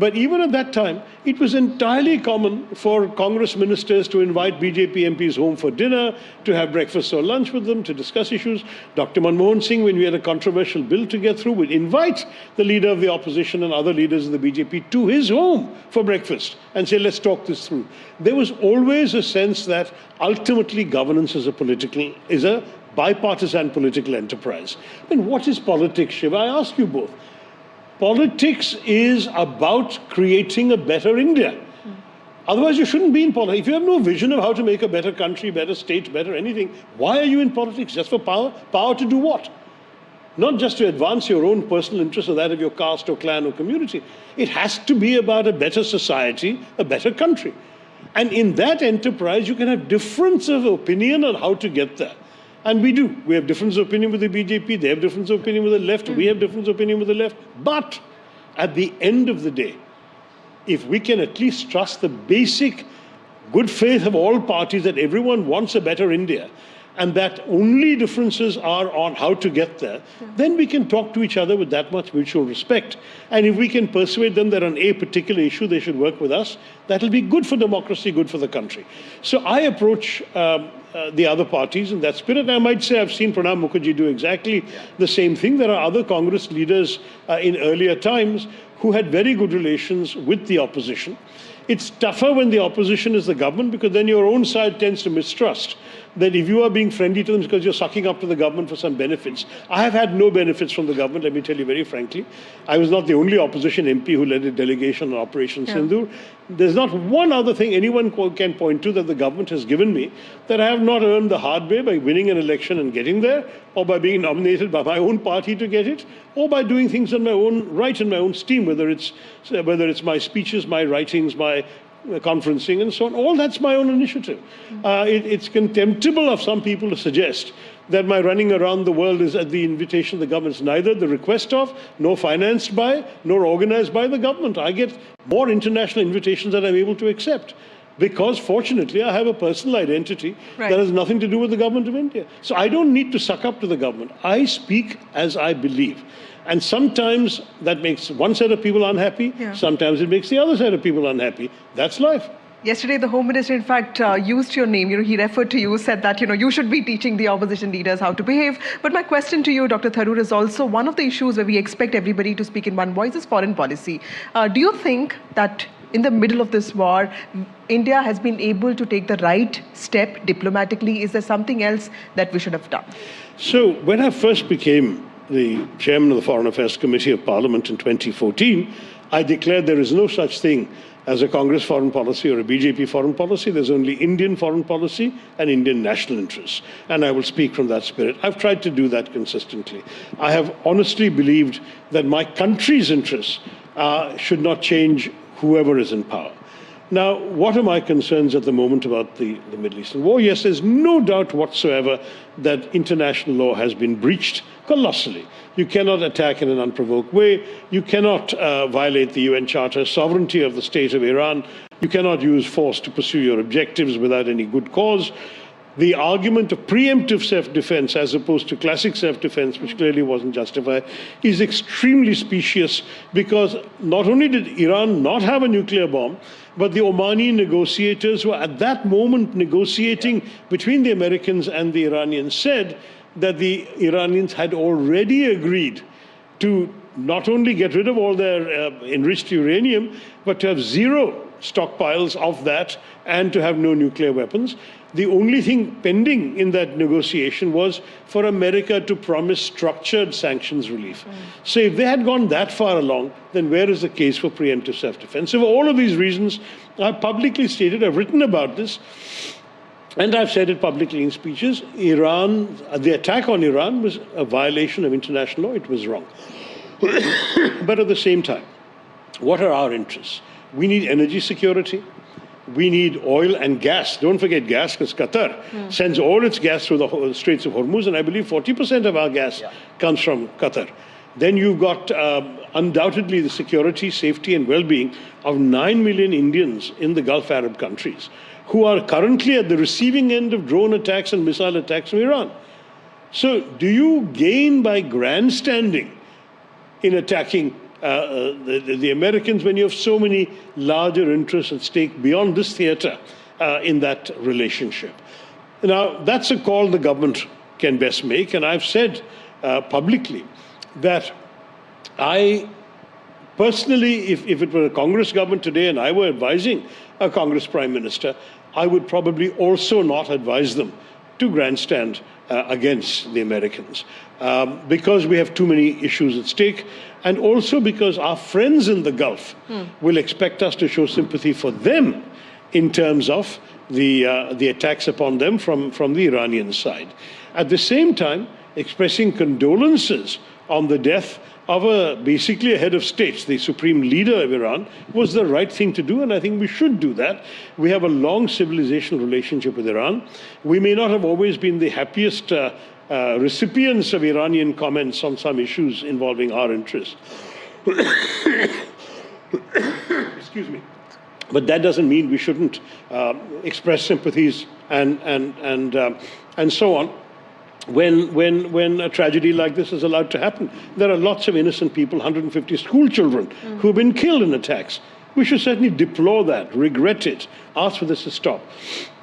S5: but even at that time, it was entirely common for Congress ministers to invite BJP MPs home for dinner, to have breakfast or lunch with them, to discuss issues. Dr. Manmohan Singh, when we had a controversial bill to get through, would invite the leader of the opposition and other leaders of the BJP to his home for breakfast and say, let's talk this through. There was always a sense that ultimately governance is a bipartisan political enterprise. I mean, what is politics, Shiva? I ask you both. Politics is about creating a better India. Otherwise, you shouldn't be in politics. If you have no vision of how to make a better country, better state, better anything, why are you in politics? Just for power? Power to do what? Not just to advance your own personal interests or that of your caste or clan or community. It has to be about a better society, a better country. And in that enterprise, you can have difference of opinion on how to get there. And we do. We have difference of opinion with the BJP. They have difference of opinion with the left. We have difference of opinion with the left. But at the end of the day, if we can at least trust the basic good faith of all parties that everyone wants a better India, and that only differences are on how to get there, then we can talk to each other with that much mutual respect. And if we can persuade them that on a particular issue they should work with us, that'll be good for democracy, good for the country. So I approach the other parties in that spirit. I might say I've seen Pranab Mukherjee do exactly the same thing. There are other Congress leaders in earlier times who had very good relations with the opposition. It's tougher when the opposition is the government, because then your own side tends to mistrust that if you are being friendly to them because you're sucking up to the government for some benefits. I have had no benefits from the government, let me tell you very frankly. I was not the only opposition MP who led a delegation on Operation Sindoor. There's not one other thing anyone can point to that the government has given me that I have not earned the hard way by winning an election and getting there, or by being nominated by my own party to get it, or by doing things on my own right and my own steam, whether it's my speeches, my writings, my conferencing and so on. All that's my own initiative. It's contemptible of some people to suggest that my running around the world is at the invitation of the government. It's neither the request of, nor financed by, nor organized by the government. I get more international invitations than I'm able to accept, because fortunately I have a personal identity that has nothing to do with the government of India. So I don't need to suck up to the government. I speak as I believe. And sometimes that makes one set of people unhappy. Sometimes it makes the other set of people unhappy. That's life.
S20: Yesterday, the Home Minister, in fact, used your name. He referred to you, said that, you should be teaching the opposition leaders how to behave. But my question to you, Dr. Tharoor, is also one of the issues where we expect everybody to speak in one voice is foreign policy. Do you think that in the middle of this war, India has been able to take the right step diplomatically? Is there something else that we should have done?
S5: So when I first became the chairman of the Foreign Affairs Committee of Parliament in 2014, I declared there is no such thing as a Congress foreign policy or a BJP foreign policy. There's only Indian foreign policy and Indian national interests. And I will speak from that spirit. I've tried to do that consistently. I have honestly believed that my country's interests should not change whoever is in power. Now, what are my concerns at the moment about the Middle Eastern war? Yes, there's no doubt whatsoever that international law has been breached colossally. You cannot attack in an unprovoked way. You cannot violate the UN Charter, sovereignty of the state of Iran. You cannot use force to pursue your objectives without any good cause. The argument of preemptive self-defense as opposed to classic self-defense, which clearly wasn't justified, is extremely specious because not only did Iran not have a nuclear bomb, but the Omani negotiators were at that moment negotiating between the Americans and the Iranians said that the Iranians had already agreed to not only get rid of all their enriched uranium, but to have zero stockpiles of that and to have no nuclear weapons. The only thing pending in that negotiation was for America to promise structured sanctions relief. So if they had gone that far along, then where is the case for preemptive self-defense? So for all of these reasons, I've publicly stated, I've written about this, and I've said it publicly in speeches, the attack on Iran was a violation of international law. It was wrong. But at the same time, what are our interests? We need energy security. We need oil and gas. Don't forget gas, because Qatar sends all its gas through the Straits of Hormuz, and I believe 40% of our gas comes from Qatar. Then you've got undoubtedly the security, safety, and well-being of 9 million Indians in the Gulf Arab countries who are currently at the receiving end of drone attacks and missile attacks from Iran. So do you gain by grandstanding in attacking the Americans when you have so many larger interests at stake beyond this theater in that relationship? Now, that's a call the government can best make, and I've said publicly that I personally, if it were a Congress government today and I were advising a Congress Prime Minister, I would probably also not advise them to grandstand against the Americans because we have too many issues at stake, and also because our friends in the Gulf will expect us to show sympathy for them in terms of the attacks upon them from the Iranian side. At the same time, expressing condolences on the death of basically a head of state, the supreme leader of Iran, was the right thing to do, and I think we should do that. We have a long civilizational relationship with Iran. We may not have always been the happiest recipients of Iranian comments on some issues involving our interests. Excuse me. But that doesn't mean we shouldn't express sympathies and so on. When a tragedy like this is allowed to happen. There are lots of innocent people, 150 school children who have been killed in attacks. We should certainly deplore that, regret it, ask for this to stop.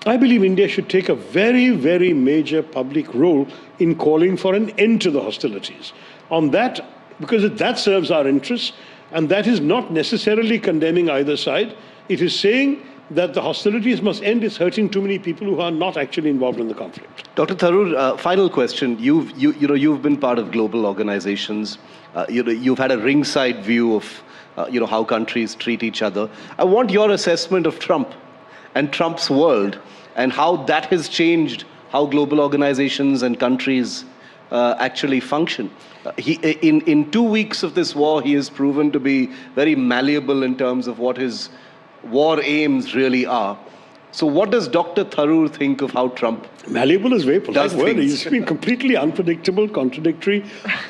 S5: I believe India should take a very, very major public role in calling for an end to the hostilities. On that, because that serves our interests, and that is not necessarily condemning either side. It is saying that the hostilities must end. It's hurting too many people who are not actually involved in the conflict.
S24: Dr. Tharoor, final question. You've been part of global organizations. You've had a ringside view of how countries treat each other. I want your assessment of Trump and Trump's world and how that has changed how global organizations and countries actually function. In 2 weeks of this war, he has proven to be very malleable in terms of what his war aims really are. So what does Dr. Tharoor think of how Trump
S5: malleable is a very polite word. He's been completely unpredictable, contradictory.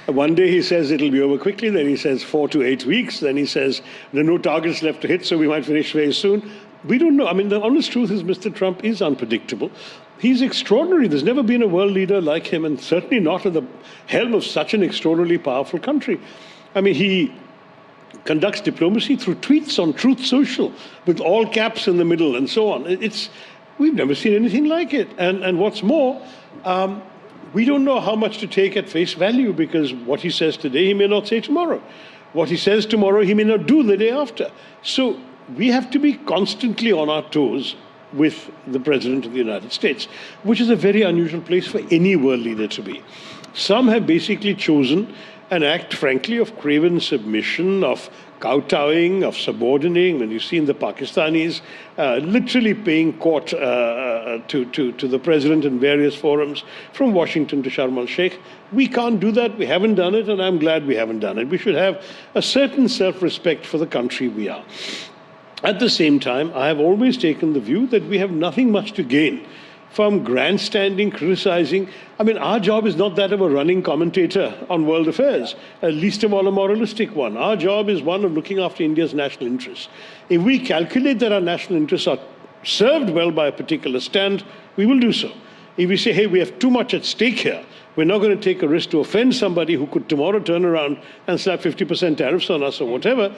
S5: One day he says it'll be over quickly, then he says 4 to 8 weeks, then he says there are no targets left to hit, so we might finish very soon. We don't know. I mean, the honest truth is Mr. Trump is unpredictable. He's extraordinary. There's never been a world leader like him, and certainly not at the helm of such an extraordinarily powerful country. I mean, he conducts diplomacy through tweets on Truth Social with all caps in the middle and so on. We've never seen anything like it. And what's more, we don't know how much to take at face value, because what he says today, he may not say tomorrow. What he says tomorrow, he may not do the day after. So we have to be constantly on our toes with the President of the United States, which is a very unusual place for any world leader to be. Some have basically chosen an act, frankly, of craven submission, of kowtowing, of subordinating. When you've seen the Pakistanis literally paying court to the president in various forums, from Washington to Sharm el-Sheikh. We can't do that. We haven't done it, and I'm glad we haven't done it. We should have a certain self-respect for the country we are. At the same time, I have always taken the view that we have nothing much to gain from grandstanding, criticizing. I mean, our job is not that of a running commentator on world affairs, least of all a moralistic one. Our job is one of looking after India's national interests. If we calculate that our national interests are served well by a particular stand, we will do so. If we say, hey, we have too much at stake here, we're not going to take a risk to offend somebody who could tomorrow turn around and slap 50% tariffs on us or whatever,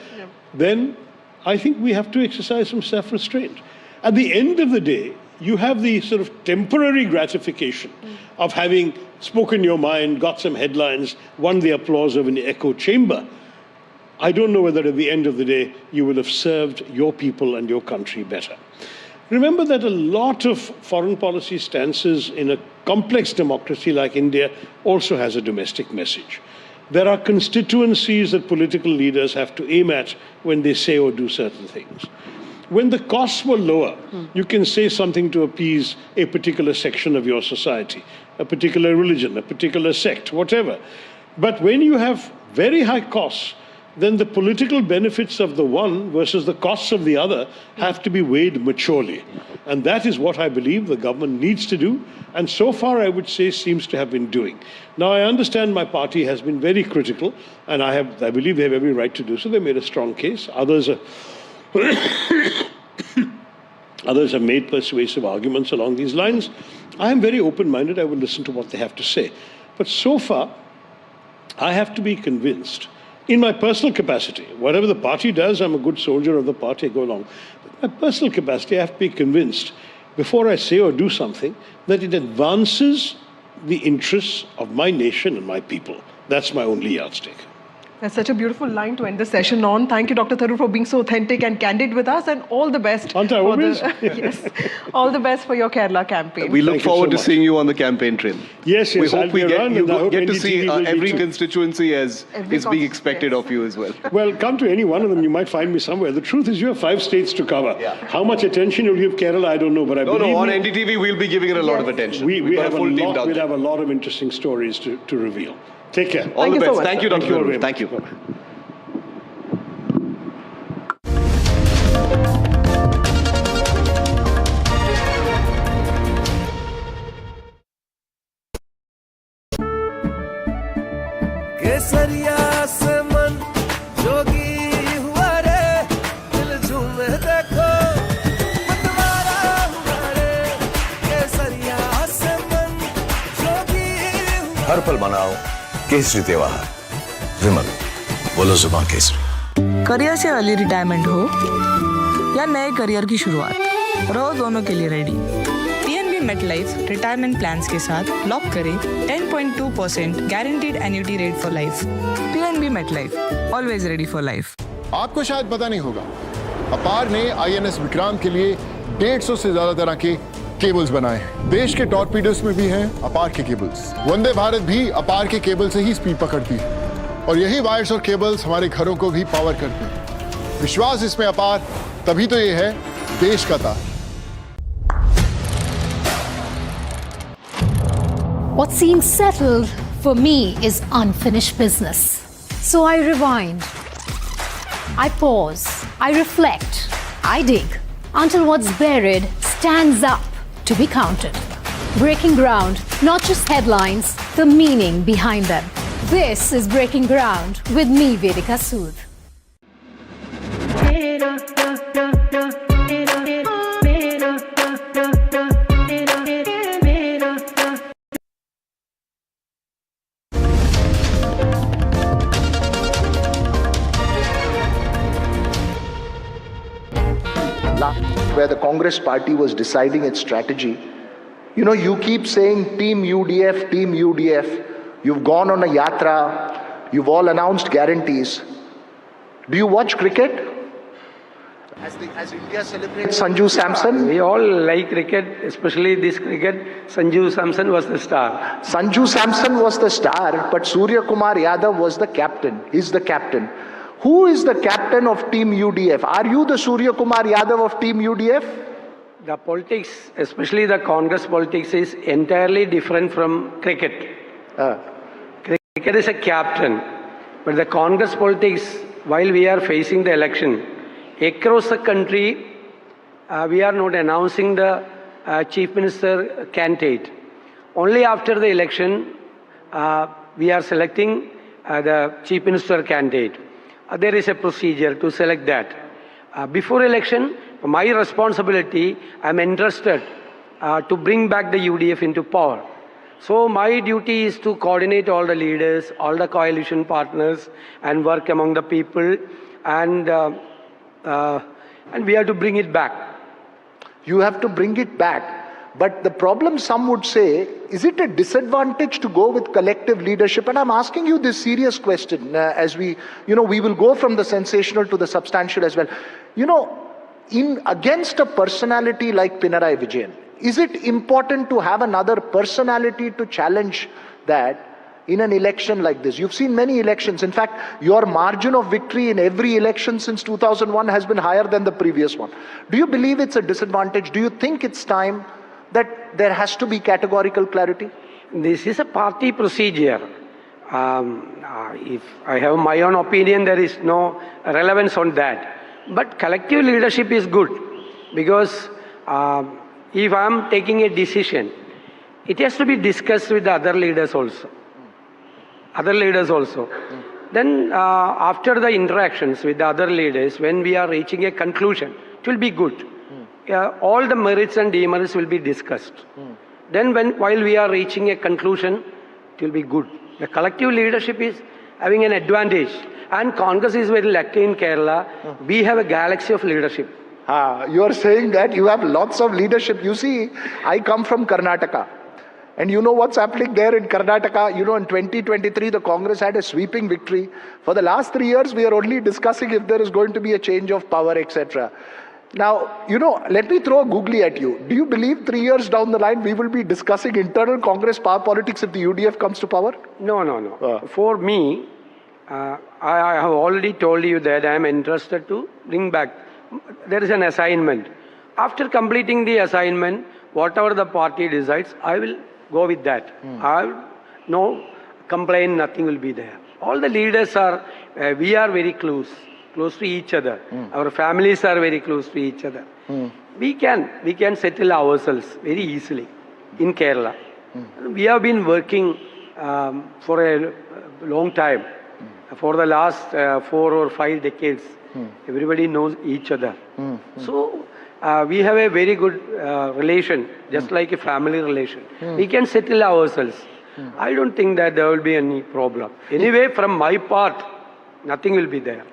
S5: then I think we have to exercise some self-restraint. At the end of the day, you have the sort of temporary gratification of having spoken your mind, got some headlines, won the applause of an echo chamber. I don't know whether at the end of the day you will have served your people and your country better. Remember that a lot of foreign policy stances in a complex democracy like India also has a domestic message. There are constituencies that political leaders have to aim at when they say or do certain things. When the costs were lower, you can say something to appease a particular section of your society, a particular religion, a particular sect, whatever. But when you have very high costs, then the political benefits of the one versus the costs of the other have to be weighed maturely. And that is what I believe the government needs to do, and so far I would say seems to have been doing. Now I understand my party has been very critical, and I believe they have every right to do so. They made a strong case. Others have made persuasive arguments along these lines. I am very open-minded. I will listen to what they have to say. But so far, I have to be convinced, in my personal capacity, whatever the party does, I'm a good soldier of the party, I go along. But my personal capacity, I have to be convinced, before I say or do something, that it advances the interests of my nation and my people. That's my only yardstick.
S20: That's such a beautiful line to end the session on. Thank you, Dr. Tharoor, for being so authentic and candid with us, and all the best.
S5: Aren't I always?
S20: Yes, all the best for your Kerala campaign.
S24: We look forward to seeing you on the campaign trail.
S5: Yes,
S24: we hope we get to
S5: NDTV
S24: see every constituency as is being expected of you as well.
S5: Well, come to any one of them, you might find me somewhere. The truth is you have 5 states to cover. Yeah. How much attention you'll give Kerala, I don't know, but I believe
S24: on NDTV we'll be giving it a lot of attention.
S5: We'll have a lot of interesting stories to reveal. Take care.
S24: All the best. Thank you, Dr. Tharoor. Thank you.
S23: केसरिया से मन जोगी हुआ रे दिल झूमे देखो मतवारा हुआ रे केसरिया से मन जोगी हुआ
S12: हर पल मनाओ केसरी त्योहार विमल बोलो जुबान केसरी।
S9: करियर से अर्ली रिटायरमेंट हो या नए करियर की शुरुआत, रहो दोनों के लिए ready. PNB MetLife retirement plans के साथ लॉक करें 10.2% guaranteed annuity rate for life. PNB MetLife, always ready for life.
S13: आपको शायद पता नहीं होगा, अपार ने आईएनएस विक्रांत के लिए 150 से ज्यादा तरह के केबल्स बनाए हैं। देश के टॉर्पीडोस में भी हैं अपार के केबल्स। वंदे भारत भी अपार के केबल से ही स्पीड पकड़ती है, और यही वायर्स और केबल्स हमारे घरों को भी पावर करते हैं। विश्वास इसमें अपार, तभी तो ये है देश का तार।
S16: What seems settled for me is unfinished business. So I rewind, I pause, I reflect, I dig until what's buried stands up to be counted. Breaking ground, not just headlines, the meaning behind them. This is Breaking Ground with me, Vedika Sood.
S18: Where the Congress party was deciding its strategy, you keep saying Team UDF, Team UDF. You've gone on a yatra. You've all announced guarantees. Do you watch cricket? As India celebrates Sanju Samson?
S25: We all like cricket, especially this cricket. Sanju Samson was the star.
S18: Sanju Samson was the star, but Surya Kumar Yadav was the captain. He's the captain. Who is the captain of Team UDF? Are you the Surya Kumar Yadav of Team UDF?
S25: The politics, especially the Congress politics, is entirely different from cricket. Cricket is a captain, but the Congress politics, while we are facing the election, across the country, we are not announcing the Chief Minister candidate. Only after the election, we are selecting the Chief Minister candidate. There is a procedure to select that. Before election, my responsibility, I'm interested to bring back the UDF into power. So my duty is to coordinate all the leaders, all the coalition partners, and work among the people, and we have to bring it back.
S18: You have to bring it back. But the problem, some would say, is it a disadvantage to go with collective leadership? And I'm asking you this serious question as we will go from the sensational to the substantial as well. Against a personality like Pinarayi Vijayan, is it important to have another personality to challenge that in an election like this? You've seen many elections. In fact, your margin of victory in every election since 2001 has been higher than the previous one. Do you believe it's a disadvantage? Do you think it's time that there has to be categorical clarity?
S25: This is a party procedure. If I have my own opinion, there is no relevance on that. But collective leadership is good, because if I am taking a decision, it has to be discussed with the other leaders also. Then after the interactions with the other leaders, when we are reaching a conclusion, it will be good. All the merits and demerits will be discussed. Then while we are reaching a conclusion, it will be good. The collective leadership is having an advantage. And Congress is very lucky in Kerala. We have a galaxy of leadership.
S18: You are saying that you have lots of leadership. You see, I come from Karnataka. And you know what's happening there in Karnataka? In 2023, the Congress had a sweeping victory. For the last 3 years, we are only discussing if there is going to be a change of power, etc. Now, let me throw a googly at you. Do you believe 3 years down the line, we will be discussing internal Congress power politics if the UDF comes to power?
S25: No. For me, I have already told you that I am interested to bring back. There is an assignment. After completing the assignment, whatever the party decides, I will go with that. No complaint, nothing will be there. All the leaders we are very close to each other. Our families are very close to each other. We can settle ourselves very easily in Kerala. We have been working for a long time. For the last 4 or 5 decades, everybody knows each other. So we have a very good relation, just like a family relation. We can settle ourselves. I don't think that there will be any problem. Anyway, from my part, nothing will be there.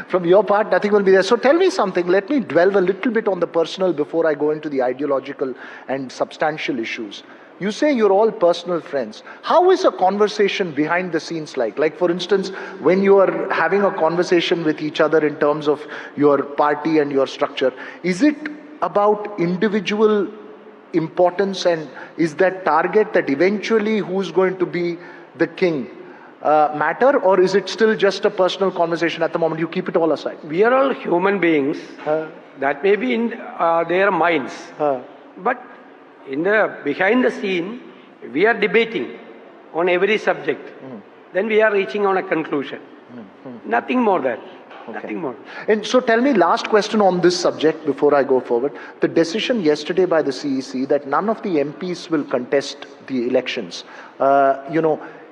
S18: From your part, nothing will be there. So tell me something. Let me delve a little bit on the personal before I go into the ideological and substantial issues. You say you're all personal friends. How is a conversation behind the scenes like? Like, for instance, when you are having a conversation with each other in terms of your party and your structure, is it about individual importance, and is that target that eventually who's going to be the king matter, or is it still just a personal conversation at the moment? You keep it all aside.
S25: We are all human beings. That may be in their minds. But behind the scene, we are debating on every subject. Then we are reaching on a conclusion. Nothing more than. Nothing more.
S18: And so tell me, last question on this subject before I go forward. The decision yesterday by the CEC that none of the MPs will contest the elections,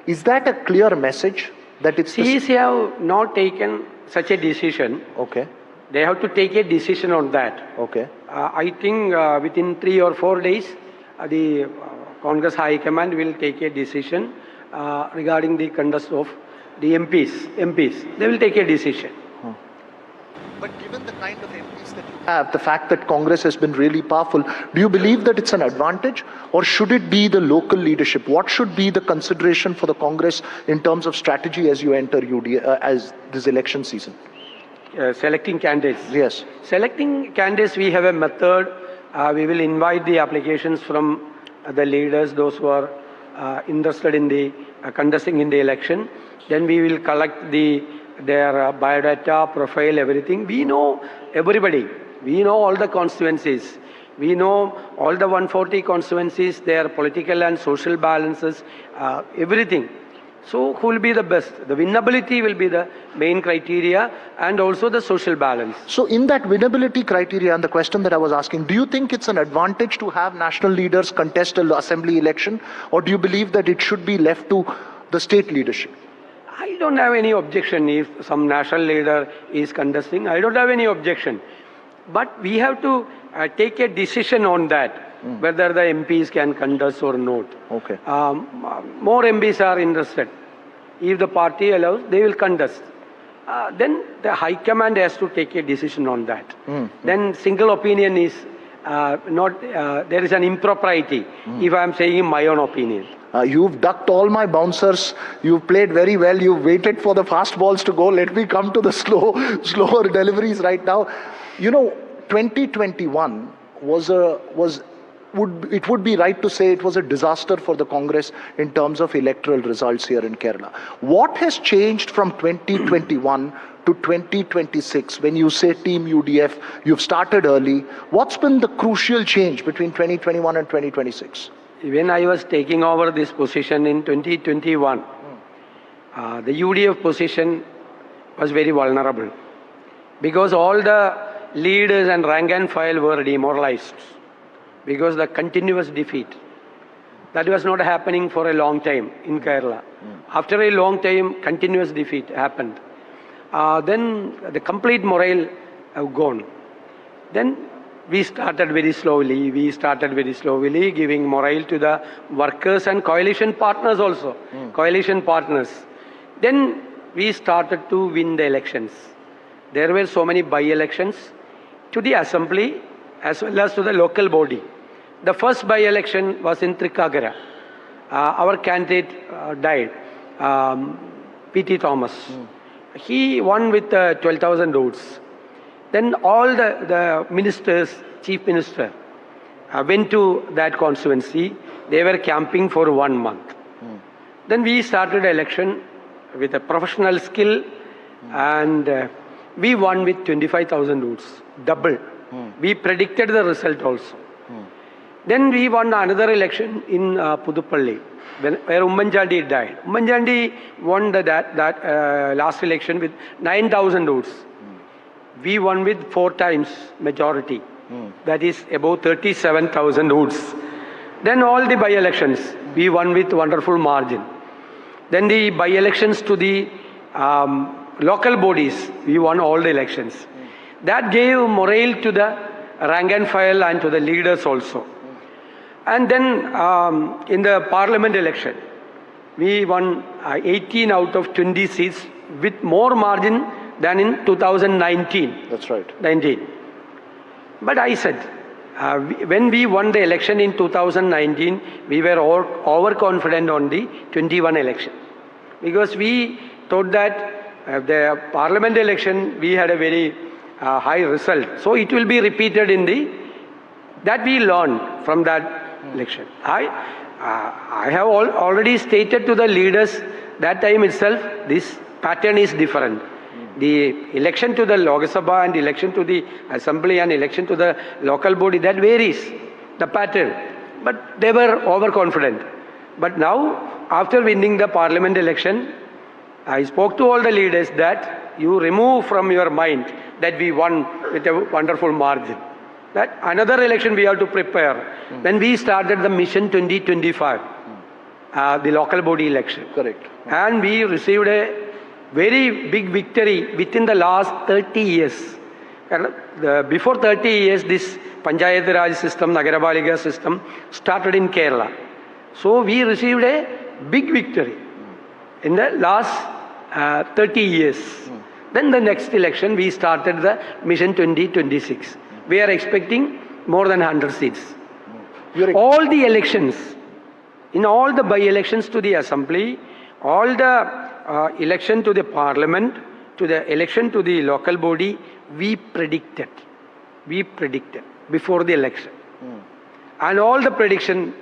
S18: is that a clear message that it's...
S25: CEC have not taken such a decision.
S18: Okay.
S25: They have to take a decision on that.
S18: Okay.
S25: I think within 3 or 4 days, the Congress High Command will take a decision regarding the contest of the MPs. They will take a decision.
S18: But given the kind of MPs that you have, the fact that Congress has been really powerful, do you believe that it's an advantage, or should it be the local leadership? What should be the consideration for the Congress in terms of strategy as you enter as this election season?
S25: Selecting candidates.
S18: Yes.
S25: Selecting candidates, we have a method. We will invite the applications from the leaders, those who are interested in the contesting in the election. Then we will collect their biodata, profile, everything. We know everybody. We know all the constituencies. We know all the 140 constituencies, their political and social balances, everything. So who will be the best? The winnability will be the main criteria, and also the social balance.
S18: So in that winnability criteria and the question that I was asking, do you think it's an advantage to have national leaders contest an assembly election, or do you believe that it should be left to the state leadership?
S25: I don't have any objection if some national leader is contesting. I don't have any objection. But we have to take a decision on that, whether the MPs can contest or not.
S18: Okay.
S25: More MPs are interested. If the party allows, they will contest. Then the High Command has to take a decision on that. Then single opinion is not, there is an impropriety if I am saying my own opinion.
S18: You've ducked all my bouncers. You've played very well. You've waited for the fast balls to go. Let me come to the slower deliveries right now. You know, 2021 it would be right to say it was a disaster for the Congress in terms of electoral results here in Kerala. What has changed from 2021 to 2026 when you say Team UDF, you've started early? What's been the crucial change between 2021 and 2026?
S25: When I was taking over this position in 2021, the UDF position was very vulnerable because all the leaders and rank and file were demoralized because the continuous defeat. That was not happening for a long time in Kerala. After a long time, continuous defeat happened. Then the complete morale have gone. Then we started very slowly. Giving morale to the workers and coalition partners also. Coalition partners. Then we started to win the elections. There were so many by-elections to the assembly as well as to the local body. The first by-election was in Trikagara. Our candidate died, P.T. Thomas. He won with 12,000 votes. Then all the ministers, chief minister, went to that constituency. They were camping for 1 month. Then we started election with a professional skill, and we won with 25,000 votes, double. We predicted the result also. Then we won another election in Pudupalli, where Ummanchandi died. Ummanchandi won that last election with 9,000 votes. We won with 4 times majority. That is about 37,000 votes. Then all the by-elections, we won with wonderful margin. Then the by-elections to the local bodies, we won all the elections. That gave morale to the rank and file and to the leaders also. And then in the parliament election, we won 18 out of 20 seats with more margin than in 2019.
S18: That's right.
S25: 19. But I said, when we won the election in 2019, we were all overconfident on the 21 election. Because we thought that the parliament election, we had a very high result. So it will be repeated in that we learned from that election. I have already stated to the leaders that time itself, this pattern is different. The election to the Lok Sabha and election to the assembly and election to the local body, that varies, the pattern. But they were overconfident. But now, after winning the parliament election, I spoke to all the leaders that you remove from your mind that we won with a wonderful margin. That another election we have to prepare. Then we started the Mission 2025, the local body election.
S18: Correct.
S25: And we received a very big victory within the last 30 years. Before 30 years, this Panchayat Raj system, Nagarapalika system started in Kerala. So we received a big victory in the last 30 years. Then the next election, we started the Mission 2026. We are expecting more than 100 seats. All the elections, in all the by-elections to the assembly, all the election to the parliament, to the election to the local body, we predicted before the election. And all the prediction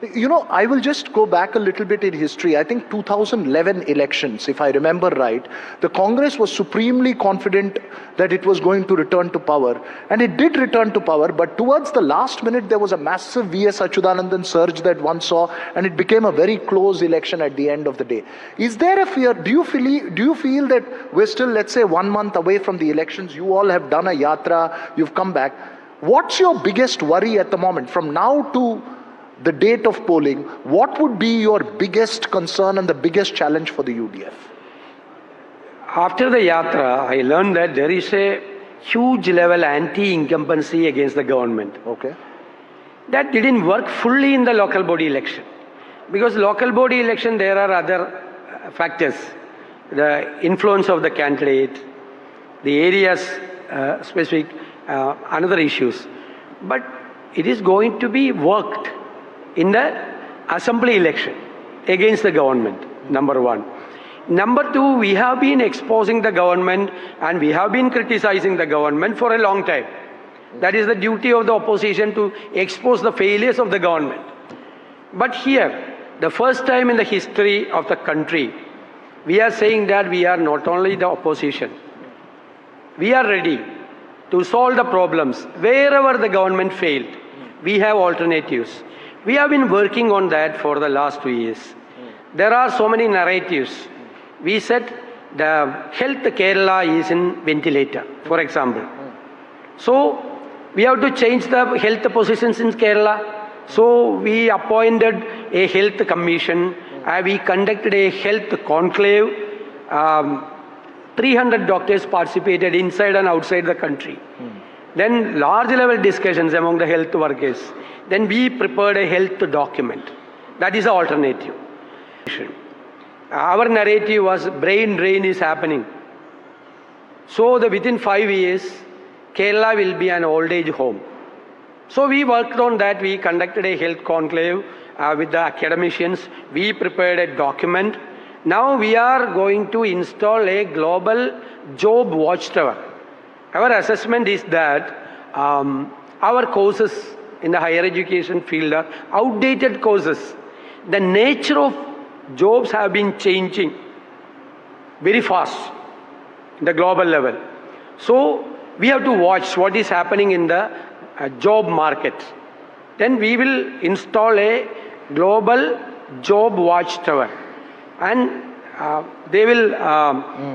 S18: You know, I will just go back a little bit in history. I think 2011 elections, if I remember right, the Congress was supremely confident that it was going to return to power. And it did return to power, but towards the last minute, there was a massive V.S. Achyutanandan surge that one saw, and it became a very close election at the end of the day. Is there a fear? Do you feel that we're still, let's say, 1 month away from the elections? You all have done a yatra, you've come back. What's your biggest worry at the moment? From now to the date of polling, what would be your biggest concern and the biggest challenge for the UDF?
S25: After the yatra, I learned that there is a huge level anti-incumbency against the government.
S18: Okay.
S25: That didn't work fully in the local body election. Because local body election, there are other factors. The influence of the candidate, the areas specific, another issues. But it is going to be worked in the assembly election against the government, number one. Number two, we have been exposing the government and we have been criticizing the government for a long time. That is the duty of the opposition, to expose the failures of the government. But here, the first time in the history of the country, we are saying that we are not only the opposition, we are ready to solve the problems wherever the government failed. We have alternatives. We have been working on that for the last 2 years. There are so many narratives. We said the health Kerala is in ventilator, for example. So we have to change the health positions in Kerala. So we appointed a health commission. We conducted a health conclave. 300 doctors participated inside and outside the country. Then large level discussions among the health workers. Then we prepared a health document. That is the alternative. Our narrative was brain drain is happening. So within 5 years, Kerala will be an old age home. So we worked on that. We conducted a health conclave with the academicians. We prepared a document. Now we are going to install a global job watchtower. Our assessment is that our courses in the higher education field are outdated courses. The nature of jobs have been changing very fast in the global level. So we have to watch what is happening in the job market. Then we will install a global job watchtower, and they will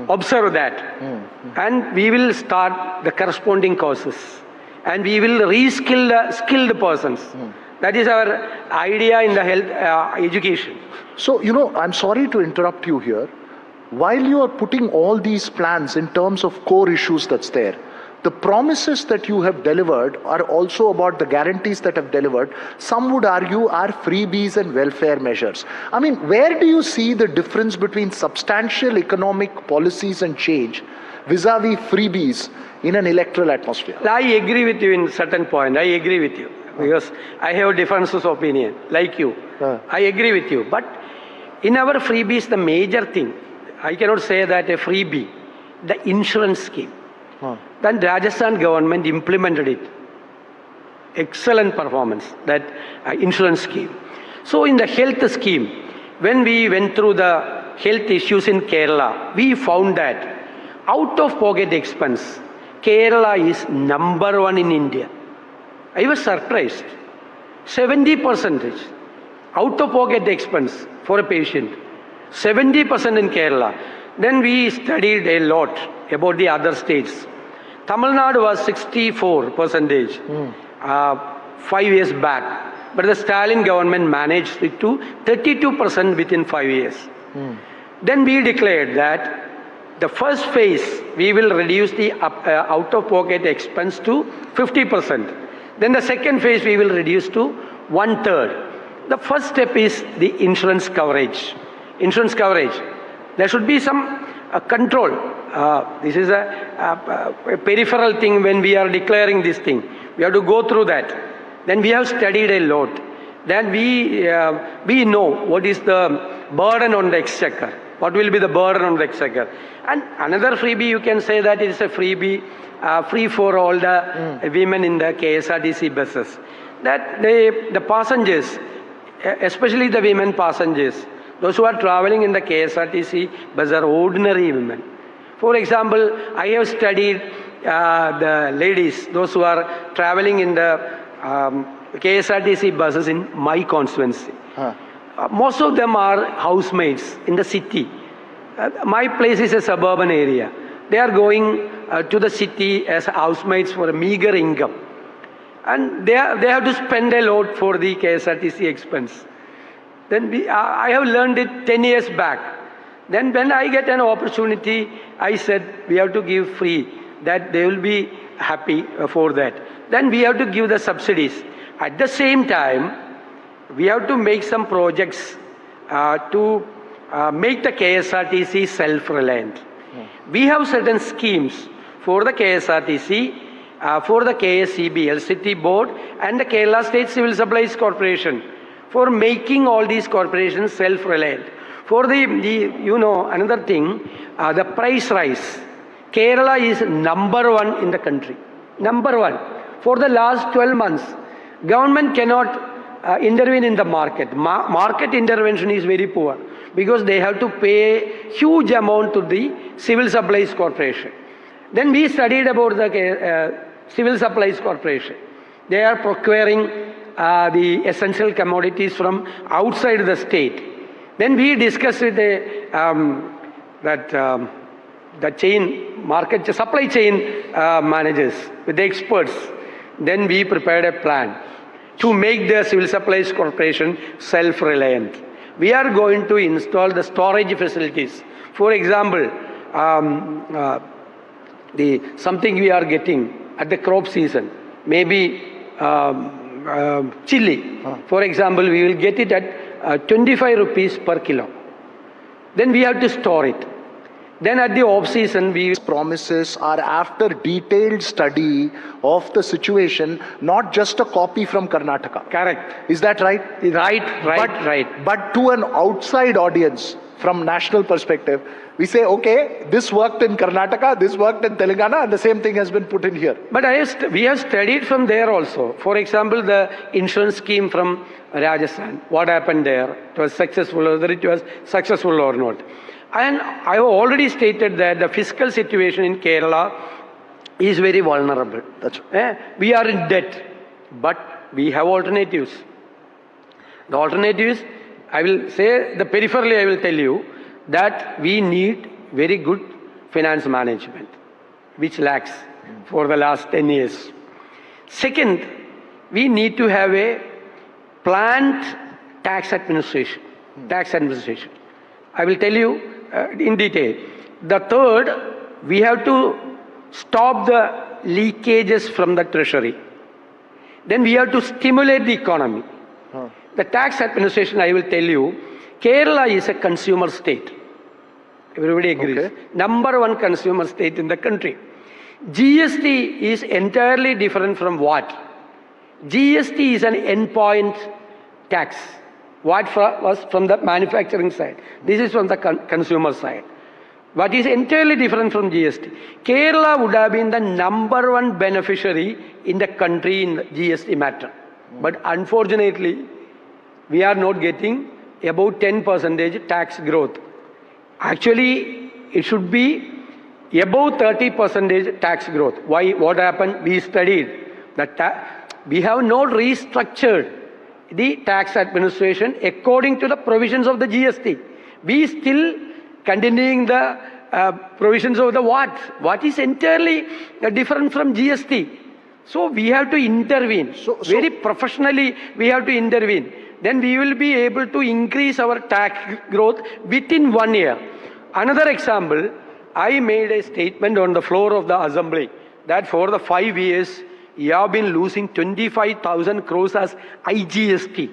S25: observe that. And we will start the corresponding courses. And we will reskill the skilled persons. That is our idea in the health education.
S18: So, you know, I'm sorry to interrupt you here. While you are putting all these plans in terms of core issues that's there, the promises that you have delivered are also about the guarantees that have delivered. Some would argue are freebies and welfare measures. I mean, where do you see the difference between substantial economic policies and change vis-a-vis freebies in an electoral atmosphere?
S25: I agree with you in certain point. I agree with you. Because I have differences of opinion, like you. I agree with you. But in our freebies, the major thing, I cannot say that a freebie, the insurance scheme. Then Rajasthan government implemented it. Excellent performance, that insurance scheme. So in the health scheme, when we went through the health issues in Kerala, we found that out-of-pocket expense, Kerala is number 1 in India. I was surprised. 70% out-of-pocket expense for a patient. 70% in Kerala. Then we studied a lot about the other states. Tamil Nadu was 64% 5 years back. But the Stalin government managed it to 32% within 5 years. Then we declared that the first phase, we will reduce the out-of-pocket expense to 50%. Then the second phase, we will reduce to 1/3. The first step is the insurance coverage. Insurance coverage. There should be some control. This is a peripheral thing when we are declaring this thing. We have to go through that. Then we have studied a lot. Then we know what is the burden on the exchequer. What will be the burden on the exchequer. And another freebie, you can say that it is a freebie, free for all the women in the KSRTC buses. That the passengers, especially the women passengers. Those who are traveling in the KSRTC bus are ordinary women. For example, I have studied the ladies, those who are traveling in the KSRTC buses in my constituency. Most of them are housemaids in the city. My place is a suburban area. They are going to the city as housemaids for a meager income. And they have to spend a lot for the KSRTC expense. Then I have learned it 10 years back. Then when I get an opportunity, I said we have to give free, that they will be happy for that. Then we have to give the subsidies. At the same time, we have to make some projects to make the KSRTC self-reliant. We have certain schemes for the KSRTC, for the KSCB, LCT Board, and the Kerala State Civil Supplies Corporation, for making all these corporations self-reliant. For another thing, the price rise. Kerala is #1 in the country. #1. For the last 12 months, government cannot intervene in the market. Market intervention is very poor because they have to pay huge amount to the Civil Supplies Corporation. Then we studied about the Civil Supplies Corporation. They are procuring the essential commodities from outside the state. Then we discussed with the supply chain managers, with the experts. Then we prepared a plan to make the Civil Supplies Corporation self-reliant. We are going to install the storage facilities. For example, something we are getting at the crop season, maybe chili. For example, we will get it at 25 rupees per kilo. Then we have to store it. Then at the off-season,
S18: promises are after detailed study of the situation, not just a copy from Karnataka.
S25: Correct.
S18: Is that right?
S25: Right.
S18: But to an outside audience, from national perspective, we say, okay, this worked in Karnataka, this worked in Telangana, and the same thing has been put in here.
S25: But we have studied from there also. For example, the insurance scheme from Rajasthan, what happened there? It was successful, whether it was successful or not. And I have already stated that the fiscal situation in Kerala is very vulnerable. We are in debt, but we have alternatives. The alternatives, I will say, peripherally I will tell you that we need very good finance management, which lacks for the last 10 years. Second, we need to have a planned tax administration. I will tell you in detail. The third, we have to stop the leakages from the treasury. Then we have to stimulate the economy. The tax administration, I will tell you, Kerala is a consumer state. Everybody agrees. Okay. #1 consumer state in the country. GST is entirely different from VAT. GST is an endpoint tax. What was from the manufacturing side. This is from the consumer side. What is entirely different from GST. Kerala would have been the #1 beneficiary in the country in the GST matter. But unfortunately, we are not getting about 10% tax growth. Actually, it should be above 30% tax growth. Why? What happened? We studied that we have not restructured the tax administration according to the provisions of the GST. We still continuing the provisions of the VAT. VAT is entirely different from GST. So we have to intervene. Very professionally we have to intervene. Then we will be able to increase our tax growth within 1 year. Another example, I made a statement on the floor of the assembly that for the 5 years, you have been losing 25,000 crores as IGST.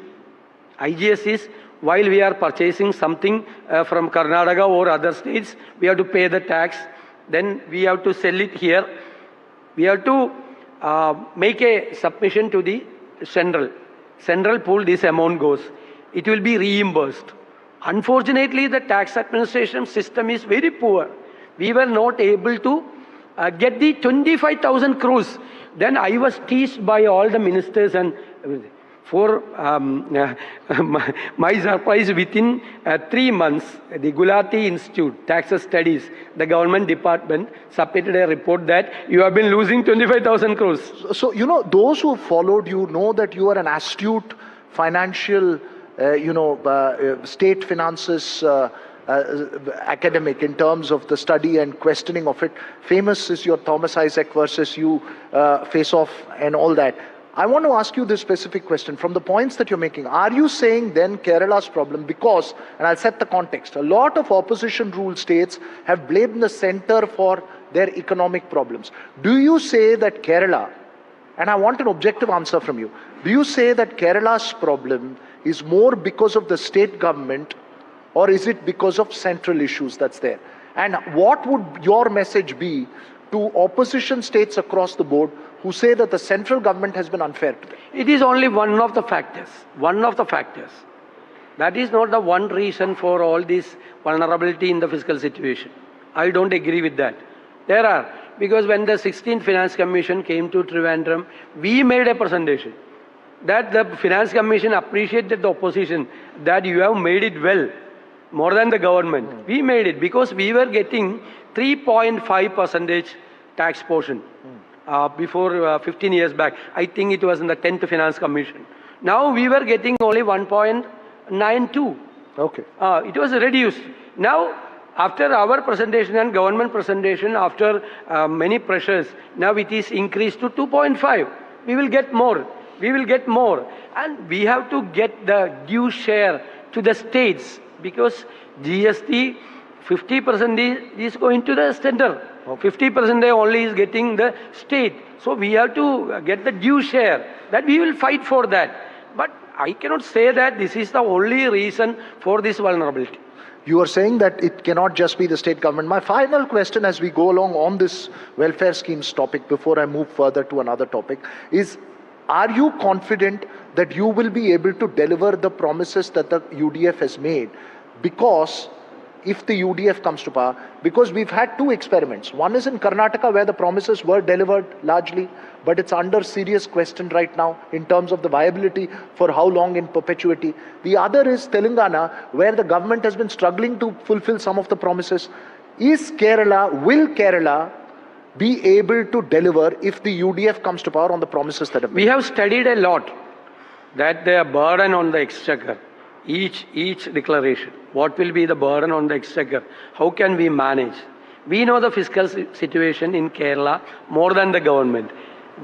S25: IGST is while we are purchasing something from Karnataka or other states, we have to pay the tax. Then we have to sell it here. We have to make a submission to the central pool. This amount goes. It will be reimbursed. Unfortunately, the tax administration system is very poor. We were not able to get the 25,000 crores. Then I was teased by all the ministers and everything. For my surprise, within 3 months, the Gulati Institute, Taxes Studies, the government department submitted a report that you have been losing 25,000 crores.
S18: So, you know, those who followed you know that you are an astute financial, state finances academic in terms of the study and questioning of it. Famous is your Thomas Isaac versus you face off and all that. I want to ask you this specific question. From the points that you're making, are you saying then Kerala's problem, because, and I'll set the context, a lot of opposition ruled states have blamed the center for their economic problems. Do you say that Kerala, and I want an objective answer from you, do you say that Kerala's problem is more because of the state government, or is it because of central issues that's there? And what would your message be to opposition states across the board who say that the central government has been unfair to them?
S25: It is only one of the factors. One of the factors. That is not the one reason for all this vulnerability in the fiscal situation. I don't agree with that. There are, because when the 16th Finance Commission came to Trivandrum, we made a presentation that the Finance Commission appreciated the opposition, that you have made it well, more than the government. We made it because we were getting 3.5% tax portion. Before 15 years back. I think it was in the 10th Finance Commission. Now we were getting only 1.92.
S18: Okay.
S25: It was reduced. Now, after our presentation and government presentation, after many pressures, now it is increased to 2.5. We will get more. We will get more. And we have to get the due share to the states, because GST 50% is going to the center. 50% only is getting the state. So we have to get the due share. That we will fight for that. But I cannot say that this is the only reason for this vulnerability.
S18: You are saying that it cannot just be the state government. My final question as we go along on this welfare schemes topic, before I move further to another topic, is, are you confident that you will be able to deliver the promises that the UDF has made? Because if the UDF comes to power, because we've had two experiments. One is in Karnataka, where the promises were delivered largely, but it's under serious question right now in terms of the viability for how long in perpetuity. The other is Telangana, where the government has been struggling to fulfill some of the promises. Will Kerala be able to deliver if the UDF comes to power on the promises that have been?
S25: We have studied a lot that the burden on the exchequer, each declaration, what will be the burden on the exchequer, how can we manage? We know the fiscal situation in Kerala more than the government.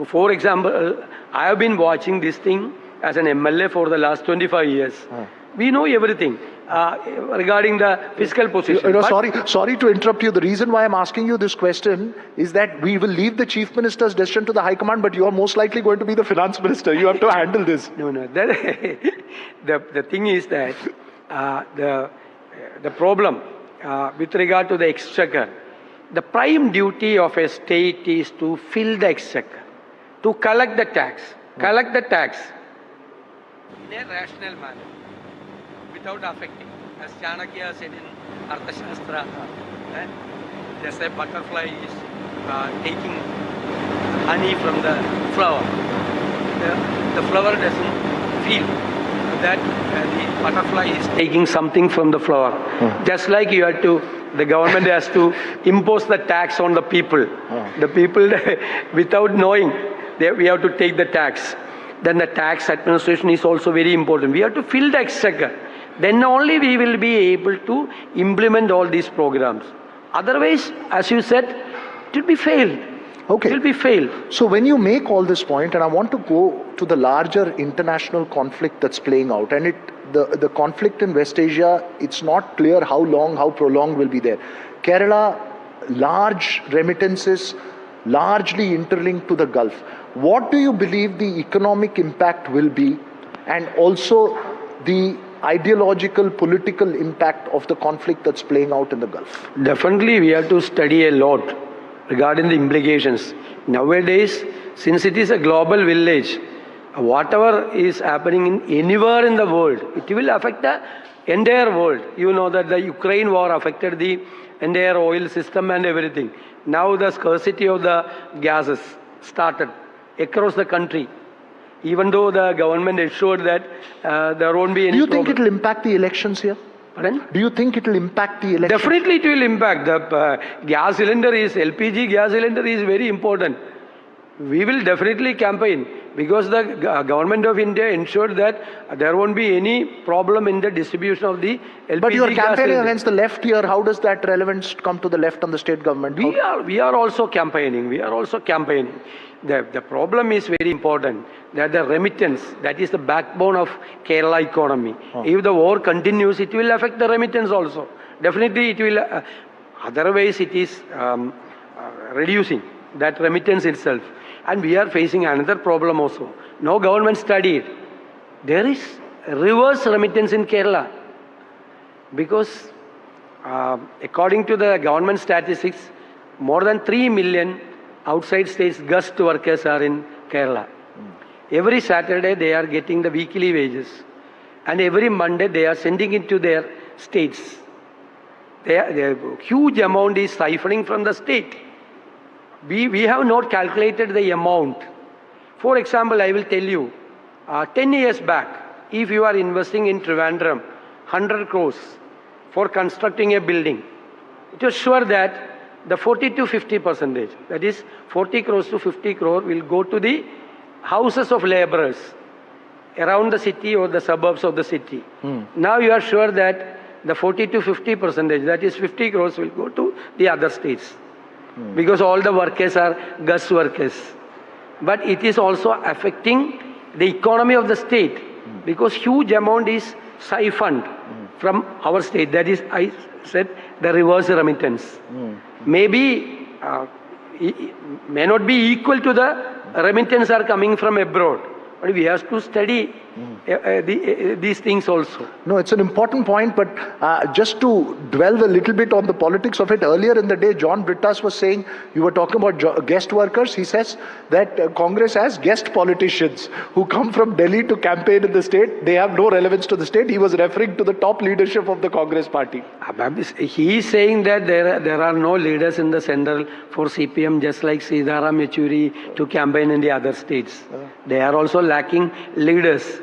S25: For example, I have been watching this thing as an MLA for the last 25 years. We know everything regarding the fiscal position.
S18: Sorry to interrupt you. The reason why I'm asking you this question is that we will leave the Chief Minister's decision to the High Command, but you are most likely going to be the Finance Minister. You have to handle this.
S25: No. The thing is that the problem with regard to the exchequer, the prime duty of a state is to fill the exchequer, to collect the tax, in a rational manner, without affecting. As Chanakya said in Arthashastra, just a butterfly is taking honey from the flower. The flower doesn't feel that the butterfly is taking something from the flower. Just like the government has to impose the tax on the people. The people, without knowing, we have to take the tax. Then the tax administration is also very important. We have to fill the exchequer. Then only we will be able to implement all these programs. Otherwise, as you said, it will be failed.
S18: Okay.
S25: It will be failed.
S18: So when you make all this point, and I want to go to the larger international conflict that's playing out, and the conflict in West Asia, it's not clear how long, how prolonged will be there. Kerala, large remittances, largely interlinked to the Gulf. What do you believe the economic impact will be, and also the ideological, political impact of the conflict that's playing out in the Gulf?
S25: Definitely, we have to study a lot regarding the implications. Nowadays, since it is a global village, whatever is happening anywhere in the world, it will affect the entire world. You know that the Ukraine war affected the entire oil system and everything. Now the scarcity of the gases started across the country. even though the government assured that there won't be any
S18: Do you think
S25: problem.
S18: it will impact the elections here?
S25: Pardon?
S18: Do you think it will impact the elections?
S25: Definitely it will impact. The gas cylinder LPG gas cylinder is very important. We will definitely campaign because the government of India ensured that there won't be any problem in the distribution of the LPG
S18: But you are
S25: gas
S18: campaigning
S25: cylinder.
S18: against the left here. How does that relevance come to the left and the state government?
S25: We are also campaigning. We are also campaigning. The problem is very important, that the remittance, that is the backbone of Kerala economy. If the war continues, it will affect the remittance also. Definitely it will, otherwise it is reducing that remittance itself. And we are facing another problem also. No government studied. There is reverse remittance in Kerala. Because according to the government statistics, more than 3 million outside states guest workers are in Kerala. Every Saturday they are getting the weekly wages. And every Monday they are sending it to their states. The huge amount is siphoning from the state. We have not calculated the amount. For example, I will tell you, 10 years back, if you are investing in Trivandrum 100 crores for constructing a building, it was sure that the 40 to 50%, that is 40 crores to 50 crore will go to the houses of laborers around the city or the suburbs of the city. Now you are sure that the 40 to 50%, that is 50 crores will go to the other states. Because all the workers are guest workers. But it is also affecting the economy of the state because huge amount is siphoned from our state. That is, I said, the reverse remittance. Maybe may not be equal to the remittance are coming from abroad. But we have to study these things also.
S18: No, it's an important point, but just to dwell a little bit on the politics of it, earlier in the day, John Brittas was saying, you were talking about guest workers. He says that Congress has guest politicians who come from Delhi to campaign in the state. They have no relevance to the state. He was referring to the top leadership of the Congress party.
S25: He is saying that there are no leaders in the central for CPM, just like Sitaram Yechuri to campaign in the other states. They are also lacking leaders.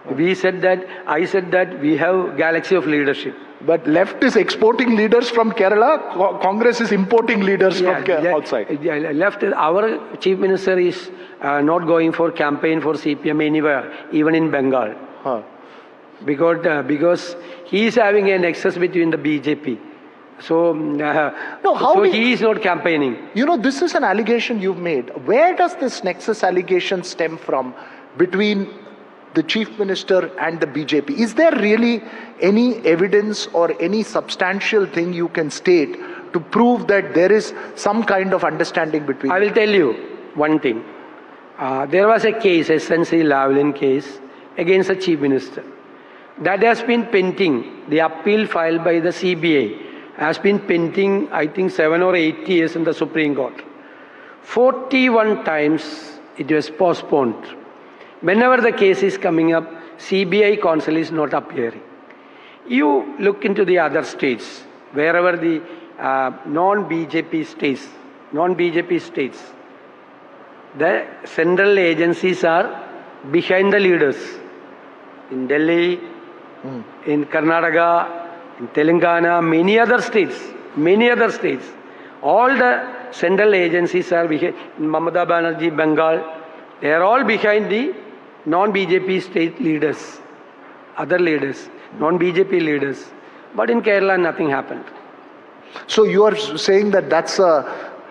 S25: I said that we have galaxy of leadership.
S18: But left is exporting leaders from Kerala, Congress is importing leaders from outside.
S25: Left, our chief minister is not going for campaign for CPM anywhere, even in Bengal. Because he is having a nexus between the BJP. So, he is not campaigning.
S18: You know, this is an allegation you've made. Where does this nexus allegation stem from between the chief minister and the BJP? Is there really any evidence or any substantial thing you can state to prove that there is some kind of understanding between?
S25: I will tell you one thing. There was a case, SNC Lavalin case, against the chief minister. That has been pending. The appeal filed by the CBI has been pending, I think, 7 or 8 years in the Supreme Court. 41 times it was postponed. Whenever the case is coming up, CBI counsel is not appearing. You look into the other states, wherever the non-BJP states, the central agencies are behind the leaders. In Delhi, in Karnataka, in Telangana, many other states. All the central agencies are behind. In Mamata Banerjee, Bengal, they are all behind the non-BJP state leaders, other leaders, non-BJP leaders. But in Kerala, nothing happened.
S18: So you are saying that that's a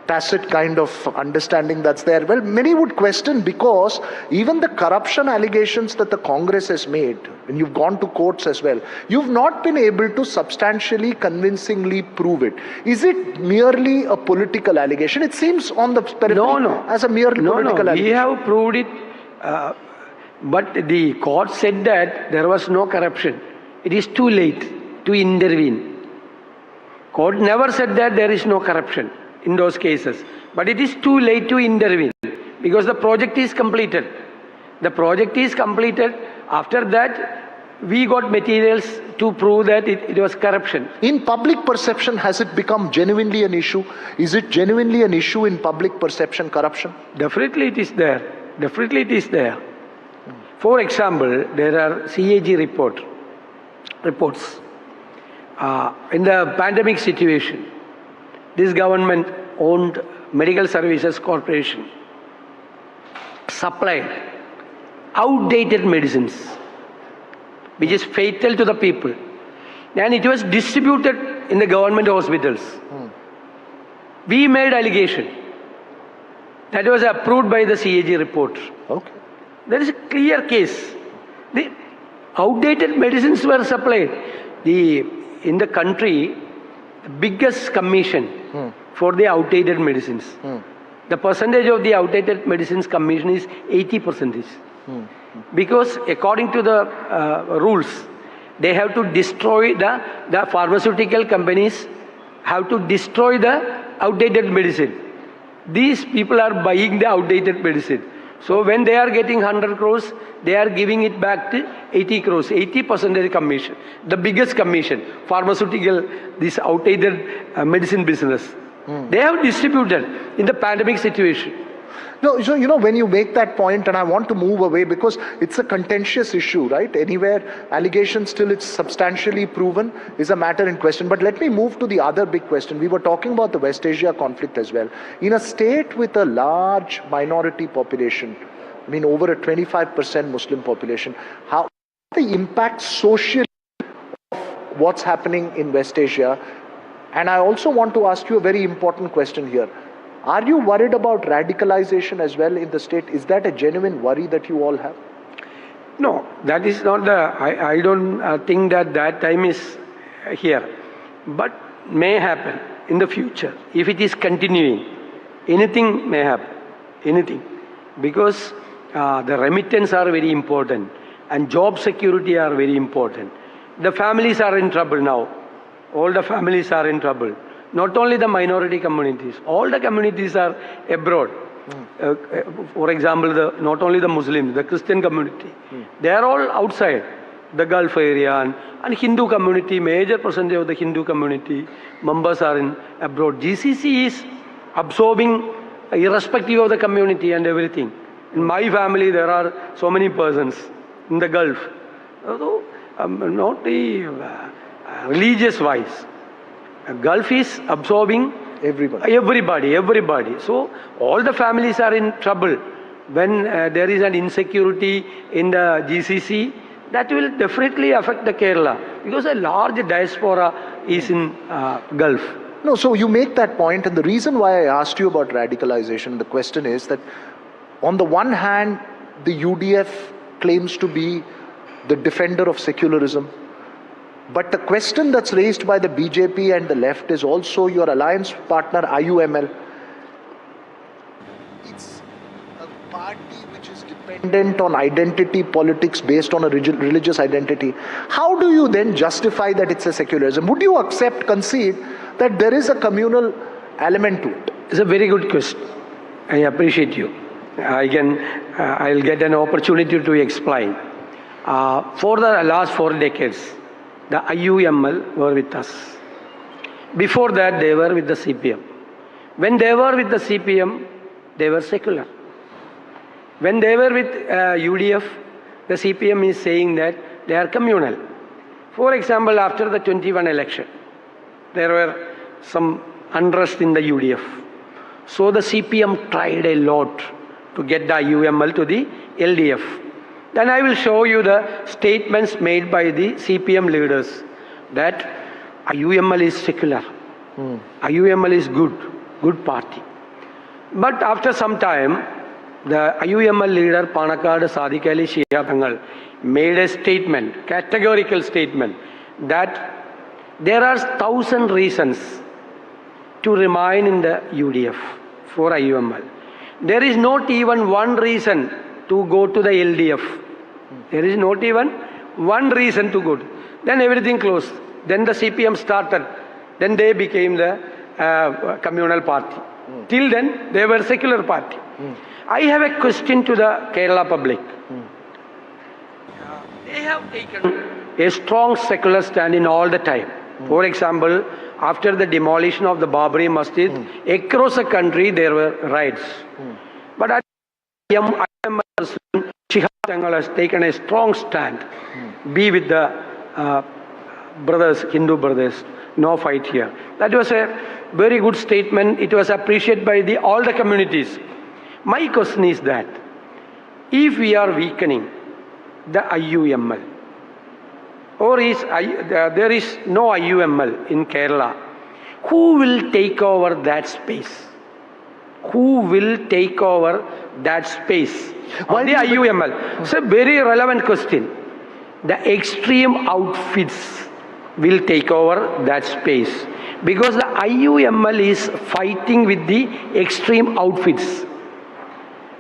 S18: tacit kind of understanding that's there. Well, many would question, because even the corruption allegations that the Congress has made, and you've gone to courts as well, you've not been able to substantially, convincingly prove it. Is it merely a political allegation? It seems on the periphery as a mere political allegation.
S25: We have proved it, but the court said that there was no corruption. It is too late to intervene. Court never said that there is no corruption in those cases. But it is too late to intervene because the project is completed. The project is completed. After that, we got materials to prove that it was corruption.
S18: In public perception, has it become genuinely an issue? Is it genuinely an issue in public perception, corruption?
S25: Definitely it is there. Definitely it is there. For example, there are CAG reports. In the pandemic situation, this government-owned Medical Services Corporation supplied outdated medicines, which is fatal to the people. And it was distributed in the government hospitals. We made allegation. That was approved by the CAG report.
S18: Okay.
S25: There is a clear case. The outdated medicines were supplied. In the country, the biggest commission for the outdated medicines. The percentage of the outdated medicines commission is 80%. Because according to the rules, they have to destroy the pharmaceutical companies have to destroy the outdated medicine. These people are buying the outdated medicine. So when they are getting 100 crores, they are giving it back to 80 crores, 80% commission. The biggest commission, pharmaceutical, this outdated medicine business. They have distributed in the pandemic situation.
S18: No, so when you make that point, and I want to move away because it's a contentious issue, right? Anywhere allegations till it's substantially proven is a matter in question. But let me move to the other big question. We were talking about the West Asia conflict as well. In a state with a large minority population, I mean over a 25% Muslim population, how the impact socially of what's happening in West Asia? And I also want to ask you a very important question here. Are you worried about radicalization as well in the state? Is that a genuine worry that you all have?
S25: No, that is not I don't think that time is here. But may happen in the future. If it is continuing, anything may happen. Anything. Because the remittance are very important. And job security are very important. The families are in trouble now. All the families are in trouble. Not only the minority communities, all the communities are abroad. For example, not only the Muslims, the Christian community, they are all outside the Gulf area and Hindu community, major percentage of the Hindu community members are in abroad. GCC is absorbing irrespective of the community and everything. In my family, there are so many persons in the Gulf. Although not the religious wise. Gulf is absorbing everybody. So all the families are in trouble. When there is an insecurity in the GCC, that will definitely affect the Kerala because a large diaspora is in Gulf.
S18: No, so you make that point, and the reason why I asked you about radicalization, the question is that on the one hand, the UDF claims to be the defender of secularism. But the question that's raised by the BJP and the left is also your alliance partner IUML. It's a party which is dependent on identity politics based on a religious identity. How do you then justify that it's a secularism? Would you concede that there is a communal element to it?
S25: It's a very good question. I appreciate you. I'll get an opportunity to explain. For the last 4 decades, the IUML were with us. Before that, they were with the CPM. When they were with the CPM, they were secular. When they were with UDF, the CPM is saying that they are communal. For example, after the 21 election, there were some unrest in the UDF. So the CPM tried a lot to get the IUML to the LDF. Then I will show you the statements made by the CPM leaders that IUML is secular. IUML is good party. But after some time, the IUML leader Panakkad Sadiq Ali Shihab Thangal made a statement, categorical statement, that there are 1,000 reasons to remain in the UDF for IUML. There is not even one reason to go to the LDF. There is not even one reason to go. Then everything closed. Then the CPM started. Then they became the communal party. Till then, they were secular party. I have a question to the Kerala public. They have taken a strong secular stand in all the time. For example, after the demolition of the Babri Masjid, across the country there were riots. But I am Shihab Tangal has taken a strong stand. Be with the brothers, Hindu brothers. No fight here. That was a very good statement. It was appreciated by all the communities. My question is that if we are weakening the IUML, or there is no IUML in Kerala, who will take over that space? Who will take over that space? Why the IUML? It's a very relevant question. The extreme outfits will take over that space because the IUML is fighting with the extreme outfits.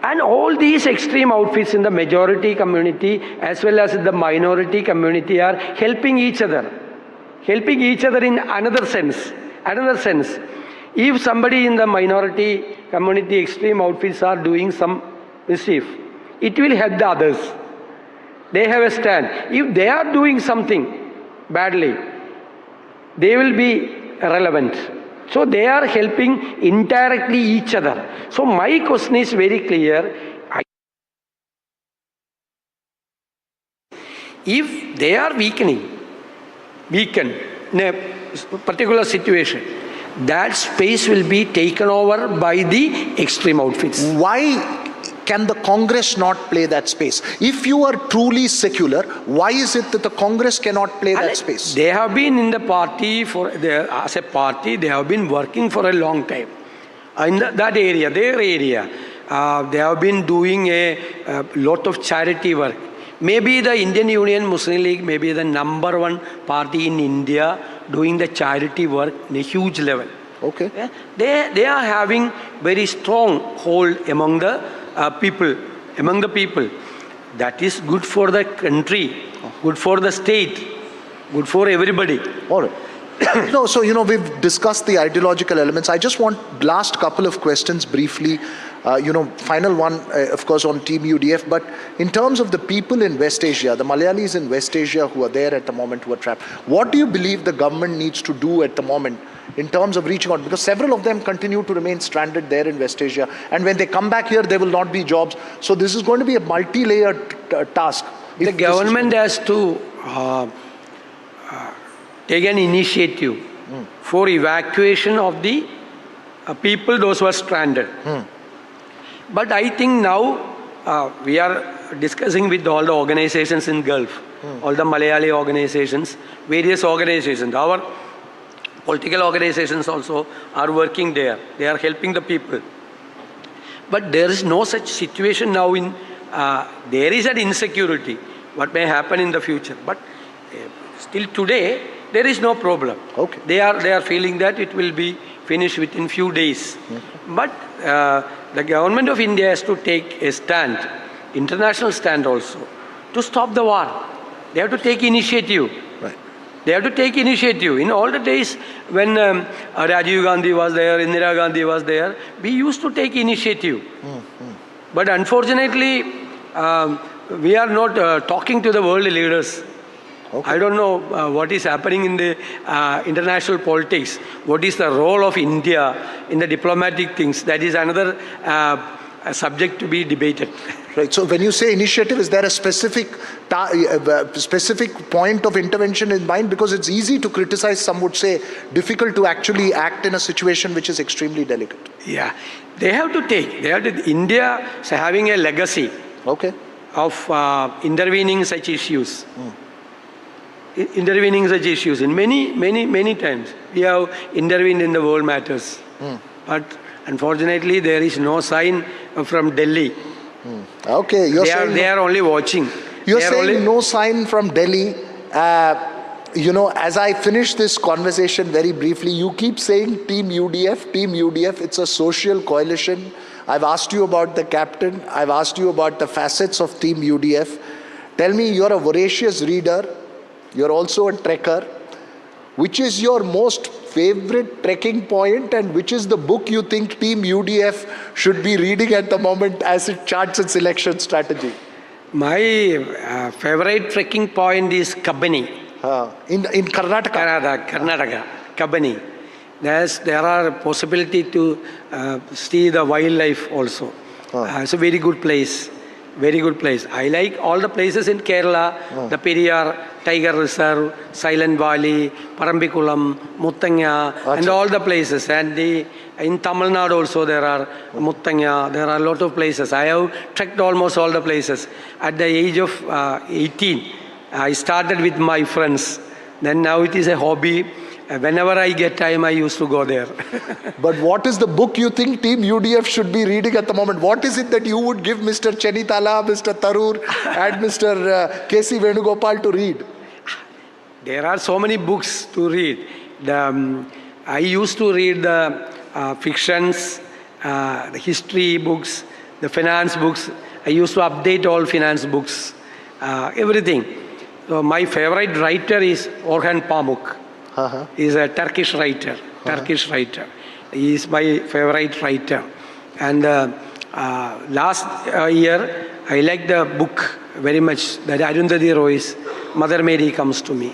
S25: And all these extreme outfits in the majority community as well as in the minority community are helping each other in another sense. If somebody in the minority community extreme outfits are doing some mischief, it will help the others. They have a stand. If they are doing something badly, they will be relevant. So they are helping indirectly each other. So my question is very clear. If they are weakened in a particular situation, that space will be taken over by the extreme outfits.
S18: Why can the Congress not play that space? If you are truly secular, why is it that the Congress cannot play that space?
S25: They have been in the party as a party, they have been working for a long time. In that area, their area, they have been doing a lot of charity work. Maybe the Indian Union Muslim League may be the #1 party in India doing the charity work in a huge level.
S18: Okay.
S25: They are having very strong hold among the people. That is good for the country, good for the state, good for everybody.
S18: All right. No, so we've discussed the ideological elements. I just want last couple of questions briefly. Final one, of course, on Team UDF. But in terms of the people in West Asia, the Malayalis in West Asia who are there at the moment, who are trapped, what do you believe the government needs to do at the moment in terms of reaching out? Because several of them continue to remain stranded there in West Asia. And when they come back here, there will not be jobs. So this is going to be a multi-layered task.
S25: The government has to take an initiative for evacuation of the people, those who are stranded. But I think now we are discussing with all the organizations in Gulf, all the Malayali organizations, various organizations. Our political organizations also are working there. They are helping the people. But there is no such situation now there is an insecurity, what may happen in the future. But still today, there is no problem.
S18: Okay.
S25: They are feeling that it will be finished within few days. But the government of India has to take a stand, international stand also, to stop the war. They have to take initiative.
S18: Right.
S25: They have to take initiative. In all the days when Rajiv Gandhi was there, Indira Gandhi was there, we used to take initiative. But unfortunately, we are not talking to the world leaders.
S18: Okay.
S25: I don't know what is happening in the international politics. What is the role of India in the diplomatic things? That is another subject to be debated.
S18: Right. So when you say initiative, is there a specific point of intervention in mind? Because it's easy to criticize, some would say difficult to actually act in a situation which is extremely delicate.
S25: Yeah, they have to take. India is having a legacy of intervening such issues. Intervening such issues in many times. We have intervened in the world matters. But unfortunately, there is no sign from Delhi.
S18: Okay,
S25: they are only watching.
S18: You're saying no sign from Delhi. As I finish this conversation very briefly, you keep saying Team UDF, Team UDF. It's a social coalition. I've asked you about the captain. I've asked you about the facets of Team UDF. Tell me, you're a voracious reader. You're also a trekker. Which is your most favorite trekking point, and which is the book you think Team UDF should be reading at the moment as it charts its election strategy?
S25: My favorite trekking point is Kabani.
S18: In Karnataka?
S25: Karnataka, Kabani. There are possibility to see the wildlife also. It's a very good place. Very good place. I like all the places in Kerala, the Periyar Tiger Reserve, Silent Valley, Parambikulam, Muttanga, and all the places. And in Tamil Nadu also there are Muttanga, there are a lot of places. I have trekked almost all the places. At the age of 18, I started with my friends. Then now it is a hobby. Whenever I get time, I used to go there.
S18: But what is the book you think Team UDF should be reading at the moment? What is it that you would give Mr. Chenitala, Mr. Tharoor and Mr. K.C. Venugopal to read?
S25: There are so many books to read. I used to read the fictions, the history books, the finance books. I used to update all finance books, everything. So my favorite writer is Orhan Pamuk. He is a Turkish writer. He is my favorite writer. And last year, I liked the book very much, that Arundhati Roy's Mother Mary Comes to Me.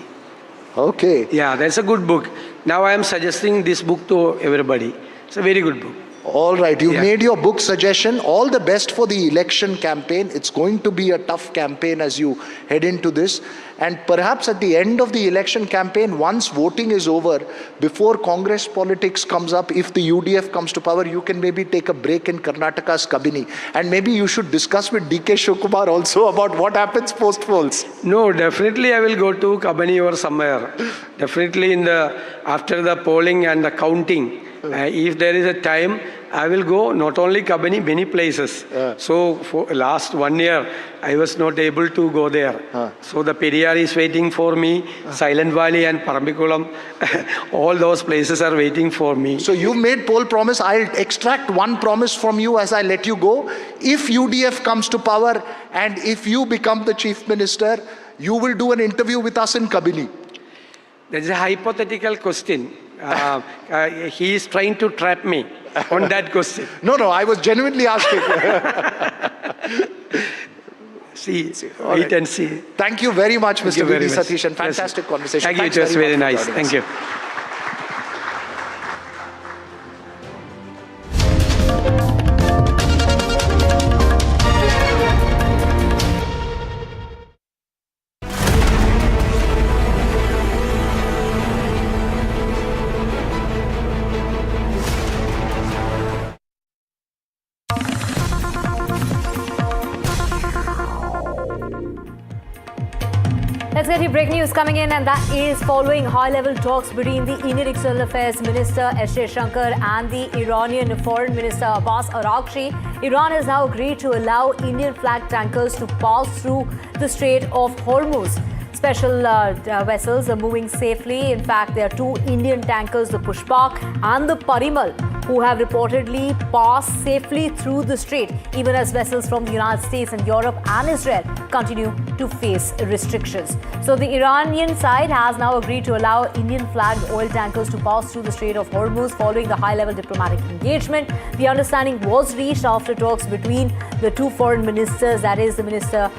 S18: Okay.
S25: Yeah, that's a good book. Now I am suggesting this book to everybody. It's a very good book.
S18: All right, you made your book suggestion. All the best for the election campaign. It's going to be a tough campaign as you head into this. And perhaps at the end of the election campaign, once voting is over, before Congress politics comes up, if the UDF comes to power, you can maybe take a break in Karnataka's Kabini. And maybe you should discuss with DK Shivakumar also about what happens post-polls.
S25: No, definitely I will go to Kabini or somewhere. Definitely after the polling and the counting. If there is a time, I will go not only Kabini, many places. So for last 1 year, I was not able to go there. So the Periyar is waiting for me, Silent Valley and Parambikulam, all those places are waiting for me.
S18: So you made poll promise. I'll extract one promise from you as I let you go. If UDF comes to power and if you become the chief minister, you will do an interview with us in Kabini.
S25: That is a hypothetical question. He is trying to trap me on that question.
S18: No, I was genuinely asking.
S25: Wait and see.
S18: Thank you very much, Mr. V.D. Satheeshan. Fantastic conversation.
S25: Thank you, it was very nice. Thank you.
S2: Let's get you breaking news coming in, and that is following high-level talks between the Indian External Affairs Minister S. Jaishankar and the Iranian Foreign Minister Abbas Araghchi. Iran has now agreed to allow Indian flag tankers to pass through the Strait of Hormuz. Special vessels are moving safely. In fact, there are two Indian tankers, the Pushpak and the Parimal, who have reportedly passed safely through the strait, even as vessels from the United States and Europe and Israel continue to face restrictions. So the Iranian side has now agreed to allow Indian-flagged oil tankers to pass through the Strait of Hormuz following the high-level diplomatic engagement. The understanding was reached after talks between the two foreign ministers, that is the minister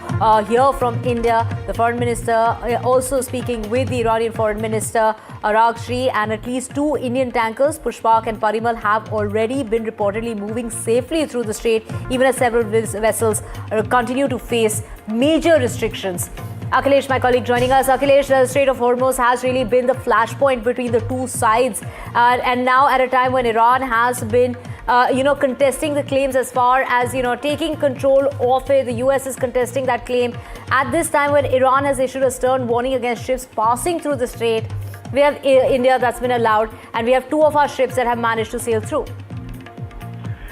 S2: here from India, the foreign minister also speaking with the Iranian foreign minister Araghchi, and at least two Indian tankers, Pushpak and Parimal, have already been reportedly moving safely through the strait, even as several vessels continue to face major restrictions. Akhilesh, my colleague, joining us. Akhilesh, the Strait of Hormuz has really been the flashpoint between the two sides, and now at a time when Iran has been contesting the claims as far as, taking control of it. The US is contesting that claim. At this time when Iran has issued a stern warning against ships passing through the strait, we have India that's been allowed, and we have two of our ships that have managed to sail through.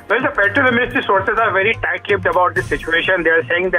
S6: Well, the petroleum ministry sources are very tight-lipped about this situation. They are saying that